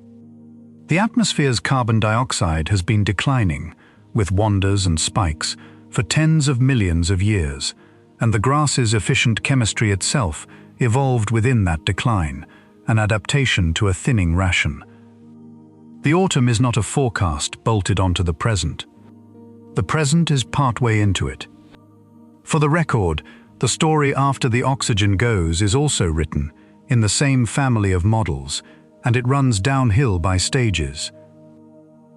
The atmosphere's carbon dioxide has been declining, with wanders and spikes, for tens of millions of years, and the grass's efficient chemistry itself evolved within that decline, an adaptation to a thinning ration. The autumn is not a forecast bolted onto the present. The present is partway into it. For the record, the story After the Oxygen Goes is also written, in the same family of models, and it runs downhill by stages.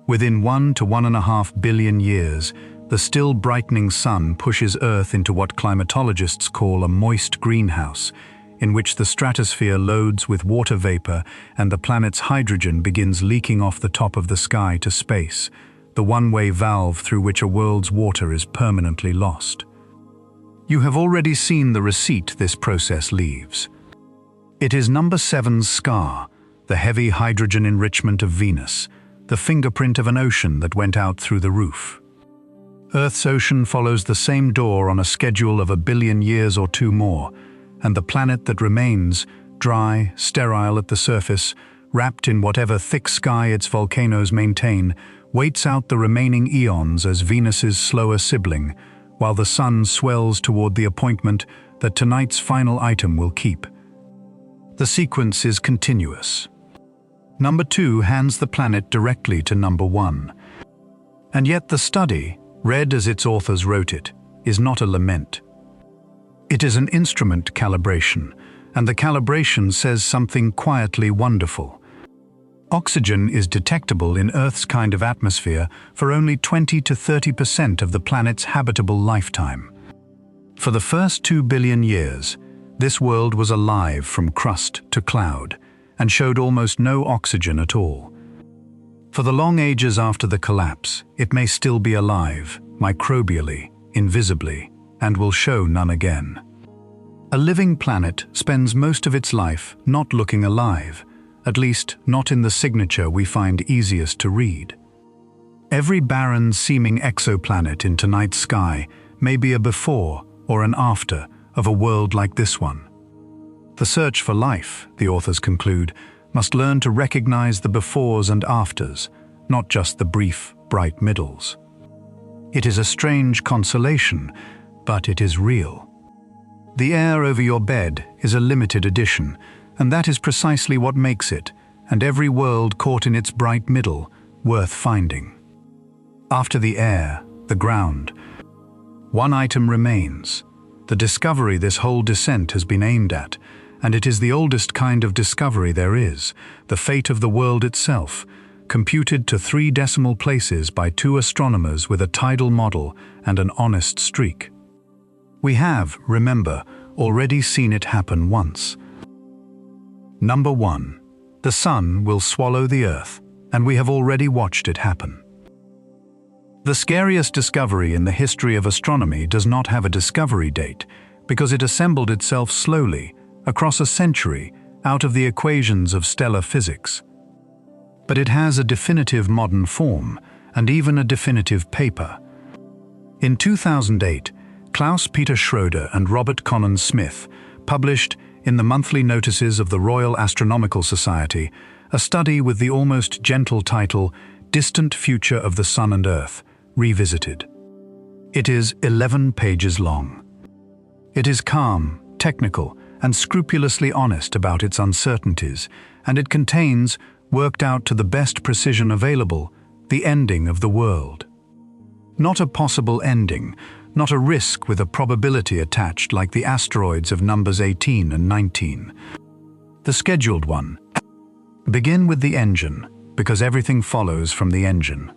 Within 1 to 1.5 billion years, the still brightening sun pushes Earth into what climatologists call a moist greenhouse, in which the stratosphere loads with water vapor and the planet's hydrogen begins leaking off the top of the sky to space, the one-way valve through which a world's water is permanently lost. You have already seen the receipt this process leaves. It is number 7's scar, the heavy hydrogen enrichment of Venus, the fingerprint of an ocean that went out through the roof. Earth's ocean follows the same door on a schedule of 1 billion years or two more, and the planet that remains, dry, sterile at the surface, wrapped in whatever thick sky its volcanoes maintain, waits out the remaining eons as Venus's slower sibling, while the sun swells toward the appointment that tonight's final item will keep. The sequence is continuous. Number 2 hands the planet directly to number 1. And yet the study, read as its authors wrote it, is not a lament. It is an instrument calibration, and the calibration says something quietly wonderful. Oxygen is detectable in Earth's kind of atmosphere for only 20 to 30% of the planet's habitable lifetime. For the first 2 billion years, this world was alive from crust to cloud, and showed almost no oxygen at all. For the long ages after the collapse, it may still be alive, microbially, invisibly, and will show none again. A living planet spends most of its life not looking alive, at least not in the signature we find easiest to read. Every barren seeming exoplanet in tonight's sky may be a before or an after of a world like this one. The search for life, the authors conclude, must learn to recognize the befores and afters, not just the brief, bright middles. It is a strange consolation, but it is real. The air over your bed is a limited edition, and that is precisely what makes it, and every world caught in its bright middle, worth finding. After the air, the ground, one item remains, the discovery this whole descent has been aimed at, and it is the oldest kind of discovery there is, the fate of the world itself, computed to 3 decimal places by 2 astronomers with a tidal model and an honest streak. We have, remember, already seen it happen once. Number 1. The Sun will swallow the Earth, and we have already watched it happen. The scariest discovery in the history of astronomy does not have a discovery date, because it assembled itself slowly, across a century, out of the equations of stellar physics. But it has a definitive modern form, and even a definitive paper. In 2008, Klaus-Peter Schroeder and Robert Conan Smith published, in the monthly notices of the Royal Astronomical Society, a study with the almost gentle title, Distant Future of the Sun and Earth, Revisited. It is 11 pages long. It is calm, technical, and scrupulously honest about its uncertainties, and it contains, worked out to the best precision available, the ending of the world. Not a possible ending, not a risk with a probability attached like the asteroids of numbers 18 and 19. The scheduled one. Begin with the engine, because everything follows from the engine.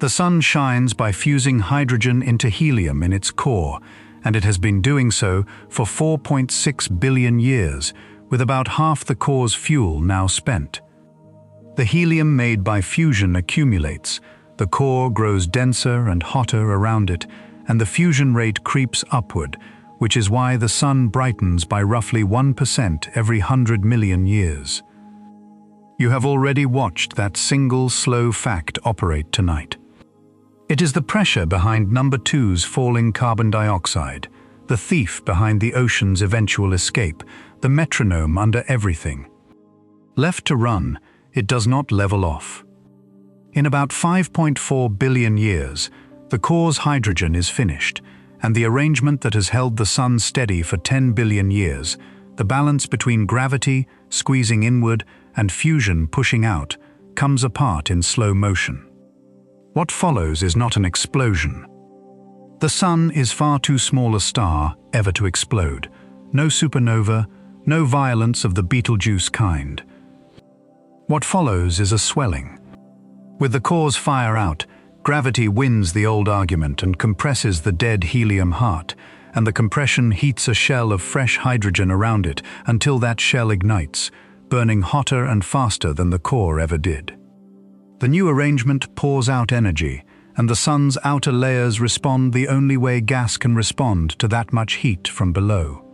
The Sun shines by fusing hydrogen into helium in its core, and it has been doing so for 4.6 billion years, with about half the core's fuel now spent. The helium made by fusion accumulates, the core grows denser and hotter around it, and the fusion rate creeps upward, which is why the Sun brightens by roughly 1% every 100 million years. You have already watched that single slow fact operate tonight. It is the pressure behind number 2's falling carbon dioxide, the thief behind the ocean's eventual escape, the metronome under everything. Left to run, it does not level off. In about 5.4 billion years, the core's hydrogen is finished, and the arrangement that has held the Sun steady for 10 billion years, the balance between gravity, squeezing inward, and fusion pushing out, comes apart in slow motion. What follows is not an explosion. The Sun is far too small a star ever to explode. No supernova, no violence of the Betelgeuse kind. What follows is a swelling. With the core's fire out, gravity wins the old argument and compresses the dead helium heart, and the compression heats a shell of fresh hydrogen around it until that shell ignites, burning hotter and faster than the core ever did. The new arrangement pours out energy, and the Sun's outer layers respond the only way gas can respond to that much heat from below.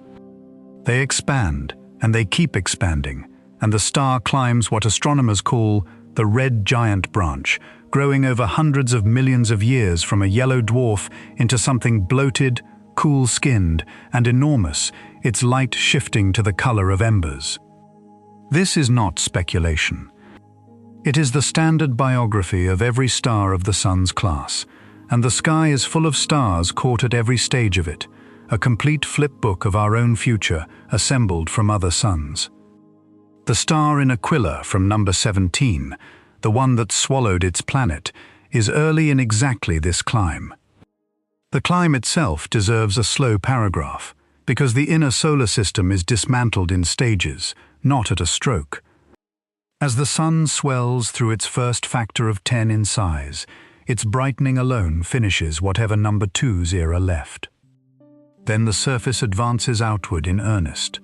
They expand, and they keep expanding, and the star climbs what astronomers call the red giant branch, growing over hundreds of millions of years from a yellow dwarf into something bloated, cool-skinned, and enormous, its light shifting to the color of embers. This is not speculation. It is the standard biography of every star of the Sun's class, and the sky is full of stars caught at every stage of it, a complete flipbook of our own future assembled from other suns. The star in Aquila from number 17, the one that swallowed its planet, is early in exactly this climb. The climb itself deserves a slow paragraph, because the inner solar system is dismantled in stages, not at a stroke. As the Sun swells through its first factor of 10 in size, its brightening alone finishes whatever number 2's era left. Then the surface advances outward in earnest.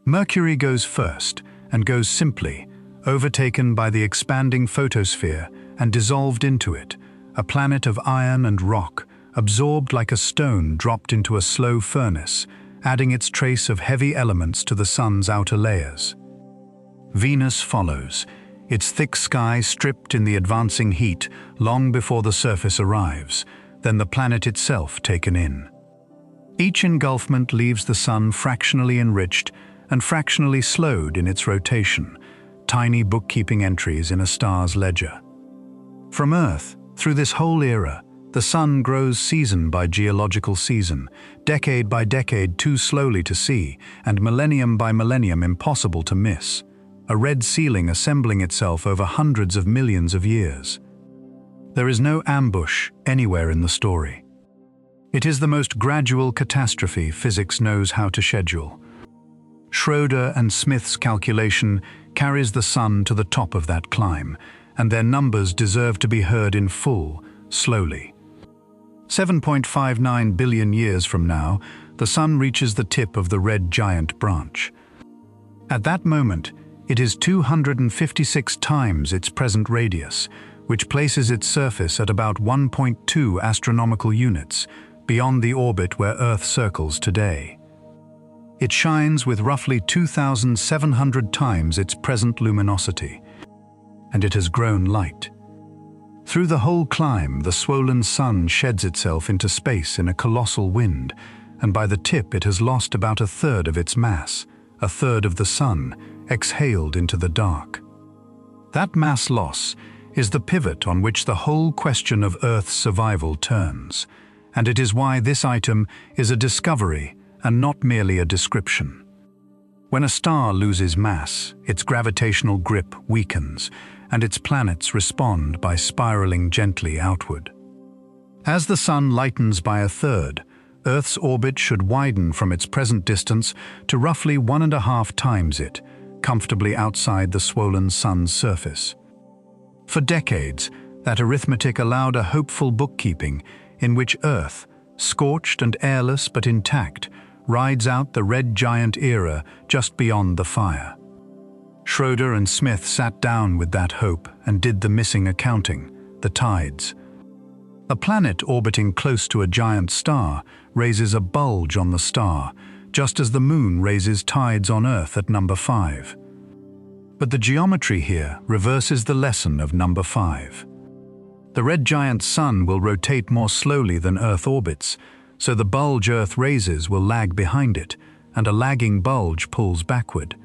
Mercury goes first, and goes simply, overtaken by the expanding photosphere and dissolved into it, a planet of iron and rock, absorbed like a stone dropped into a slow furnace, adding its trace of heavy elements to the Sun's outer layers. Venus follows, its thick sky stripped in the advancing heat long before the surface arrives, then the planet itself taken in. Each engulfment leaves the Sun fractionally enriched and fractionally slowed in its rotation, tiny bookkeeping entries in a star's ledger. From Earth, through this whole era, the Sun grows season by geological season, decade by decade too slowly to see, and millennium by millennium impossible to miss, a red ceiling assembling itself over hundreds of millions of years. There is no ambush anywhere in the story. It is the most gradual catastrophe physics knows how to schedule. Schroeder and Smith's calculation carries the Sun to the top of that climb, and their numbers deserve to be heard in full, slowly. 7.59 billion years from now, the Sun reaches the tip of the red giant branch. At that moment, it is 256 times its present radius, which places its surface at about 1.2 astronomical units, beyond the orbit where Earth circles today. It shines with roughly 2,700 times its present luminosity, and it has grown light. Through the whole climb, the swollen Sun sheds itself into space in a colossal wind, and by the tip it has lost about a third of its mass, a third of the Sun, exhaled into the dark. That mass loss is the pivot on which the whole question of Earth's survival turns, and it is why this item is a discovery and not merely a description. When a star loses mass, its gravitational grip weakens, and its planets respond by spiraling gently outward. As the Sun lightens by a third, Earth's orbit should widen from its present distance to roughly 1.5 times it, comfortably outside the swollen Sun's surface. For decades, that arithmetic allowed a hopeful bookkeeping in which Earth, scorched and airless but intact, rides out the red giant era just beyond the fire. Schroeder and Smith sat down with that hope and did the missing accounting, the tides. A planet orbiting close to a giant star raises a bulge on the star, just as the Moon raises tides on Earth at number 5. But the geometry here reverses the lesson of number 5. The red giant Sun will rotate more slowly than Earth orbits, so the bulge Earth raises will lag behind it, and a lagging bulge pulls backward.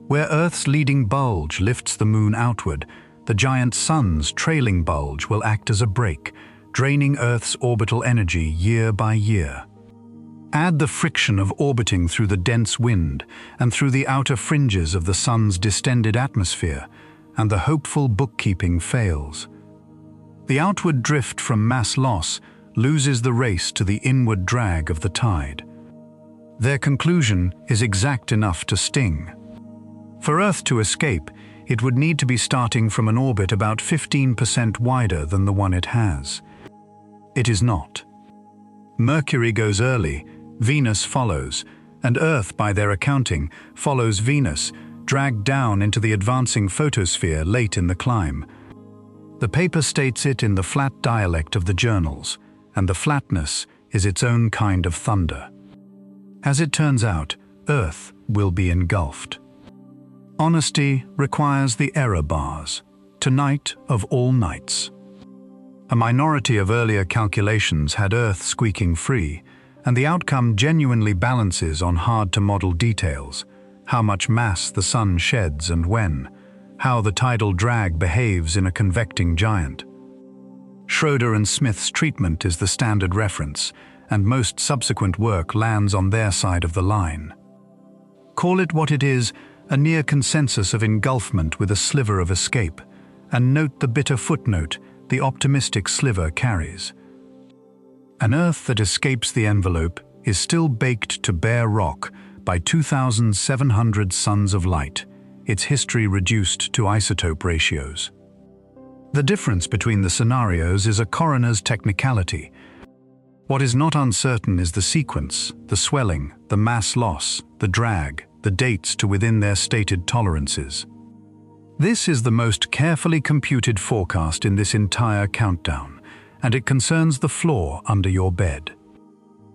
Where Earth's leading bulge lifts the Moon outward, the giant Sun's trailing bulge will act as a brake, draining Earth's orbital energy year by year. Add the friction of orbiting through the dense wind and through the outer fringes of the Sun's distended atmosphere, and the hopeful bookkeeping fails. The outward drift from mass loss loses the race to the inward drag of the tide. Their conclusion is exact enough to sting. For Earth to escape, it would need to be starting from an orbit about 15% wider than the one it has. It is not. Mercury goes early, Venus follows, and Earth, by their accounting, follows Venus, dragged down into the advancing photosphere late in the climb. The paper states it in the flat dialect of the journals, and the flatness is its own kind of thunder. As it turns out, Earth will be engulfed. Honesty requires the error bars, tonight of all nights. A minority of earlier calculations had Earth squeaking free, and the outcome genuinely balances on hard-to-model details, how much mass the Sun sheds and when, how the tidal drag behaves in a convecting giant. Schroeder and Smith's treatment is the standard reference, and most subsequent work lands on their side of the line. Call it what it is, a near consensus of engulfment with a sliver of escape, and note the bitter footnote the optimistic sliver carries. An Earth that escapes the envelope is still baked to bare rock by 2,700 suns of light, its history reduced to isotope ratios. The difference between the scenarios is a coroner's technicality. What is not uncertain is the sequence, the swelling, the mass loss, the drag, the dates to within their stated tolerances. This is the most carefully computed forecast in this entire countdown, and it concerns the floor under your bed.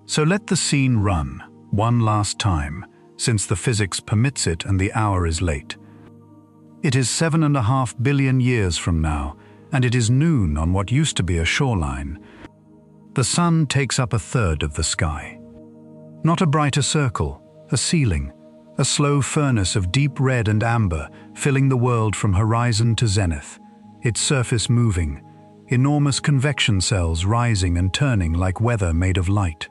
So let the scene run, one last time, since the physics permits it and the hour is late. It is 7.5 billion years from now, and it is noon on what used to be a shoreline. The sun takes up a third of the sky. Not a brighter circle, a ceiling, a slow furnace of deep red and amber filling the world from horizon to zenith, its surface moving, enormous convection cells rising and turning like weather made of light.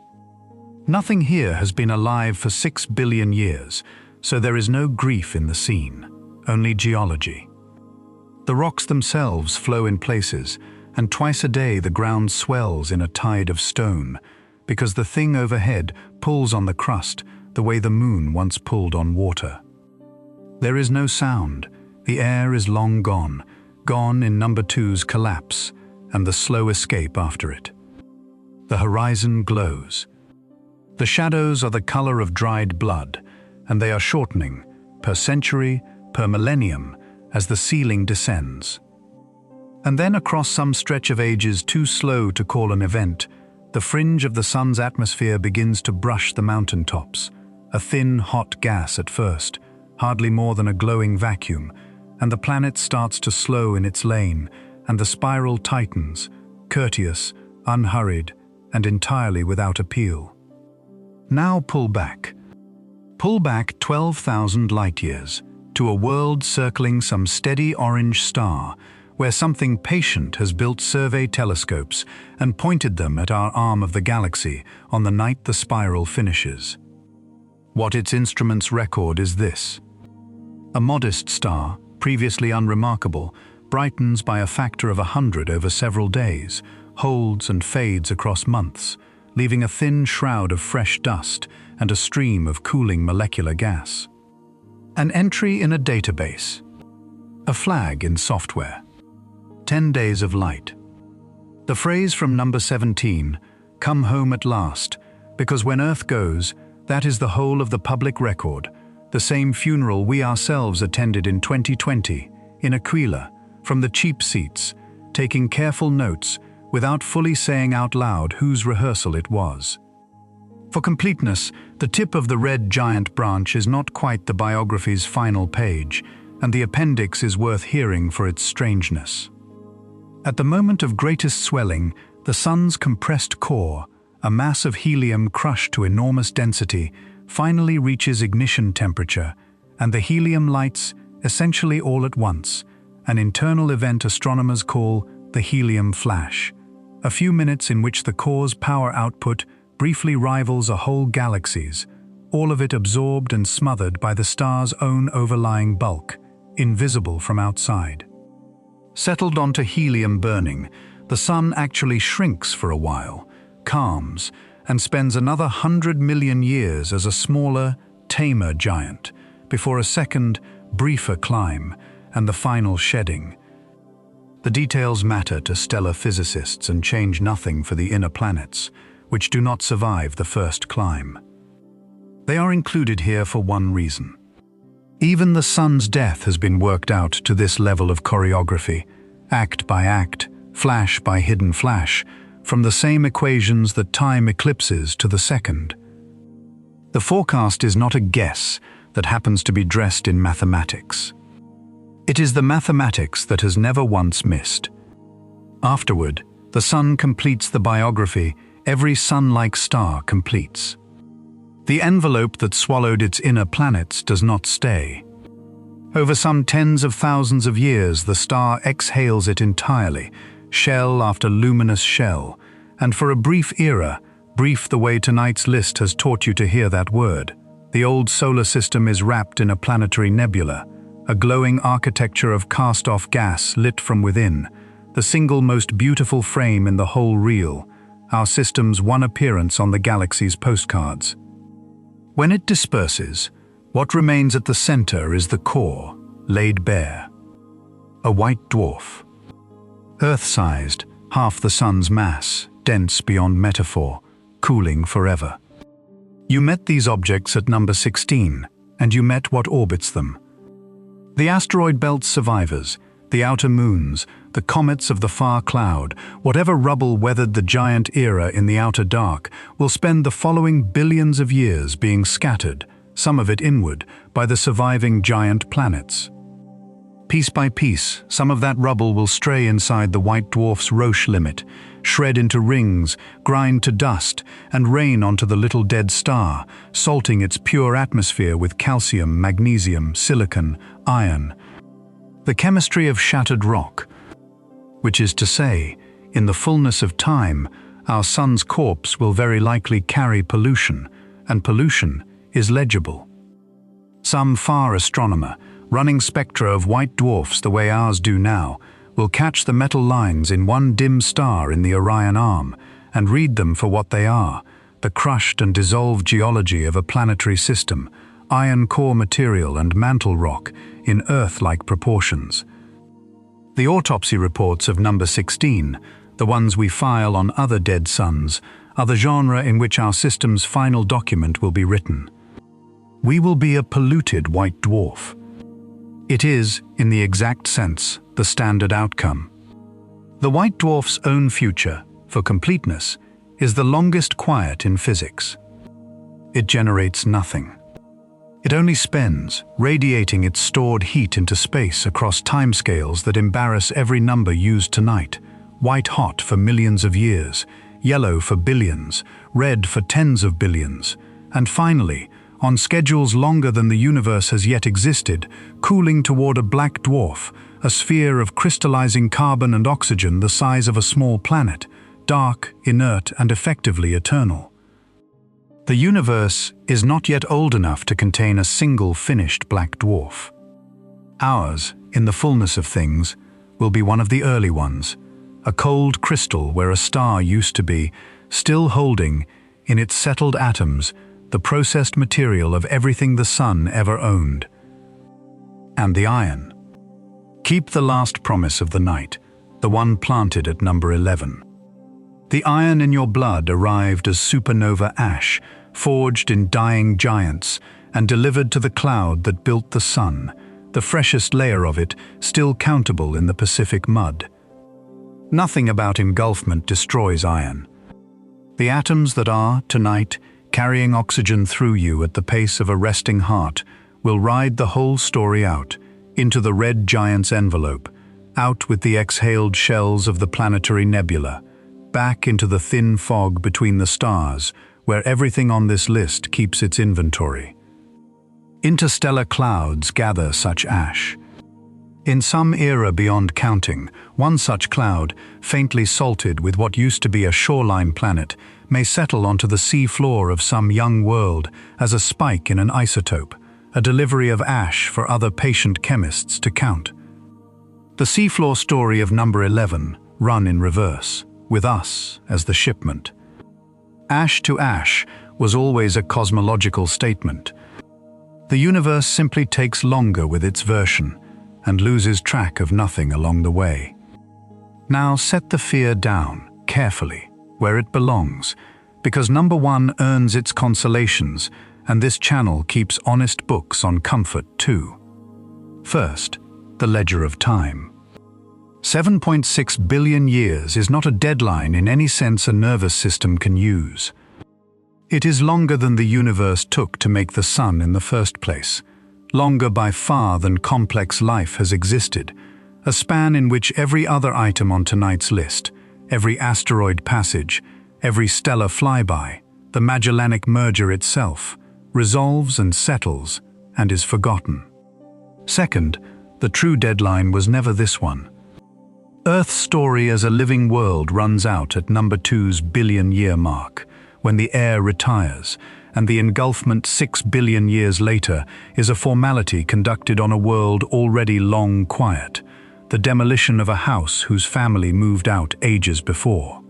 Nothing here has been alive for 6 billion years, so there is no grief in the scene, only geology. The rocks themselves flow in places, and twice a day the ground swells in a tide of stone, because the thing overhead pulls on the crust the way the moon once pulled on water. There is no sound, the air is long gone, gone in number 2's collapse, and the slow escape after it. The horizon glows. The shadows are the color of dried blood, and they are shortening, per century, per millennium, as the ceiling descends. And then across some stretch of ages too slow to call an event, the fringe of the sun's atmosphere begins to brush the mountaintops, a thin, hot gas at first, hardly more than a glowing vacuum, and the planet starts to slow in its lane, and the spiral tightens, courteous, unhurried, and entirely without appeal. Now pull back. Pull back 12,000 light-years to a world circling some steady orange star where something patient has built survey telescopes and pointed them at our arm of the galaxy on the night the spiral finishes. What its instruments record is this. A modest star, previously unremarkable, brightens by a factor of 100 over several days, holds and fades across months, leaving a thin shroud of fresh dust and a stream of cooling molecular gas. An entry in a database. A flag in software. 10 days of light. The phrase from number 17, "Come home at last," because when Earth goes, that is the whole of the public record, the same funeral we ourselves attended in 2020, in Aquila, from the cheap seats, taking careful notes, without fully saying out loud whose rehearsal it was. For completeness, the tip of the red giant branch is not quite the biography's final page, and the appendix is worth hearing for its strangeness. At the moment of greatest swelling, the sun's compressed core, a mass of helium crushed to enormous density, finally reaches ignition temperature, and the helium lights essentially all at once, an internal event astronomers call the helium flash. A few minutes in which the core's power output briefly rivals a whole galaxy's, all of it absorbed and smothered by the star's own overlying bulk, invisible from outside. Settled onto helium burning, the sun actually shrinks for a while, calms, and spends another 100 million years as a smaller, tamer giant, before a second, briefer climb and the final shedding. The details matter to stellar physicists and change nothing for the inner planets, which do not survive the first climb. They are included here for one reason. Even the sun's death has been worked out to this level of choreography, act by act, flash by hidden flash, from the same equations that time eclipses to the second. The forecast is not a guess that happens to be dressed in mathematics. It is the mathematics that has never once missed. Afterward, the sun completes the biography every sun-like star completes. The envelope that swallowed its inner planets does not stay. Over some tens of thousands of years, the star exhales it entirely, shell after luminous shell, and for a brief era, brief the way tonight's list has taught you to hear that word, the old solar system is wrapped in a planetary nebula, a glowing architecture of cast-off gas lit from within, the single most beautiful frame in the whole reel, our system's one appearance on the galaxy's postcards. When it disperses, what remains at the center is the core, laid bare. A white dwarf. Earth-sized, half the sun's mass, dense beyond metaphor, cooling forever. You met these objects at number 16, and you met what orbits them. The asteroid belt's survivors, the outer moons, the comets of the far cloud, whatever rubble weathered the giant era in the outer dark, will spend the following billions of years being scattered, some of it inward, by the surviving giant planets. Piece by piece, some of that rubble will stray inside the white dwarf's Roche limit, shred into rings, grind to dust, and rain onto the little dead star, salting its pure atmosphere with calcium, magnesium, silicon, iron. The chemistry of shattered rock, which is to say, in the fullness of time, our sun's corpse will very likely carry pollution, and pollution is legible. Some far astronomer, running spectra of white dwarfs the way ours do now, will catch the metal lines in one dim star in the Orion Arm and read them for what they are, the crushed and dissolved geology of a planetary system, iron core material and mantle rock in Earth-like proportions. The autopsy reports of number 16, the ones we file on other dead suns, are the genre in which our system's final document will be written. We will be a polluted white dwarf. It is, in the exact sense, the standard outcome. The white dwarf's own future, for completeness, is the longest quiet in physics. It generates nothing. It only spends, radiating its stored heat into space across timescales that embarrass every number used tonight, white hot for millions of years, yellow for billions, red for tens of billions, and finally, on schedules longer than the universe has yet existed, cooling toward a black dwarf, a sphere of crystallizing carbon and oxygen the size of a small planet, dark, inert, and effectively eternal. The universe is not yet old enough to contain a single finished black dwarf. Ours, in the fullness of things, will be one of the early ones, a cold crystal where a star used to be, still holding, in its settled atoms, the processed material of everything the sun ever owned. And the iron. Keep the last promise of the night, the one planted at number 11. The iron in your blood arrived as supernova ash, forged in dying giants, and delivered to the cloud that built the sun, the freshest layer of it still countable in the Pacific mud. Nothing about engulfment destroys iron. The atoms that are, tonight, carrying oxygen through you at the pace of a resting heart, will ride the whole story out, into the red giant's envelope, out with the exhaled shells of the planetary nebula, back into the thin fog between the stars, where everything on this list keeps its inventory. Interstellar clouds gather such ash. In some era beyond counting, one such cloud, faintly salted with what used to be a shoreline planet, may settle onto the sea floor of some young world as a spike in an isotope, a delivery of ash for other patient chemists to count. The seafloor story of number 11 run in reverse, with us as the shipment. Ash to ash was always a cosmological statement. The universe simply takes longer with its version and loses track of nothing along the way. Now set the fear down, carefully, where it belongs, because number 1 earns its consolations, and this channel keeps honest books on comfort too. First, the ledger of time. 7.6 billion years is not a deadline in any sense a nervous system can use. It is longer than the universe took to make the sun in the first place, longer by far than complex life has existed, a span in which every other item on tonight's list, every asteroid passage, every stellar flyby, the Magellanic Merger itself, resolves and settles and is forgotten. Second, the true deadline was never this one. Earth's story as a living world runs out at number 2's billion-year mark, when the air retires, and the engulfment 6 billion years later is a formality conducted on a world already long quiet, the demolition of a house whose family moved out ages before.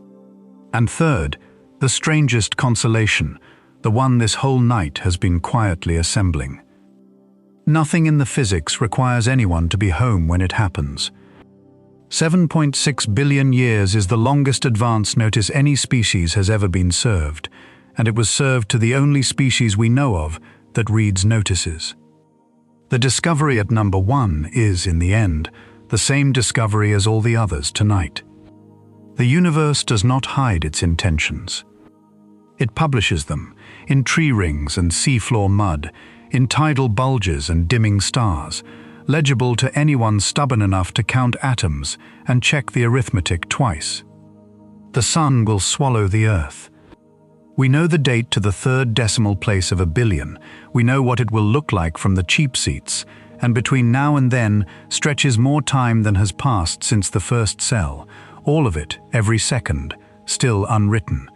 And third, the strangest consolation, the one this whole night has been quietly assembling. Nothing in the physics requires anyone to be home when it happens. 7.6 billion years is the longest advance notice any species has ever been served, and it was served to the only species we know of that reads notices. The discovery at number 1 is, in the end, the same discovery as all the others tonight. The universe does not hide its intentions. It publishes them in tree rings and seafloor mud, in tidal bulges and dimming stars, legible to anyone stubborn enough to count atoms and check the arithmetic twice. The sun will swallow the earth. We know the date to the third decimal place of a billion. We know what it will look like from the cheap seats, and between now and then stretches more time than has passed since the first cell, all of it, every second, still unwritten.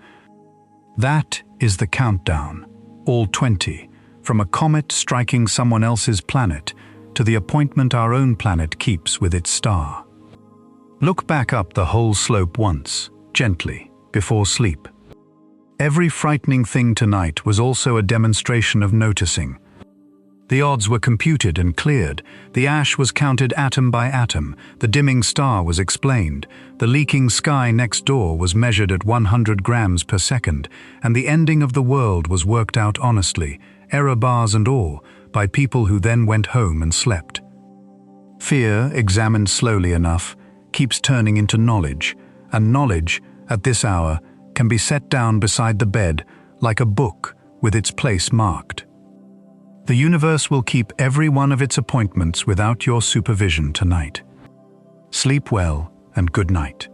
That is the countdown, all 20, from a comet striking someone else's planet to the appointment our own planet keeps with its star. Look back up the whole slope once, gently, before sleep. Every frightening thing tonight was also a demonstration of noticing. The odds were computed and cleared, the ash was counted atom by atom, the dimming star was explained, the leaking sky next door was measured at 100 grams per second, and the ending of the world was worked out honestly, error bars and all, by people who then went home and slept. Fear, examined slowly enough, keeps turning into knowledge, and knowledge, at this hour, can be set down beside the bed like a book with its place marked. The universe will keep every one of its appointments without your supervision tonight. Sleep well and good night.